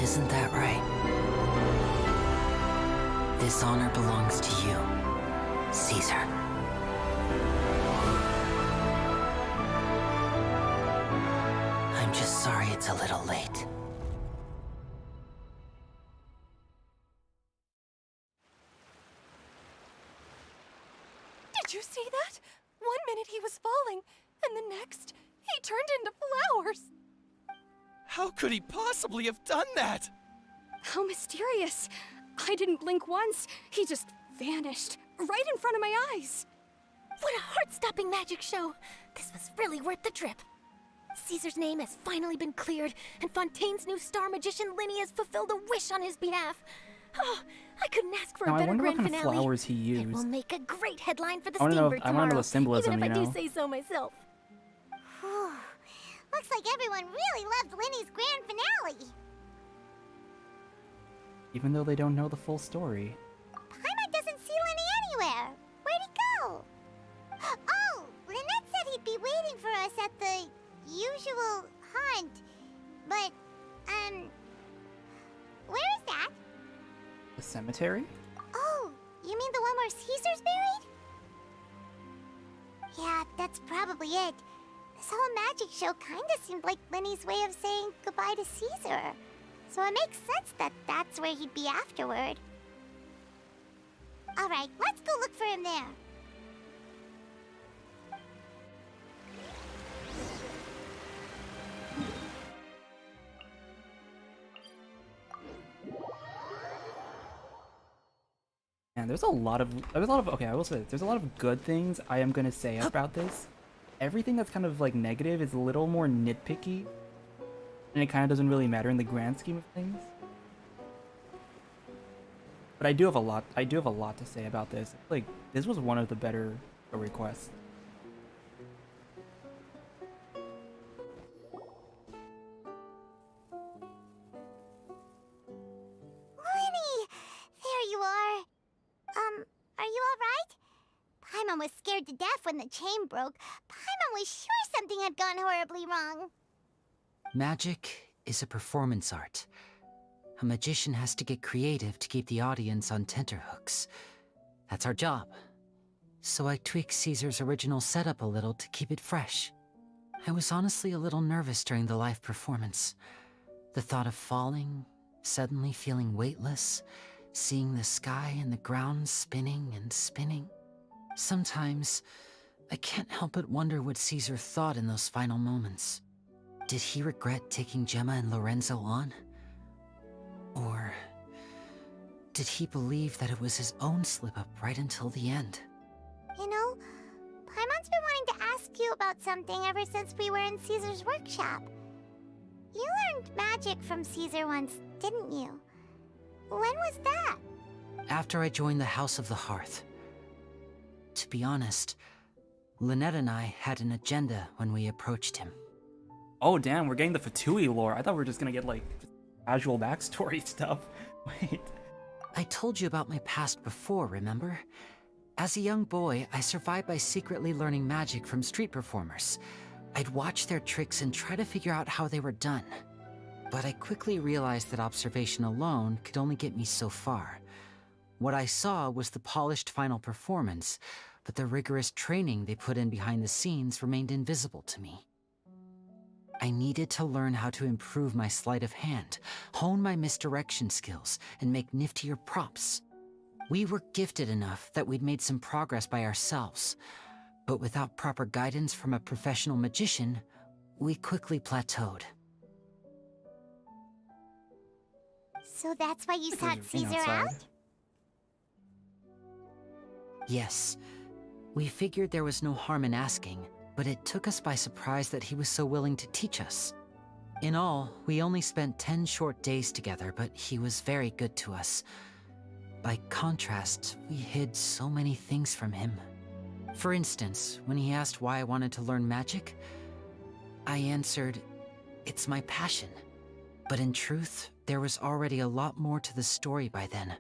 Isn't that right? This honor belongs to you, Caesar. I'm just sorry it's a little late. Did you see that? 1 minute he was falling, and the next, he turned into flowers. How could he possibly have done that? How mysterious. I didn't blink once. He just vanished, right in front of my eyes. What a heart-stopping magic show! This was really worth the trip. Caesar's name has finally been cleared, and Fontaine's new star magician Lyney has fulfilled a wish on his behalf. Oh, I couldn't ask for Now, a I better wonder what grand kind of finale. flowers he It used. will make a great headline for the I wanna know if- Steambird I wanna know tomorrow, the symbolism, even if I you do know. say so myself. Looks like everyone really loved Lenny's grand finale. even though they don't know the full story. Paimon doesn't see Lyney anywhere. Where'd he go? Oh, Lynette said he'd be waiting for us at the usual haunt. But, where is that? The cemetery? Oh, you mean the one where Caesar's buried? Yeah, that's probably it. This whole magic show kinda seemed like Lyney's way of saying goodbye to Caesar. So it makes sense that that's where he'd be afterward. Alright, let's go look for him there. And there's a lot of okay, I will say this, there's a lot of good things I am gonna say about this. Everything that's kind of like negative is a little more nitpicky, and it kind of doesn't really matter in the grand scheme of things. But I do have a lot to say about this. Like, this was one of the better requests. Lyney! There you are. Are you alright? Paimon was scared to death when the chain broke. Paimon was sure something had gone horribly wrong. Magic is a performance art. A magician has to get creative to keep the audience on tenterhooks. That's our job. So I tweaked Caesar's original setup a little to keep it fresh. I was honestly a little nervous during the live performance. The thought of falling, suddenly feeling weightless, seeing the sky and the ground spinning and spinning. Sometimes, I can't help but wonder what Caesar thought in those final moments. Did he regret taking Gemma and Lorenzo on? Or did he believe that it was his own slip-up right until the end? You know, Paimon's been wanting to ask you about something ever since we were in Caesar's workshop. You learned magic from Caesar once, didn't you? When was that? After I joined the House of the Hearth. To be honest, Lynette and I had an agenda when we approached him. Oh damn, we're getting the Fatui lore. I thought we were just gonna get like casual backstory stuff. Wait. I told you about my past before, remember? As a young boy, I survived by secretly learning magic from street performers. I'd watch their tricks and try to figure out how they were done. But I quickly realized that observation alone could only get me so far. What I saw was the polished final performance, but the rigorous training they put in behind the scenes remained invisible to me. I needed to learn how to improve my sleight of hand, hone my misdirection skills, and make niftier props. We were gifted enough that we'd made some progress by ourselves, but without proper guidance from a professional magician, we quickly plateaued. So that's why you sought Caesar out? Yes. We figured there was no harm in asking, but it took us by surprise that he was so willing to teach us. In all, we only spent 10 short days together, but he was very good to us. By contrast, we hid so many things from him. For instance, when he asked why I wanted to learn magic, I answered, "It's my passion." But in truth, there was already a lot more to the story by then.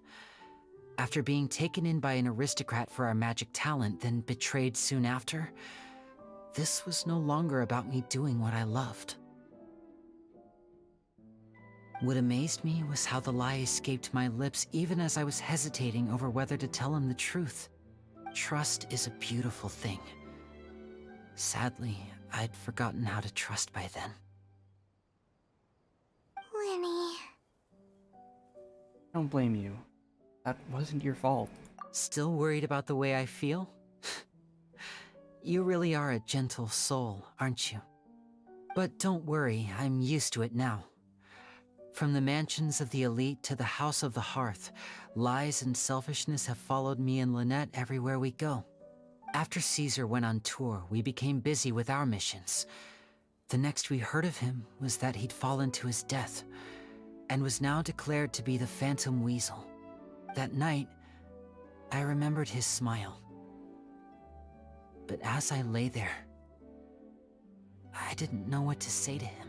After being taken in by an aristocrat for our magic talent, then betrayed soon after, this was no longer about me doing what I loved. What amazed me was how the lie escaped my lips even as I was hesitating over whether to tell him the truth. Trust is a beautiful thing. Sadly, I'd forgotten how to trust by then. Lyney. I don't blame you. That wasn't your fault. Still worried about the way I feel? You really are a gentle soul, aren't you? But don't worry, I'm used to it now. From the mansions of the elite to the House of the Hearth, lies and selfishness have followed me and Lynette everywhere we go. After Caesar went on tour, we became busy with our missions. The next we heard of him was that he'd fallen to his death, and was now declared to be the Phantom Weasel. That night, I remembered his smile. But as I lay there, I didn't know what to say to him.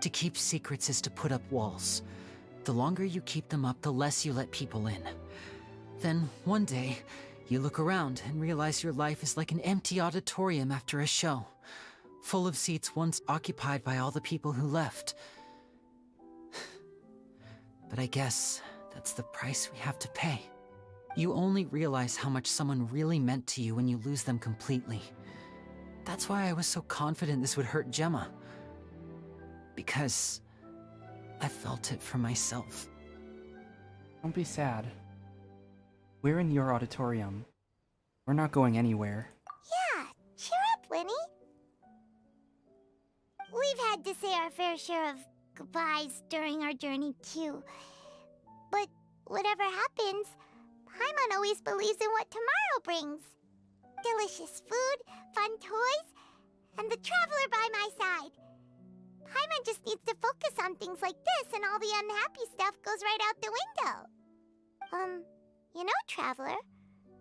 To keep secrets is to put up walls. The longer you keep them up, the less you let people in. Then, one day, you look around and realize your life is like an empty auditorium after a show, full of seats once occupied by all the people who left. But I guess that's the price we have to pay. You only realize how much someone really meant to you when you lose them completely. That's why I was so confident this would hurt Gemma. Because I felt it for myself. Don't be sad. We're in your auditorium. We're not going anywhere. Yeah, cheer up, Lyney. We've had to say our fair share of goodbyes during our journey, too. But whatever happens, Paimon always believes in what tomorrow brings. Delicious food, fun toys, and the Traveler by my side. Paimon just needs to focus on things like this, and all the unhappy stuff goes right out the window. You know, Traveler,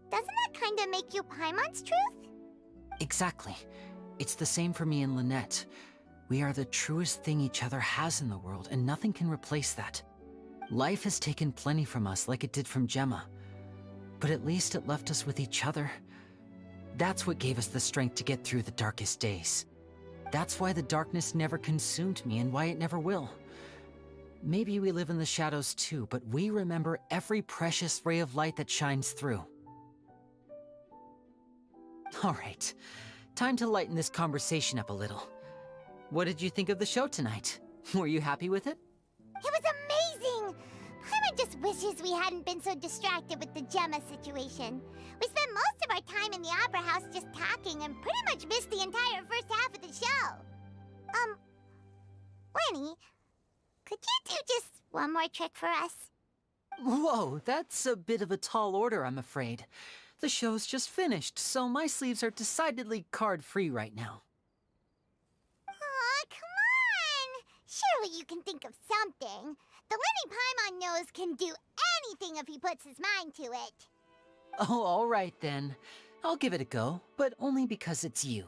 doesn't that kind of make you Paimon's truth? Exactly. It's the same for me and Lynette. We are the truest thing each other has in the world, and nothing can replace that. Life has taken plenty from us, like it did from Gemma. But at least it left us with each other. That's what gave us the strength to get through the darkest days. That's why the darkness never consumed me, and why it never will. Maybe we live in the shadows too, but we remember every precious ray of light that shines through. Alright, time to lighten this conversation up a little. What did you think of the show tonight? Were you happy with it? It was amazing! Paimon just wishes we hadn't been so distracted with the Gemma situation. We spent most of our time in the Opera House just talking and pretty much missed the entire first half of the show. Lyney, could you do just one more trick for us? Whoa, that's a bit of a tall order, I'm afraid. The show's just finished, so my sleeves are decidedly card-free right now. Aw, come on! Surely you can think of something. The Lyney Paimon knows can do anything if he puts his mind to it. Oh, all right then. I'll give it a go, but only because it's you.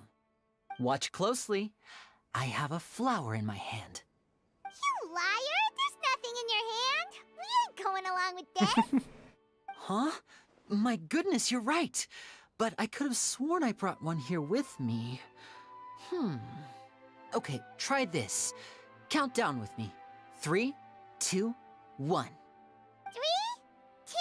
Watch closely. I have a flower in my hand. You liar! There's nothing in your hand! We ain't going along with this! Huh? My goodness, you're right. But I could have sworn I brought one here with me. Okay, try this. Count down with me. 3, 2, 1. 3, 2,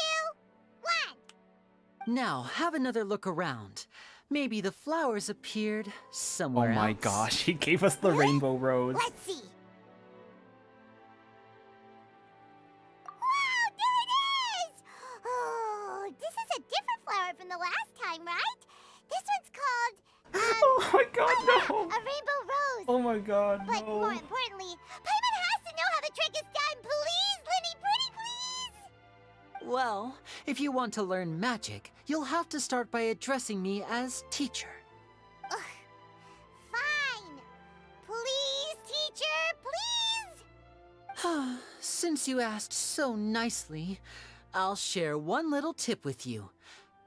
1. Now, have another look around. Maybe the flowers appeared somewhere else. Oh my gosh, he gave us the rainbow rose. Let's see. Wow, there it is! Oh, this is a different flower from the last time, right? This one's called, oh my god, no! A rainbow rose. Oh my god, But no. more importantly, Paimon has to know how the trick is done. Please, Lyney, pretty please! Well, if you want to learn magic, you'll have to start by addressing me as teacher. Ugh. Fine. Please, teacher, please! Since you asked so nicely, I'll share one little tip with you.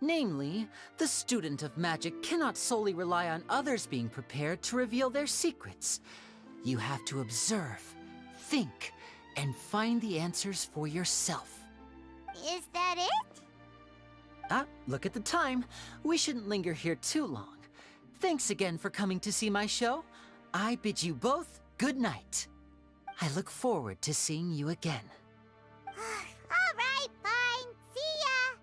Namely, the student of magic cannot solely rely on others being prepared to reveal their secrets. You have to observe, think, and find the answers for yourself. Is that it? Ah, look at the time. We shouldn't linger here too long. Thanks again for coming to see my show. I bid you both good night. I look forward to seeing you again. All right, fine. See ya.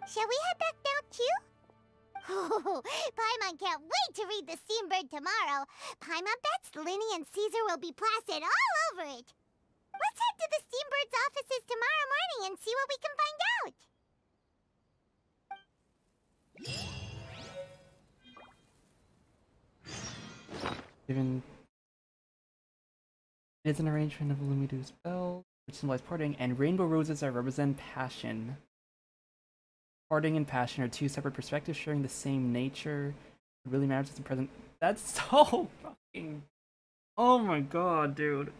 Shall we head back now, too? Oh, Paimon can't wait to read The Steambird tomorrow. Paimon bets Lyney and Caesar will be plastered all over it. Let's head to the Steambird's offices tomorrow morning and see what we can find out. Given it is an arrangement of Lumidu's spells, which symbolize parting, and rainbow roses that represent passion. Parting and passion are two separate perspectives sharing the same nature. It really matters as the present. That's so fucking. Oh my god, dude.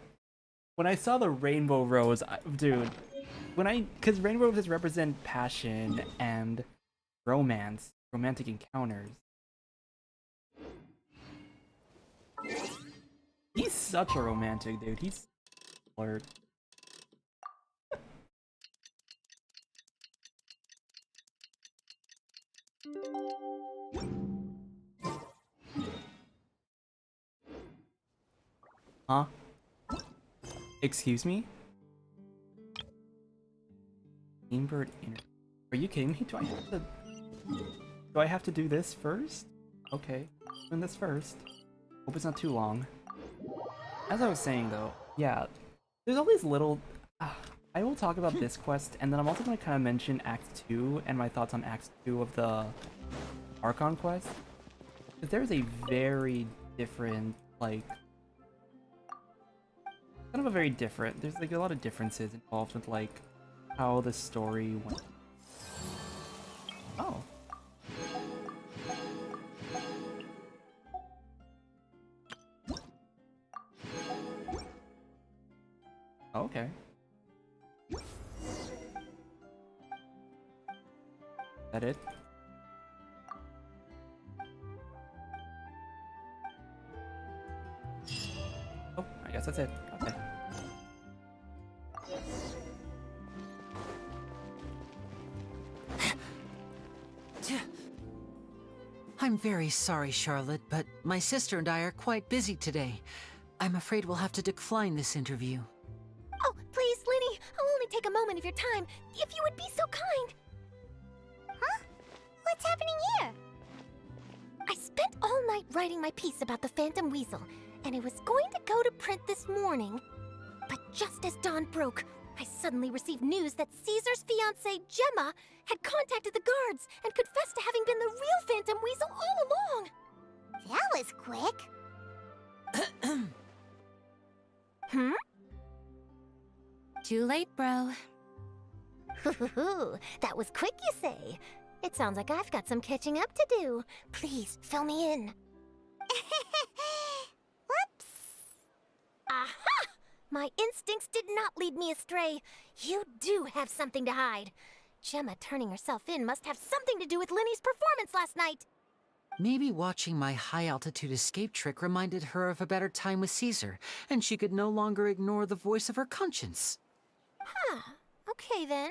When I saw the rainbow rose, dude, because rainbow roses represent passion and romance, romantic encounters. He's such a romantic dude. He's flirt. Huh? Excuse me? Gamebird interview. Are you kidding me? Do I have to do this first? Okay, doing this first. Hope it's not too long. As I was saying though, yeah, there's all these little... I will talk about this quest, and then I'm also going to kind of mention Act 2 and my thoughts on Act 2 of the Archon quest. Because there's a very different, like... kind of a very different... There's like a lot of differences involved with like how the story went. Oh. Okay. That it? Oh, I guess that's it. Okay. I'm very sorry, Charlotte, but my sister and I are quite busy today. I'm afraid we'll have to decline this interview. Oh, please, Lyney, I'll only take a moment of your time, if you would be so kind. Huh? What's happening here? I spent all night writing my piece about the Phantom Weasel, and it was going to go to print this morning. But just as dawn broke, I suddenly received news that Caesar's fiancée, Gemma, had contacted the guards and confessed to having been the real Phantom Weasel all along. That was quick. Hmm? Too late, bro. That was quick, you say? It sounds like I've got some catching up to do. Please, fill me in. Whoops. Aha! My instincts did not lead me astray. You do have something to hide. Gemma turning herself in must have something to do with Lyney's performance last night. Maybe watching my high-altitude escape trick reminded her of a better time with Caesar, and she could no longer ignore the voice of her conscience. Huh. Okay, then.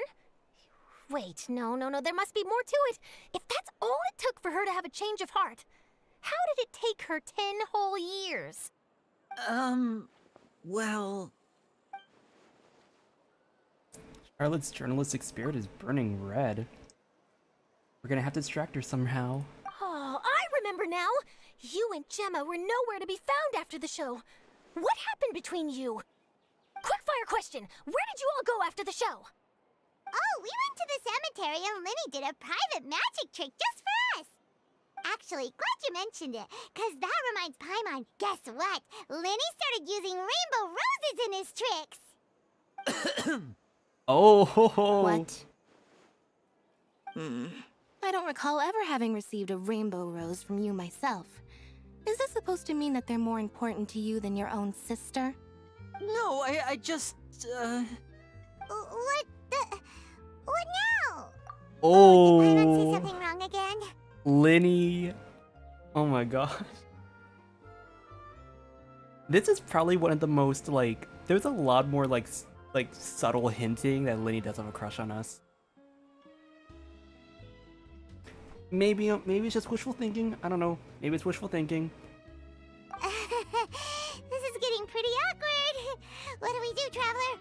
Wait, no, there must be more to it. If that's all it took for her to have a change of heart, how did it take her 10 whole years? Well... Charlotte's journalistic spirit is burning red. We're gonna have to distract her somehow. Oh, I remember now! You and Gemma were nowhere to be found after the show. What happened between you? Quickfire question! Where did you all go after the show? Oh, we went to the cemetery and Lyney did a private magic trick just for us. Actually, glad you mentioned it, because that reminds Paimon, guess what? Lyney started using rainbow roses in his tricks. Oh, ho, ho. What? I don't recall ever having received a rainbow rose from you myself. Is this supposed to mean that they're more important to you than your own sister? No, I just, What now? Oh. Did Paimon say something wrong again? Lyney. Oh my god. This is probably one of the most, like, there's a lot more, like subtle hinting that Lyney does have a crush on us. Maybe it's just wishful thinking. I don't know. Maybe it's wishful thinking. This is getting pretty awkward. What do we do, Traveler?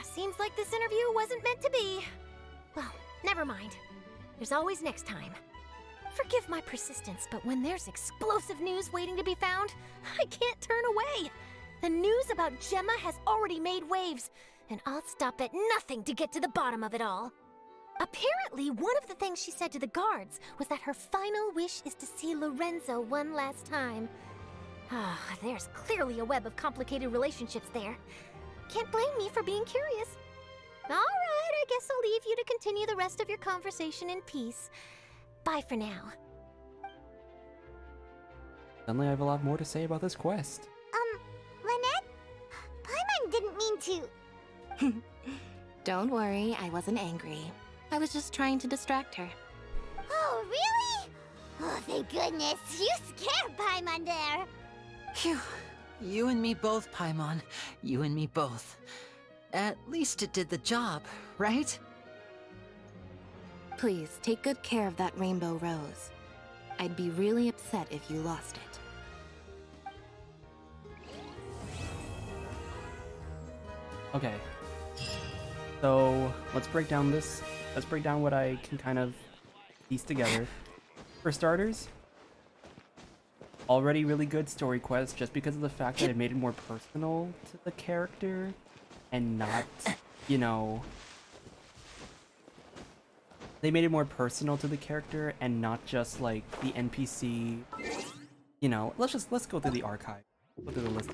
Seems like this interview wasn't meant to be. Well, never mind. There's always next time. Forgive my persistence, but when there's explosive news waiting to be found, I can't turn away. The news about Gemma has already made waves, and I'll stop at nothing to get to the bottom of it all. Apparently, one of the things she said to the guards was that her final wish is to see Lorenzo one last time. There's clearly a web of complicated relationships there. Can't blame me for being curious. All right, I guess I'll leave you to continue the rest of your conversation in peace. Bye for now. Suddenly I have a lot more to say about this quest. Lynette? Paimon didn't mean to... Don't worry, I wasn't angry. I was just trying to distract her. Oh, really? Oh, thank goodness. You scared Paimon there. Phew. You and me both, Paimon. You and me both. At least it did the job, right? Please, take good care of that rainbow rose. I'd be really upset if you lost it. Okay. So let's break down this. Let's break down what I can kind of piece together. For starters, already really good story quest just because of the fact that it made it more personal to the character and not, you know, they made it more personal to the character and not just like the NPC, you know, let's go through the archive. Go through the list.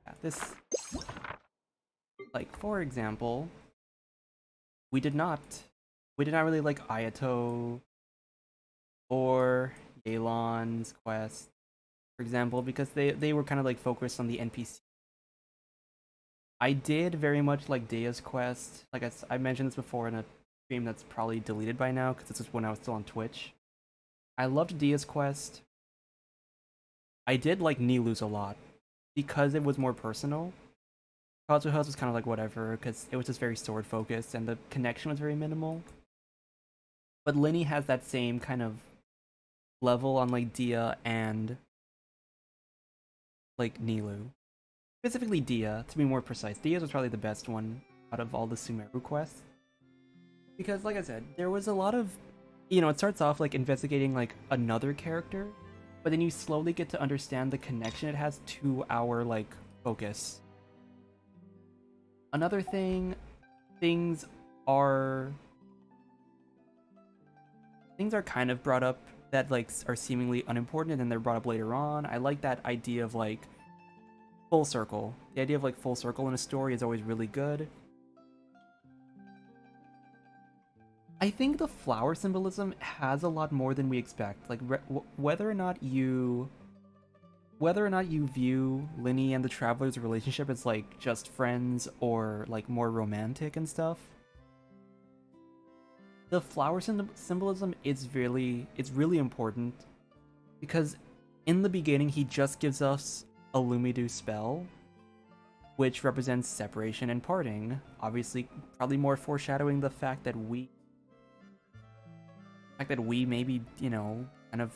Yeah, this, like, for example, we did not really like Ayato or Yelan's quest, for example, because they were kind of like focused on the NPC. I did very much like Dea's quest. Like I mentioned this before in a stream that's probably deleted by now because this is when I was still on Twitch. I loved Dea's quest. I did like Nilu's a lot because it was more personal. Kazuha's was kind of like whatever because it was just very sword focused and the connection was very minimal. But Lyney has that same kind of level on like Dia and like Nilou. Specifically Dia, to be more precise. Dia's was probably the best one out of all the Sumeru quests. Because like I said, there was a lot of, you know, it starts off like investigating like another character, but then you slowly get to understand the connection it has to our like focus. Another thing, things are kind of brought up that like are seemingly unimportant and then they're brought up later on. I like that idea of like full circle. The idea of like full circle in a story is always really good. I think the flower symbolism has a lot more than we expect. Like whether or not you view Lyney and the Traveler's relationship as like just friends or like more romantic and stuff, the flower symbolism is really important because in the beginning he just gives us a Lumidu spell, which represents separation and parting. Obviously, probably more foreshadowing the fact that we maybe, you know, kind of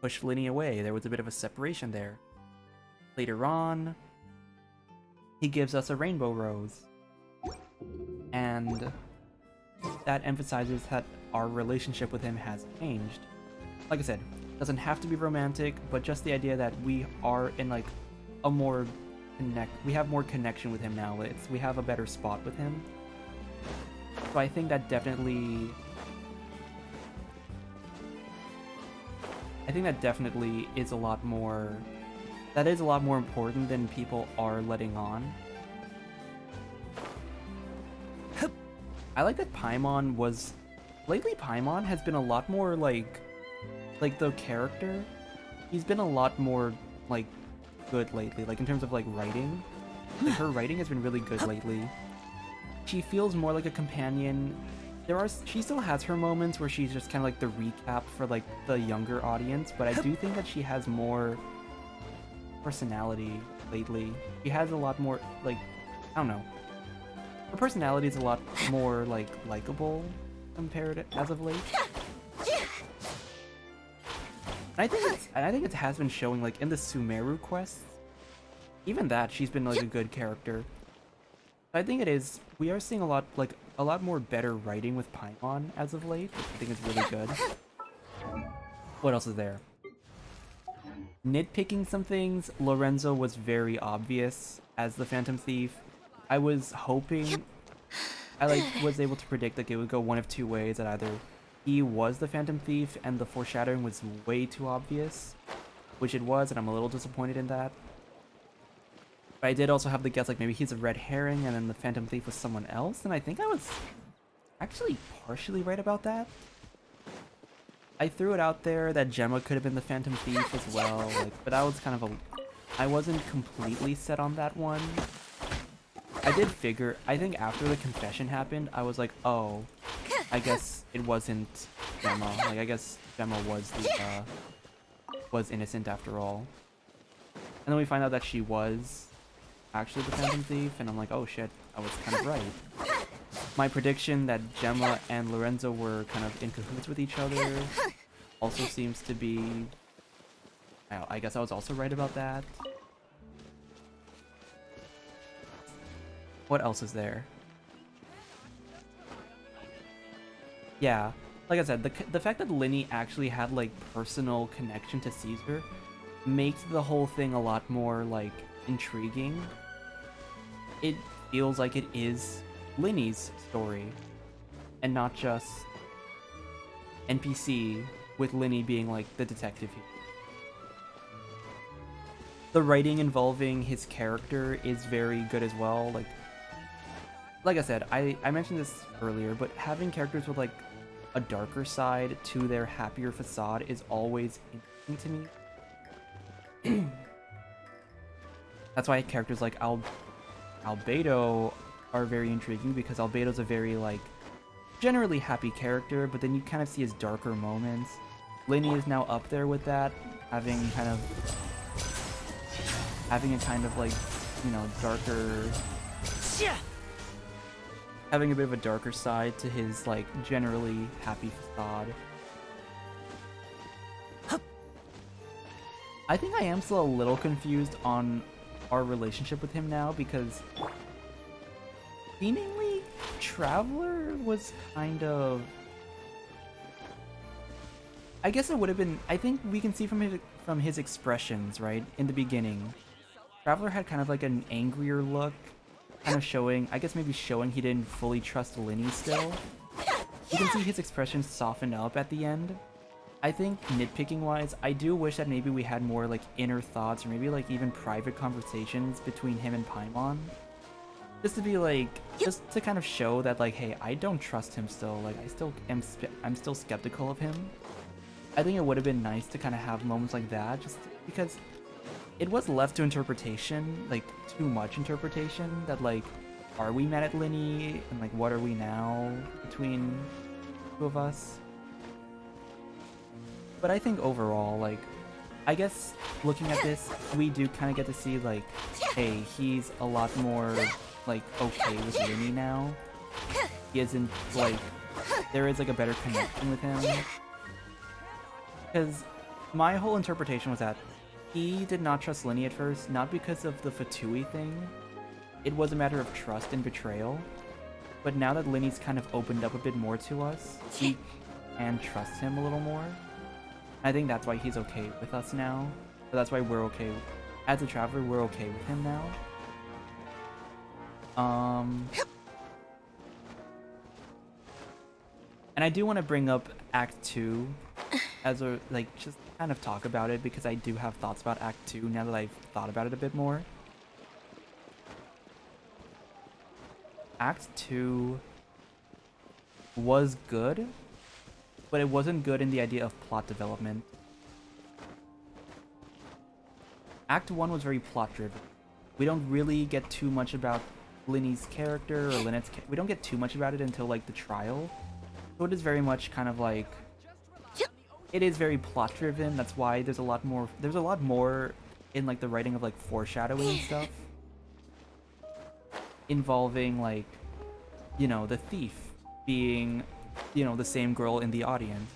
pushed Lyney away. There was a bit of a separation there. Later on, he gives us a rainbow rose. And that emphasizes that our relationship with him has changed. Like I said, doesn't have to be romantic, but just the idea that we are in like a more we have more connection with him now. We have a better spot with him. So I think that definitely is a lot more important than people are letting on. I like that Paimon was... Lately, Paimon has been a lot more, like the character. He's been a lot more, like, good lately. Like, in terms of, like, writing. Like, her writing has been really good lately. She feels more like a companion. She still has her moments where she's just kind of like the recap for, like, the younger audience, but I do think that she has more personality lately. She has a lot more, like, I don't know. Her personality is a lot more, like, likable compared as of late. And I think it has been showing, like, in the Sumeru quests. Even that, she's been, like, a good character. I think it is. We are seeing a lot more better writing with Paimon as of late, which I think is really good. What else is there? Nitpicking some things, Lorenzo was very obvious as the Phantom Thief. I was hoping, I was able to predict like it would go one of two ways, that either he was the Phantom Thief and the foreshadowing was way too obvious, which it was, and I'm a little disappointed in that. But I did also have the guess like maybe he's a red herring and then the Phantom Thief was someone else, and I think I was actually partially right about that. I threw it out there that Gemma could have been the Phantom Thief as well, like, but that was kind of I wasn't completely set on that one. I did figure, I think after the confession happened, I was like, oh, I guess it wasn't Gemma. Like, I guess Gemma was innocent after all. And then we find out that she was actually the Phantom Thief, and I'm like, oh shit, I was kind of right. My prediction that Gemma and Lorenzo were kind of in cahoots with each other also seems to be... I guess I was also right about that. What else is there? Yeah, like I said, the fact that Lyney actually had like personal connection to Caesar makes the whole thing a lot more like intriguing. It feels like it is Lyney's story and not just NPC with Lyney being like the detective here. The writing involving his character is very good as well. Like I said, I mentioned this earlier, but having characters with like a darker side to their happier facade is always interesting to me. That's why characters like Albedo are very intriguing, because Albedo's a very like generally happy character, but then you kind of see his darker moments. Lyney is now up there with that, having a kind of like, you know, darker, having a bit of a darker side to his like generally happy facade. I think I am still a little confused on our relationship with him now, because seemingly Traveler was kind of, I guess it would have been, I think we can see from his expressions, right, in the beginning, Traveler had kind of like an angrier look, kind of showing, I guess maybe showing he didn't fully trust Lyney still. You can see his expressions soften up at the end. I think nitpicking wise, I do wish that maybe we had more like inner thoughts, or maybe like even private conversations between him and Paimon. Just to be like, just to kind of show that like, hey, I don't trust him still, like I'm still skeptical of him. I think it would have been nice to kind of have moments like that, just because it was left to interpretation, like too much interpretation, that like, are we mad at Lyney, and like what are we now between the two of us? But I think overall, like, I guess looking at this, we do kind of get to see like, hey, he's a lot more like okay with Lyney now. He isn't like, there is like a better connection with him. Because my whole interpretation was that he did not trust Lyney at first, not because of the Fatui thing. It was a matter of trust and betrayal. But now that Lyney's kind of opened up a bit more to us, we can trust him a little more. I think that's why he's okay with us now. So that's why we're okay. As a Traveler, we're okay with him now. And I do want to bring up Act 2 as a, like, just kind of talk about it, because I do have thoughts about Act 2 now that I've thought about it a bit more. Act 2 was good, but it wasn't good in the idea of plot development. Act 1 was very plot driven. We don't really get too much about Lyney's character or Lynette's we don't get too much about it until like the trial. So it is very much kind of like, it is very plot driven. That's why there's a lot more in like the writing of like foreshadowing and stuff, involving like, you know, the thief being, you know, the same girl in the audience.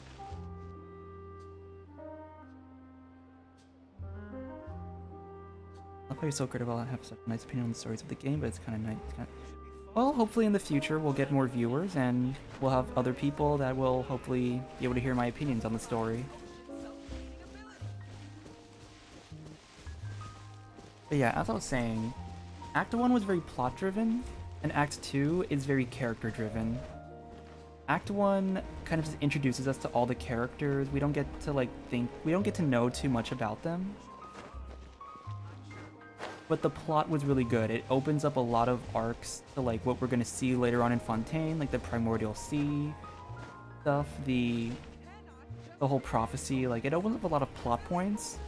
I love how you're so critical and have such a nice opinion on the stories of the game, but it's kind of nice. Well, hopefully in the future we'll get more viewers and we'll have other people that will hopefully be able to hear my opinions on the story. But yeah, as I was saying, Act 1 was very plot driven, and Act 2 is very character driven. Act 1 kind of just introduces us to all the characters. We don't get to like we don't get to know too much about them. But the plot was really good. It opens up a lot of arcs to like what we're gonna see later on in Fontaine, like the Primordial Sea stuff, the whole prophecy. Like, it opens up a lot of plot points.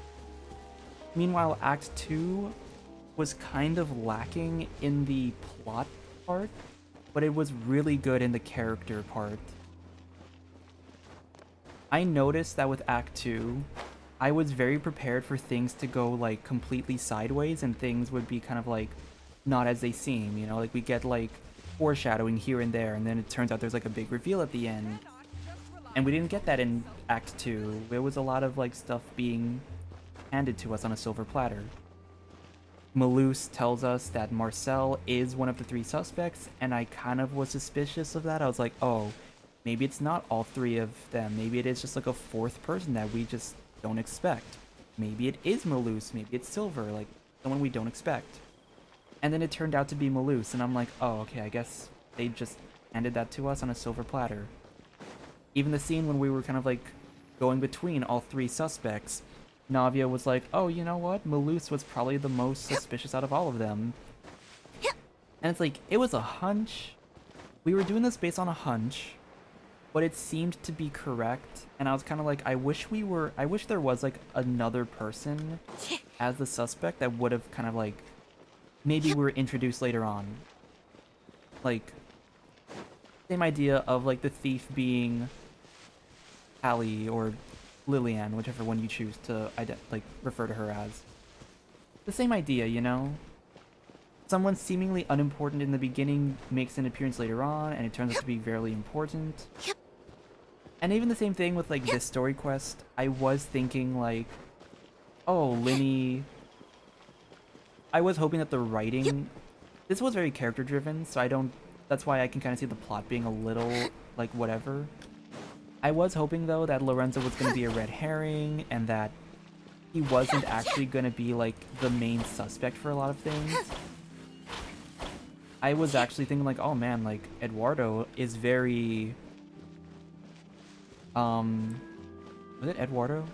Meanwhile, Act 2 was kind of lacking in the plot part, but it was really good in the character part. I noticed that with Act 2, I was very prepared for things to go like completely sideways, and things would be kind of like not as they seem, you know, like we get like foreshadowing here and there, and then it turns out there's like a big reveal at the end. And we didn't get that in Act 2. There was a lot of like stuff being handed to us on a silver platter. Malus tells us that Marcel is one of the 3 suspects, and I kind of was suspicious of that. I was like, oh, maybe it's not all 3 of them. Maybe it is just like a 4th person that we just don't expect. Maybe it is Malus, maybe it's Silver, like someone we don't expect. And then it turned out to be Malus, and I'm like, oh, okay, I guess they just handed that to us on a silver platter. Even the scene when we were kind of like going between all 3 suspects, Navia was like, oh, you know what? Malus was probably the most suspicious out of all of them. And it's like, it was a hunch. We were doing this based on a hunch, but it seemed to be correct. And I was kind of like, I wish there was like another person as the suspect that would have kind of like, maybe we were introduced later on. Like, same idea of like the thief being Hallie or Lillian, whichever one you choose to refer to her as. The same idea, you know? Someone seemingly unimportant in the beginning makes an appearance later on, and it turns out to be very important. And even the same thing with like this story quest, I was thinking like, oh, Lyney. I was hoping that the writing, this was very character driven, so that's why I can kind of see the plot being a little like whatever. I was hoping though that Lorenzo was going to be a red herring and that he wasn't actually going to be like the main suspect for a lot of things. I was actually thinking like, oh man, like Eduardo is very was it Eduardo?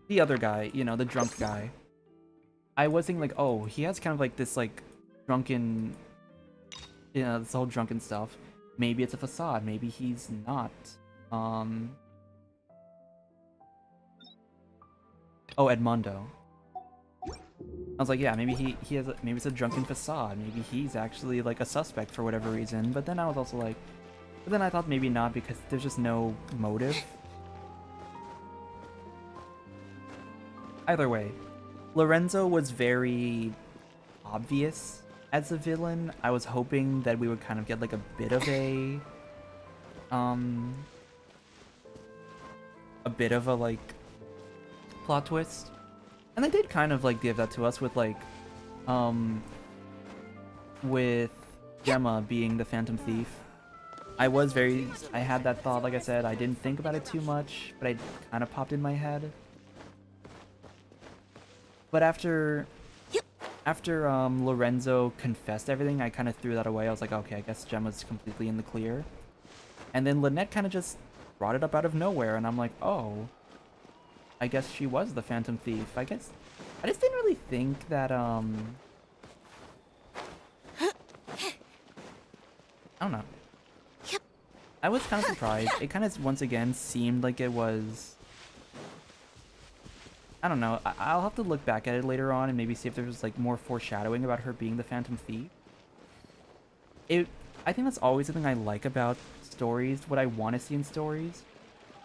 The other guy, you know, the drunk guy. I was thinking like, oh, he has kind of like this like drunken, you know, this whole drunken stuff. Maybe it's a facade, maybe he's not. Oh, Edmundo. I was like, yeah, maybe he has maybe it's a drunken facade. Maybe he's actually like a suspect for whatever reason. But then I was also like, but then I thought maybe not because there's just no motive. Either way, Lorenzo was very obvious as a villain. I was hoping that we would kind of get like a bit of a like plot twist. And they did kind of like give that to us with like with Gemma being the Phantom Thief. I had that thought, like I said, I didn't think about it too much, but it kind of popped in my head. But after Lorenzo confessed everything, I kind of threw that away. I was like, okay, I guess Gemma's completely in the clear. And then Lynette kind of just brought it up out of nowhere, and I'm like, oh, I guess she was the Phantom Thief. I just didn't really think that, I don't know. I was kind of surprised. It kind of, once again, seemed like it was... I don't know. I'll have to look back at it later on and maybe see if there was like more foreshadowing about her being the Phantom Thief. I think that's always something I like about stories, what I want to see in stories.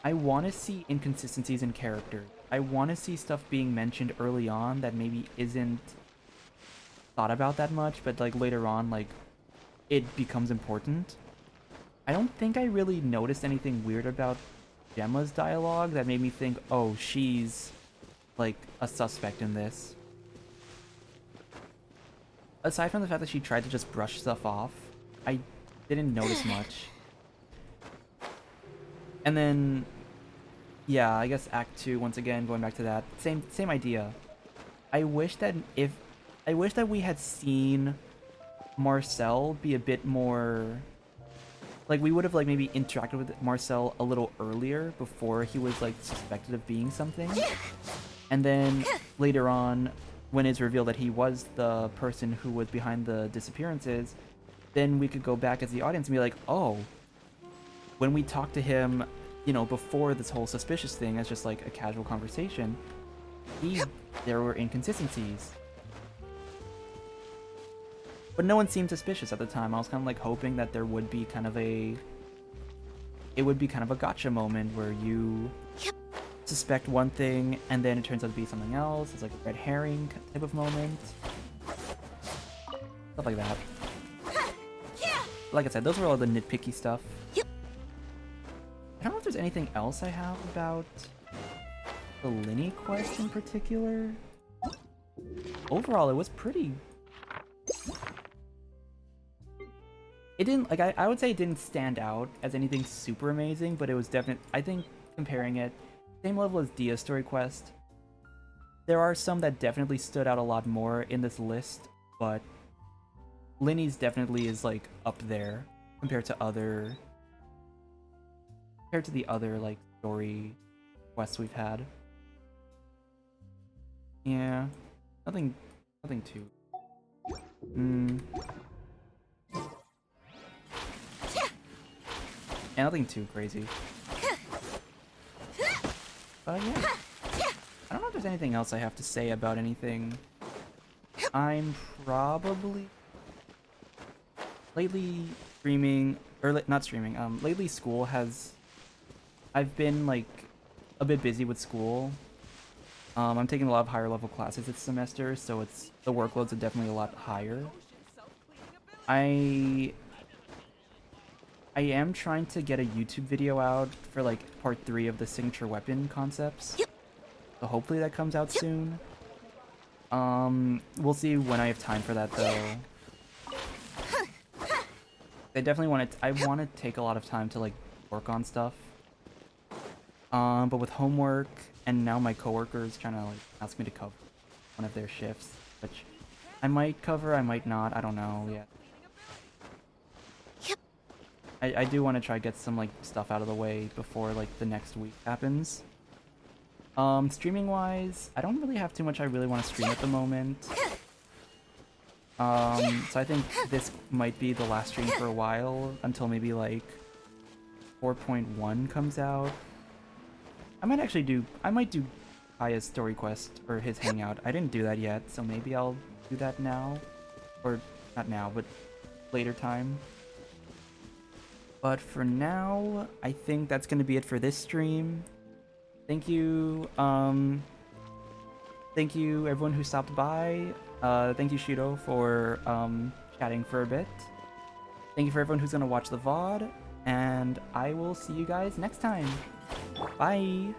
I want to see inconsistencies in characters. I want to see stuff being mentioned early on that maybe isn't thought about that much, but like later on, like it becomes important. I don't think I really noticed anything weird about Gemma's dialogue that made me think, oh, she's like a suspect in this. Aside from the fact that she tried to just brush stuff off, I didn't notice much. And then, yeah, I guess Act 2, once again, going back to that, same idea. I wish that we had seen Marcel be a bit more... Like, we would have, like, maybe interacted with Marcel a little earlier before he was, like, suspected of being something. And then, later on, when it's revealed that he was the person who was behind the disappearances, then we could go back as the audience and be like, oh, when we talked to him, you know, before this whole suspicious thing as just, like, a casual conversation, there were inconsistencies. But no one seemed suspicious at the time. I was kind of like hoping that there would be kind of a... It would be kind of a gotcha moment where you suspect one thing and then it turns out to be something else. It's like a red herring type of moment. Stuff like that. Like I said, those were all the nitpicky stuff. I don't know if there's anything else I have about the Lyney quest in particular. Overall, it was pretty... It didn't, like, I would say it didn't stand out as anything super amazing, but it was definitely, I think, comparing it, same level as Dia's story quest. There are some that definitely stood out a lot more in this list, but Lyney's definitely is, like, up there compared to the other, like, story quests we've had. Yeah, nothing too... Yeah, nothing too crazy. But yeah, I don't know if there's anything else I have to say about anything. I'm probably lately streaming, or not streaming. Lately school has. I've been like a bit busy with school. I'm taking a lot of higher level classes this semester, so the workloads are definitely a lot higher. I am trying to get a YouTube video out for like part 3 of the signature weapon concepts. So hopefully that comes out soon. We'll see when I have time for that though. I definitely I want to take a lot of time to like work on stuff. But with homework and now my coworkers trying to like ask me to cover one of their shifts, which I might cover, I might not, I don't know yet. I do want to try get some like stuff out of the way before like the next week happens. Streaming wise, I don't really have too much I really want to stream at the moment. So I think this might be the last stream for a while until maybe like 4.1 comes out. I might do Kaya's story quest or his hangout. I didn't do that yet, so maybe I'll do that now, or not now, but later time. But for now, I think that's going to be it for this stream. Thank you everyone who stopped by. Thank you Shido for chatting for a bit. Thank you for everyone who's going to watch the VOD, and I will see you guys next time. Bye!